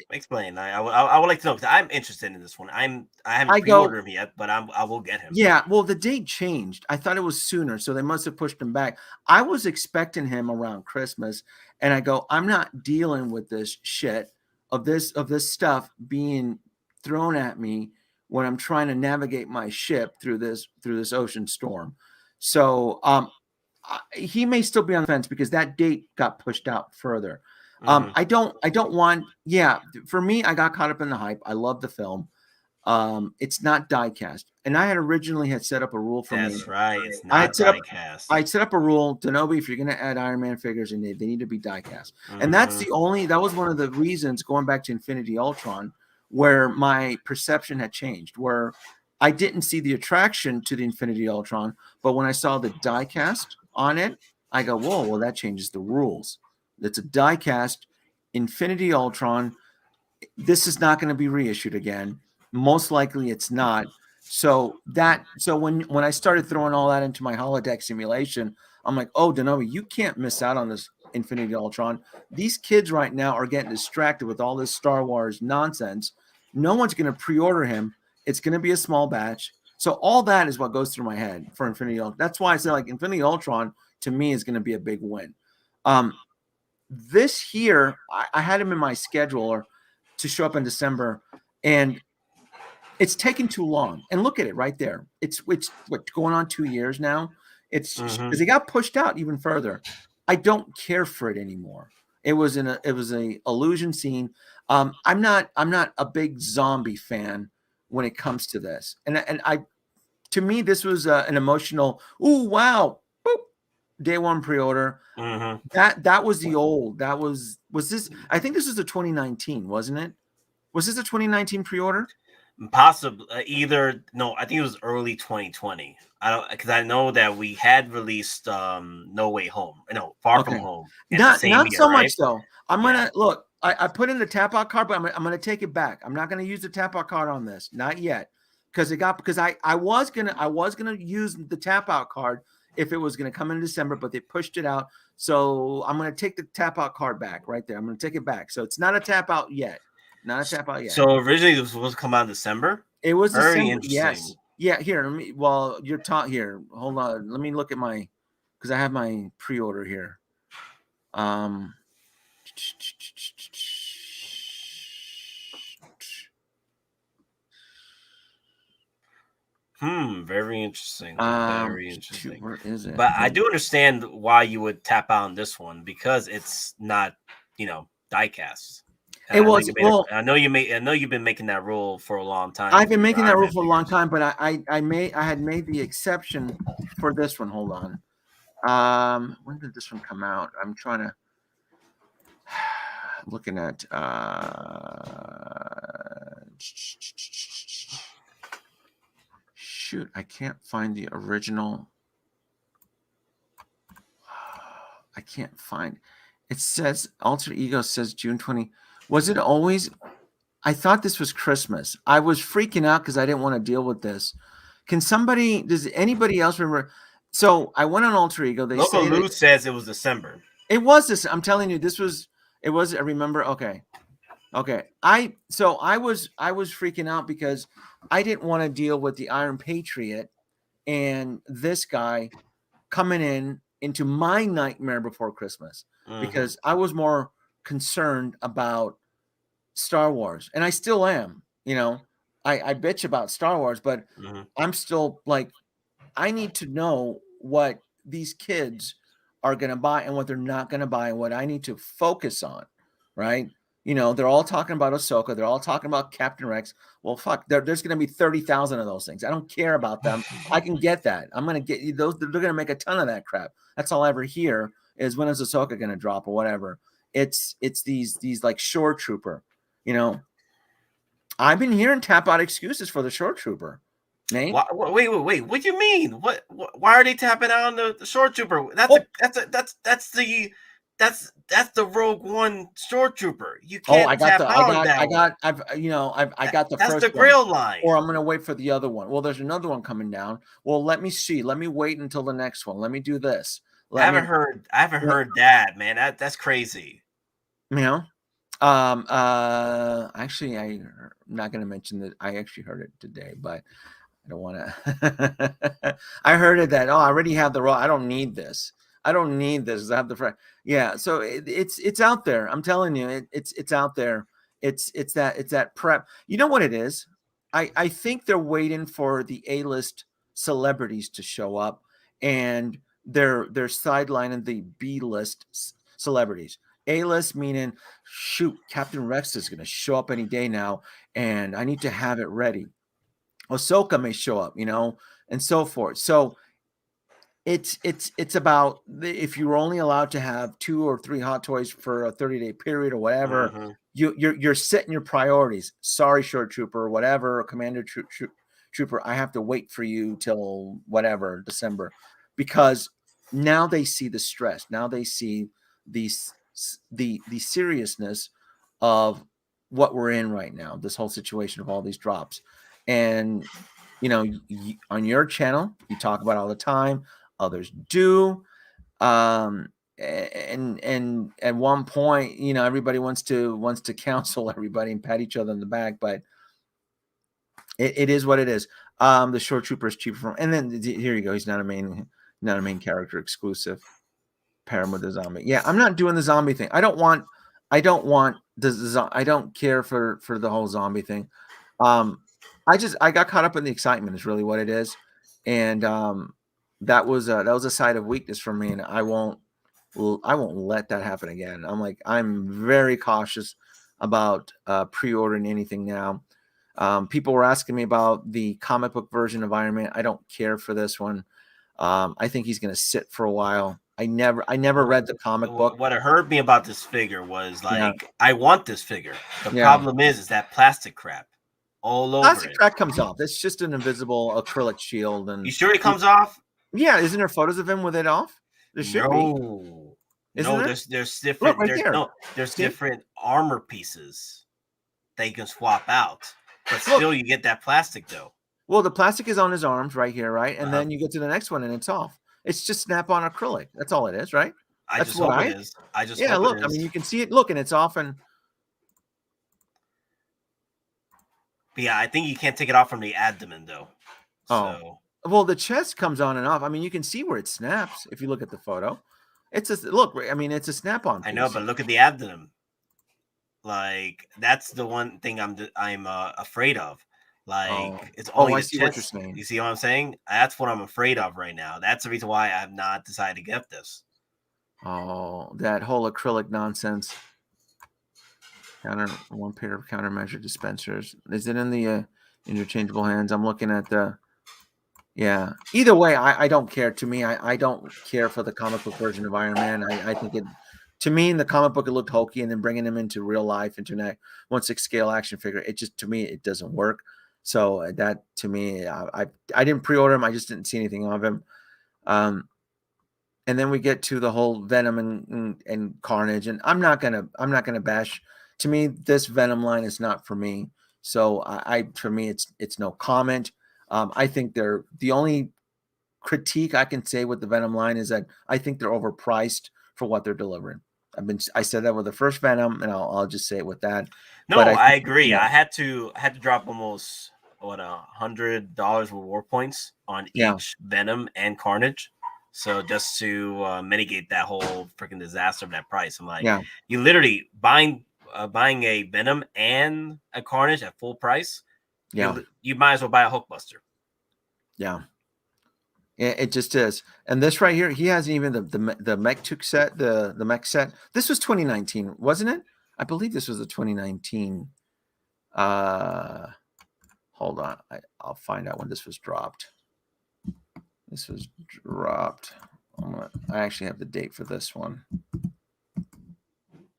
Explain. I would like to know because I'm interested in this one. I haven't pre-ordered him yet, but I will get him. Yeah, well, the date changed. I thought it was sooner, so they must have pushed him back. I was expecting him around Christmas, and I go, I'm not dealing with this shit of this stuff being thrown at me when I'm trying to navigate my ship through this ocean storm. So, he may still be on the fence because that date got pushed out further. I don't want. Yeah, for me, I got caught up in the hype. I love the film. It's not die-cast, and I had originally set up a rule for me. That's right. It's not die-cast. I set up a rule, Denobi, if you're going to add Iron Man figures, and they need to be die-cast, and that's that was one of the reasons going back to Infinity Ultron, where my perception had changed, where I didn't see the attraction to the Infinity Ultron, but when I saw the die-cast on it, I go, whoa, well, that changes the rules. It's a die-cast Infinity Ultron. This is not going to be reissued again. Most likely it's not. So when I started throwing all that into my holodeck simulation, I'm like, oh, Denobi, you can't miss out on this Infinity Ultron. These kids right now are getting distracted with all this Star Wars nonsense. No one's going to pre-order him. It's going to be a small batch. So all that is what goes through my head for Infinity Ultron. That's why I said like Infinity Ultron to me is going to be a big win. This here, I had him in my schedule to show up in December, and it's taken too long. And look at it right there. It's what going on 2 years now. It's because it got pushed out even further. I don't care for it anymore. It was a illusion scene. I'm not a big zombie fan when it comes to this. And to me, this was an emotional, ooh, wow, boop, day one pre-order. That was the old, was this, I think this was the 2019, wasn't it? Was this a 2019 pre-order? Possibly no, I think it was early 2020. Because I know that we had released No Way Home. No, Far From Home. Not so much though. I'm gonna look. I put in the tap out card, but I'm gonna take it back. I'm not gonna use the tap out card on this, not yet, because I was gonna use the tap out card if it was gonna come in December, but they pushed it out. So I'm gonna take the tap out card back right there. I'm gonna take it back. So it's not a tap out yet. Not a tap out yet. So originally it was supposed to come out in December. It was very December. interesting. Yes. Yeah. Here, let me. Well, you're taught here. Hold on. Let me look at because I have my pre-order here. Very interesting. Very interesting. Shoot, where is it? But I do understand why you would tap out on this one because it's not, die-cast. It was. I know you've been making that rule for a long time. I've been making that rule for a long time, but I had made the exception for this one. Hold on. When did this one come out? I'm trying to. looking at shoot, I can't find the original. I can't find. It says Alter Ego says June 20. Was it always? I thought this was Christmas. I was freaking out because I didn't want to deal with this. Does anybody else remember? So I went on Alter Ego. They Local say Lou says it was December. it was this. I'm telling you, it was. I remember. Okay. I was freaking out because I didn't want to deal with the Iron Patriot and this guy coming into my Nightmare Before Christmas because I was more concerned about Star Wars, and I still am. I bitch about Star Wars, but I'm still like, I need to know what these kids are going to buy and what they're not going to buy, and what I need to focus on, right? They're all talking about Ahsoka. They're all talking about Captain Rex. Well, fuck, there's going to be 30,000 of those things. I don't care about them. I can get that. I'm going to get you those. They're going to make a ton of that crap. That's all I ever hear is, when is Ahsoka going to drop or whatever. It's these like Shore Trooper. I've been hearing tap out excuses for the Shore Trooper. Nate? Wait. What do you mean? Why are they tapping out on the Shore Trooper? That's the Rogue One Shore Trooper. You can't I got the that's first the Grail line. Or I'm gonna wait for the other one. Well, there's another one coming down. Well, let me see. Let me wait until the next one. Let me do this. I haven't heard that, man. That's crazy. Actually, I'm not gonna mention that. I actually heard it today, but I don't want to. I heard it that I already have the raw. I don't need this. I have the yeah. So it's out there. I'm telling you, it's out there. It's that prep. You know what it is? I think they're waiting for the A-list celebrities to show up, and they're sidelining the B-list celebrities. A-list meaning, shoot, Captain Rex is going to show up any day now, and I need to have it ready. Ahsoka may show up, and so forth. So it's about if you're only allowed to have 2 or 3 hot toys for a 30-day period or whatever, you're setting your priorities. Sorry, Short Trooper or whatever, or Commander Trooper, I have to wait for you till whatever, December, because now they see the stress. Now they see the seriousness of what we're in right now, this whole situation of all these drops. And on your channel, you talk about it all the time. Others do. And at one point, everybody wants to counsel everybody and pat each other on the back, but it is what it is. The Short Trooper is cheaper and then here you go. He's not a main character exclusive. Pair him with the zombie. Yeah, I'm not doing the zombie thing. I don't want I don't care for the whole zombie thing. I got caught up in the excitement is really what it is. And that was a side of weakness for me, and I won't let that happen again. I'm very cautious about pre-ordering anything now. People were asking me about the comic book version of Iron Man. I don't care for this one. I think he's going to sit for a while. I never read the comic book. What hurt me about this figure was I want this figure. The problem is that plastic crap all over plastic crap comes off. It's just an invisible acrylic shield. And you sure it comes off? Yeah, isn't there photos of him with it off? There should be. No, there's different. There's different armor pieces that you can swap out, but still you get that plastic though. Well, the plastic is on his arms right here, right? And then you get to the next one and it's off. It's just snap-on acrylic. That's all it is, right? I just hope it is. Look, I mean, you can see it. Look, and it's off. And yeah, I think you can't take it off from the abdomen though. Oh, well, the chest comes on and off. I mean, you can see where it snaps if you look at the photo. It's a look. I mean, it's a snap-on piece. I know, but look at the abdomen. Like that's the one thing I'm afraid of. It's only I see what you're saying. You see what I'm saying? That's what I'm afraid of right now. That's the reason why I have not decided to get this. Oh, that whole acrylic nonsense. One pair of countermeasure dispensers. Is it in the interchangeable hands? I'm looking at the. Yeah. Either way, I don't care. To me, I don't care for the comic book version of Iron Man. I think it To me, in the comic book, it looked hokey, and then bringing him into real life, into that 1/6 scale action figure, it just, to me, it doesn't work. So that, to me, I didn't pre-order him. I just didn't see anything of him. And then we get to the whole Venom and Carnage, and I'm not gonna bash. To me, this Venom line is not for me. So for me, it's no comment. I think they're the only critique I can say with the Venom line is that I think they're overpriced for what they're delivering. I said that with the first Venom, and I'll just say it with that. No, but I agree. Yeah. I had to drop almost $100 with war points on each Venom and Carnage. So just to mitigate that whole freaking disaster of that price, I'm like, you literally buying a Venom and a Carnage at full price. You might as well buy a Hulkbuster. Yeah. It just is. And this right here, he hasn't even the mech set, the mech set. This was 2019, wasn't it? I believe this was the 2019. Hold on. I'll find out when this was dropped. This was dropped. I actually have the date for this one.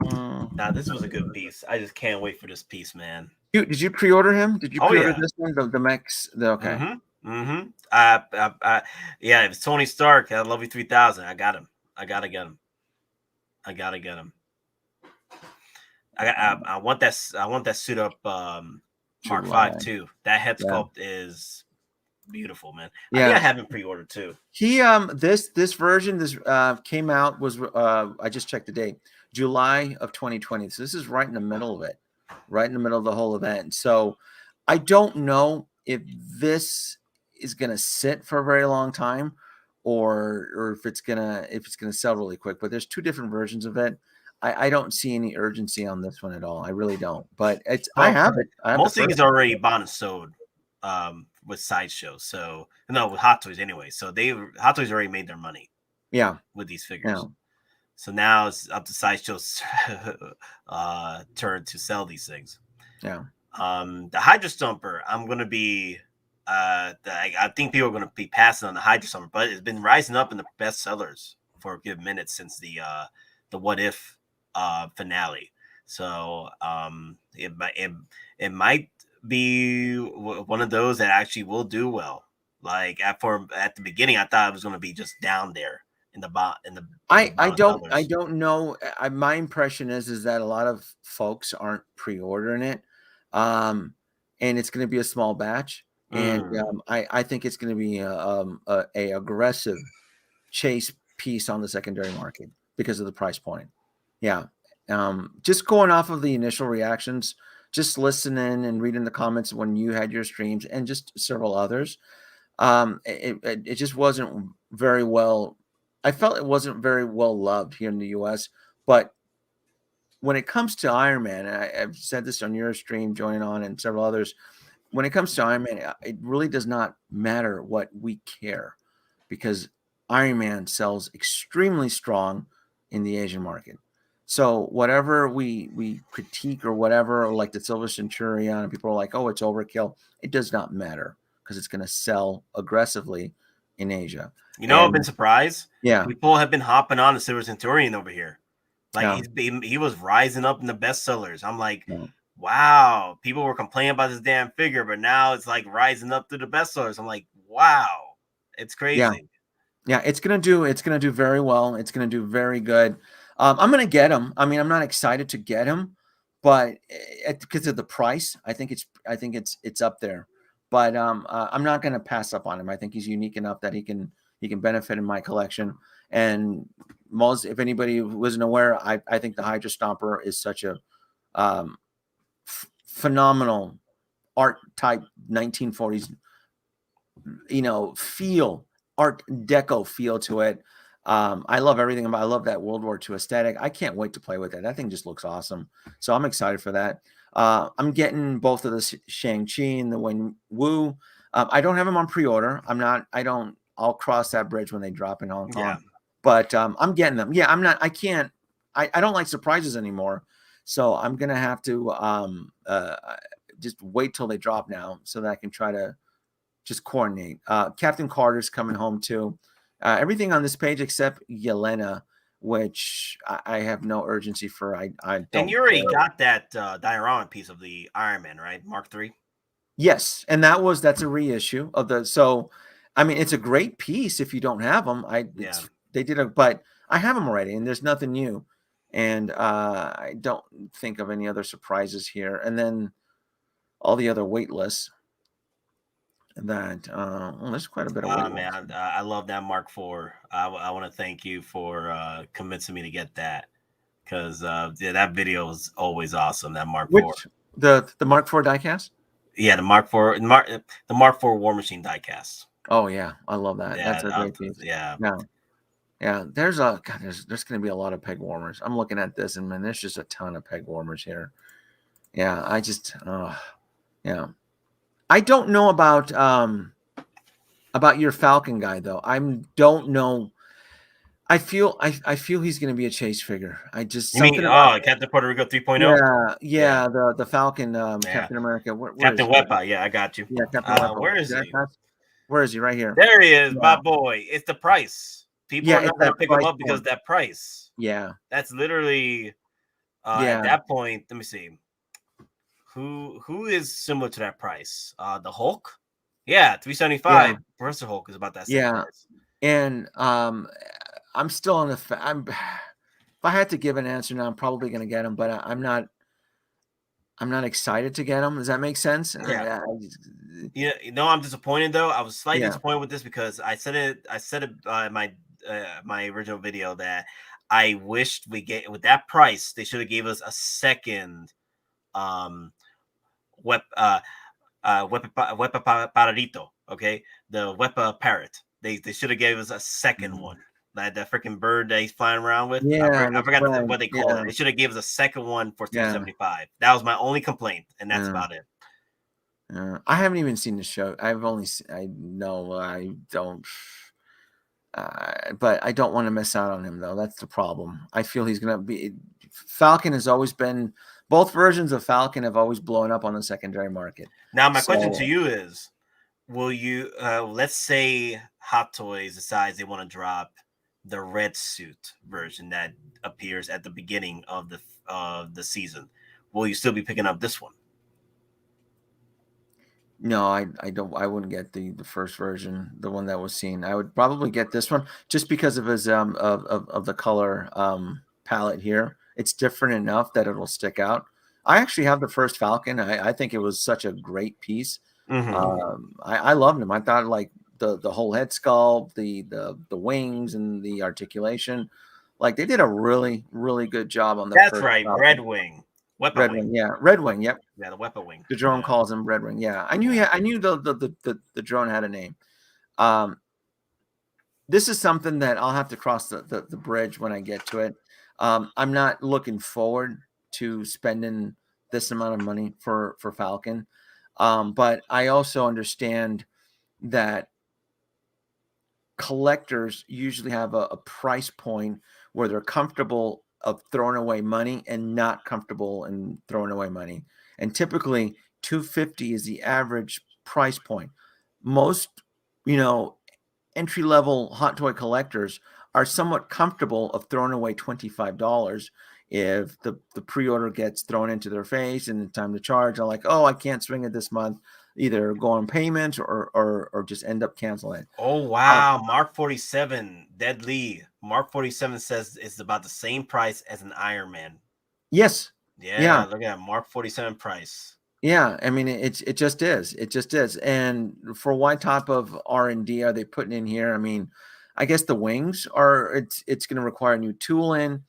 Nah, this was a good piece. I just can't wait for this piece, man. Did you pre-order him? Did you pre-order this one? The mechs? Okay. Yeah, if it's Tony Stark, I love you 3000. I got him. I gotta get him. I want that suit up Mark 5 too. That head sculpt is beautiful, man. I think I have him pre-ordered too. He this version came out was I just checked the date, July of 2020. So this is right in the middle of it. Right in the middle of the whole event. So I don't know if this is gonna sit for a very long time or if it's gonna sell really quick. But there's two different versions of it. I don't see any urgency on this one at all. I really don't. But I have it. Most things are already bought and sold with Sideshow. So no, with Hot Toys anyway. So Hot Toys already made their money. Yeah. With these figures. Yeah. So now it's up to Sideshow's turn to sell these things. Yeah. The Hydra Stomper, I'm gonna be I think people are gonna be passing on the Hydra Stomper, but it's been rising up in the best sellers for a good minute since the What If finale. So it might be one of those that actually will do well. Like at the beginning, I thought it was going to be just down there in the bottom. I don't know. My impression is that a lot of folks aren't pre-ordering it, and it's going to be a small batch. And I think it's going to be a aggressive chase piece on the secondary market because of the price point. Yeah. Just going off of the initial reactions, just listening and reading the comments when you had your streams and just several others, it just wasn't very well. I felt it wasn't very well loved here in the US. But when it comes to Iron Man, I've said this on your stream, joining on, and several others, when it comes to Iron Man, it really does not matter what we care, because Iron Man sells extremely strong in the Asian market. So whatever we critique or whatever, or like the Silver Centurion, and people are like, oh, it's overkill. It does not matter because it's going to sell aggressively in Asia. I've been surprised. Yeah. People have been hopping on the Silver Centurion over here. Like he was rising up in the bestsellers. I'm like, wow, people were complaining about this damn figure, but now it's like rising up to the bestsellers. I'm like, wow, it's crazy. Yeah, it's gonna do very well. It's gonna do very good. I'm gonna get him. I mean, I'm not excited to get him, but because of the price, I think it's up there. But I'm not gonna pass up on him. I think he's unique enough that he can benefit in my collection. And if anybody wasn't aware, I think the Hydra Stomper is such a phenomenal art type 1940s, feel. Art Deco feel to it. I love everything about. I love that World War II aesthetic. I can't wait to play with it. That thing just looks awesome. So I'm excited for that. I'm getting both of the Shang-Chi and the Wen-Wu. I don't have them on pre-order. I'll cross that bridge when they drop in Hong Kong. Yeah. But I'm getting them. Yeah, I'm not. I can't. I don't like surprises anymore. So I'm gonna have to just wait till they drop now, so that I can try to just coordinate. Captain Carter's coming home too. Everything on this page except Yelena. which I have no urgency for. I don't. And you already got that diorama piece of the Iron Man, right? Mark III. Yes, and that's a reissue of the. So, I mean, it's a great piece if you don't have them. They did but I have them already, and there's nothing new, and I don't think of any other surprises here. And then all the other wait lists. That there's quite a bit of wait man, I love that Mark IV. I want to thank you for convincing me to get that, because that video is always awesome. That Mark IV, the Mark IV diecast. Yeah, the Mark IV, the Mark IV War Machine diecast. Oh yeah, I love that. Yeah, that's a great piece. Yeah. There's going to be a lot of peg warmers. I'm looking at this, and man, there's just a ton of peg warmers here. Yeah, I just yeah. I don't know about your Falcon guy though. I don't know. I feel he's going to be a chase figure. I just Captain Puerto Rico 3.0. Yeah. The Falcon, Captain America. Where Captain Wepa. Yeah, I got you. Yeah, Captain Wepa. Where is he? Where is he? Right here. There he is, my boy. It's the price. People are not going to pick him up because of that price. Yeah, that's literally at that point. Let me see. Who is similar to that price? The Hulk. Yeah, 375. Yeah. Professor Hulk is about that same price. And I'm still on the. If I had to give an answer now, I'm probably going to get him, but I'm not excited to get him. Does that make sense? Yeah. I'm disappointed though. I was slightly disappointed with this because I said it in my original video that I wished we get with that price. They should have gave us a second Wepa Paradito. Okay, the Wepa Parrot. They should have gave us a second one. That freaking bird that he's flying around with. Yeah, I forgot what they call it. They should have gave us a second one for 375. That was my only complaint, and that's about it. I haven't even seen the show. I don't. But I don't want to miss out on him though. That's the problem. I feel he's going to be. Falcon has always been. Both versions of Falcon have always blown up on the secondary market. Now, my question to you is: will you? Let's say Hot Toys decides they want to drop the red suit version that appears at the beginning of the season. Will you still be picking up this one? No, I don't. I wouldn't get the first version, the one that was seen. I would probably get this one just because of his of the color palette here. It's different enough that it'll stick out. I actually have the first Falcon. I think it was such a great piece. Mm-hmm. I loved him. I thought like the whole head sculpt, the wings, and the articulation, like they did a really good job on the. That's right, Falcon. Red Wing. Red Wing, yeah, Red Wing, yep. Yeah, the Wepa Wing. The drone calls him Red Wing. Yeah, I knew the drone had a name. This is something that I'll have to cross the bridge when I get to it. I'm not looking forward to spending this amount of money for Falcon, but I also understand that collectors usually have a price point where they're comfortable of throwing away money and not comfortable in throwing away money. And typically $250 is the average price point. Most, entry-level hot toy collectors are somewhat comfortable of throwing away $25 if the pre-order gets thrown into their face and the time to charge. They're like, oh, I can't swing it this month. Either go on payment or just end up canceling it. Oh, wow. Mark 47, Deadly. Mark 47 says it's about the same price as an Iron Man. Yes. Yeah. Look at that. Mark 47 price. Yeah. I mean, it just is. It just is. And for what type of R&D are they putting in here? I mean, I guess the wings it's going to require new tooling.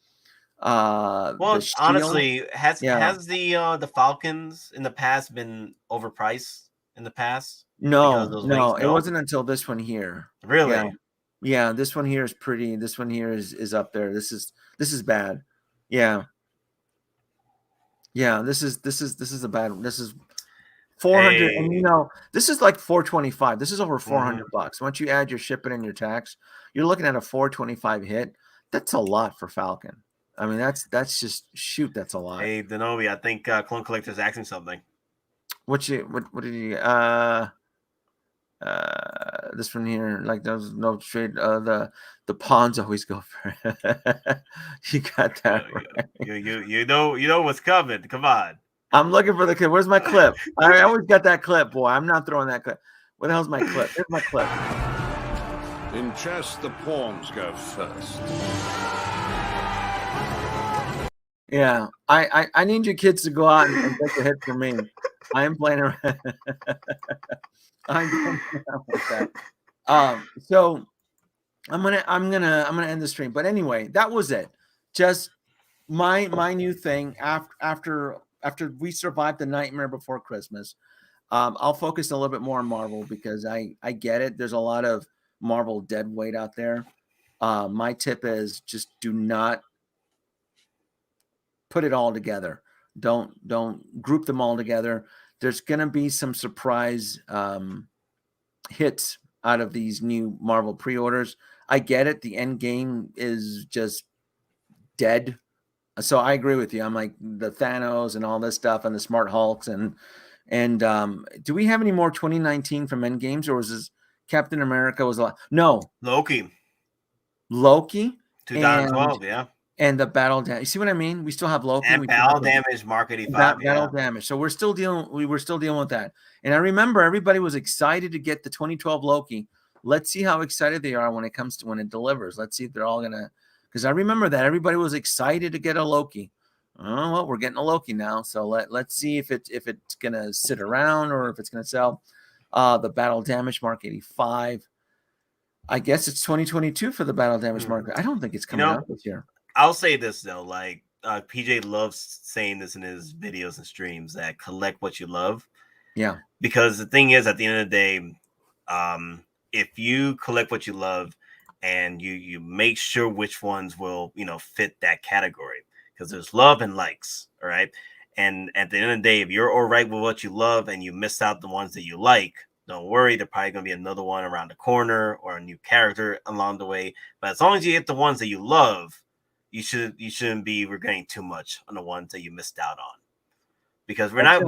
Well, honestly, has the Falcons in the past been overpriced in the past? No, it wasn't until this one here. Really? Yeah, this one here is pretty. This one here is up there. This is bad. Yeah. This is a bad. This is 400, and this is like 425. This is over $400. Once you add your shipping and your tax, you're looking at a 425 hit. That's a lot for Falcon. I mean, that's just that's a lot. Hey, Denobi, I think Clone Collector's asking something. What did you This one here, like there's no trade. The pawns always go for it. You got that right. You know what's coming. Come on. I'm looking for the clip. Where's my clip? I always got that clip, boy. I'm not throwing that clip. Where the hell's my clip? Here's my clip. In chess, the pawns go first. Yeah, I need you kids to go out and take a hit for me. I am playing around. I'm playing around with that. So I'm gonna end the stream. But anyway, that was it. Just my new thing after we survived the nightmare before Christmas. I'll focus a little bit more on Marvel because I get it. There's a lot of Marvel dead weight out there. My tip is just do not put it all together. Don't group them all together. There's going to be some surprise hits out of these new Marvel pre-orders. I get it. The end game is just dead. So I agree with you. I'm like the Thanos and all this stuff and the Smart Hulks and do we have any more 2019 from Endgames, or was this Captain America was a lot? No. Loki 2012, yeah. And the battle damage. You see what I mean? We still have Loki. And battle damage Mark 85. Battle damage. So we were still dealing with that. And I remember everybody was excited to get the 2012 Loki. Let's see how excited they are when it delivers. Let's see if they're all gonna, because I remember that everybody was excited to get a Loki. Oh well, we're getting a Loki now. So let's see if it's gonna sit around or if it's gonna sell. The battle damage Mark 85. I guess it's 2022 for the battle damage market. I don't think it's coming out this year. I'll say this though, like PJ loves saying this in his videos and streams, that collect what you love. Yeah. Because the thing is, at the end of the day, if you collect what you love and you make sure which ones will, fit that category, because there's love and likes, all right? And at the end of the day, if you're all right with what you love and you miss out the ones that you like, don't worry, there's probably going to be another one around the corner or a new character along the way. But as long as you get the ones that you love, you shouldn't be regretting too much on the ones that you missed out on, because we're not going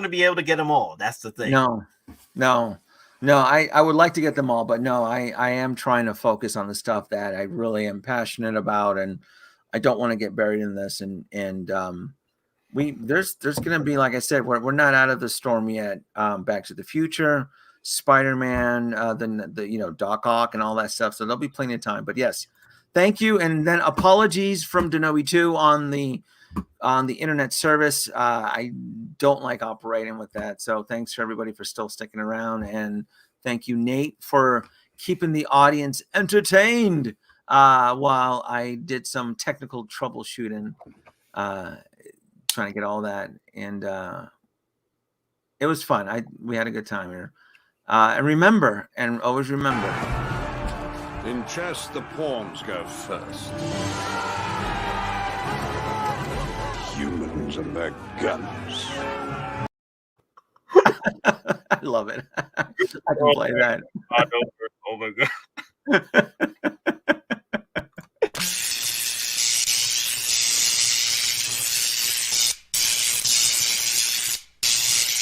to be able to get them all. That's the thing. No. I would like to get them all, but no, I am trying to focus on the stuff that I really am passionate about, and I don't want to get buried in this. And there's going to be, like I said, we're not out of the storm yet. Back to the Future, Spider-Man, the Doc Ock and all that stuff. So there'll be plenty of time. But yes, thank you. And then apologies from Denobi 2 on the internet service. I don't like operating with that. So thanks for everybody for still sticking around. And thank you, Nate, for keeping the audience entertained while I did some technical troubleshooting, trying to get all that. And it was fun. We had a good time here. And always remember. In chess, the pawns go first. Humans and their guns. I love it. I can play that. Oh my God.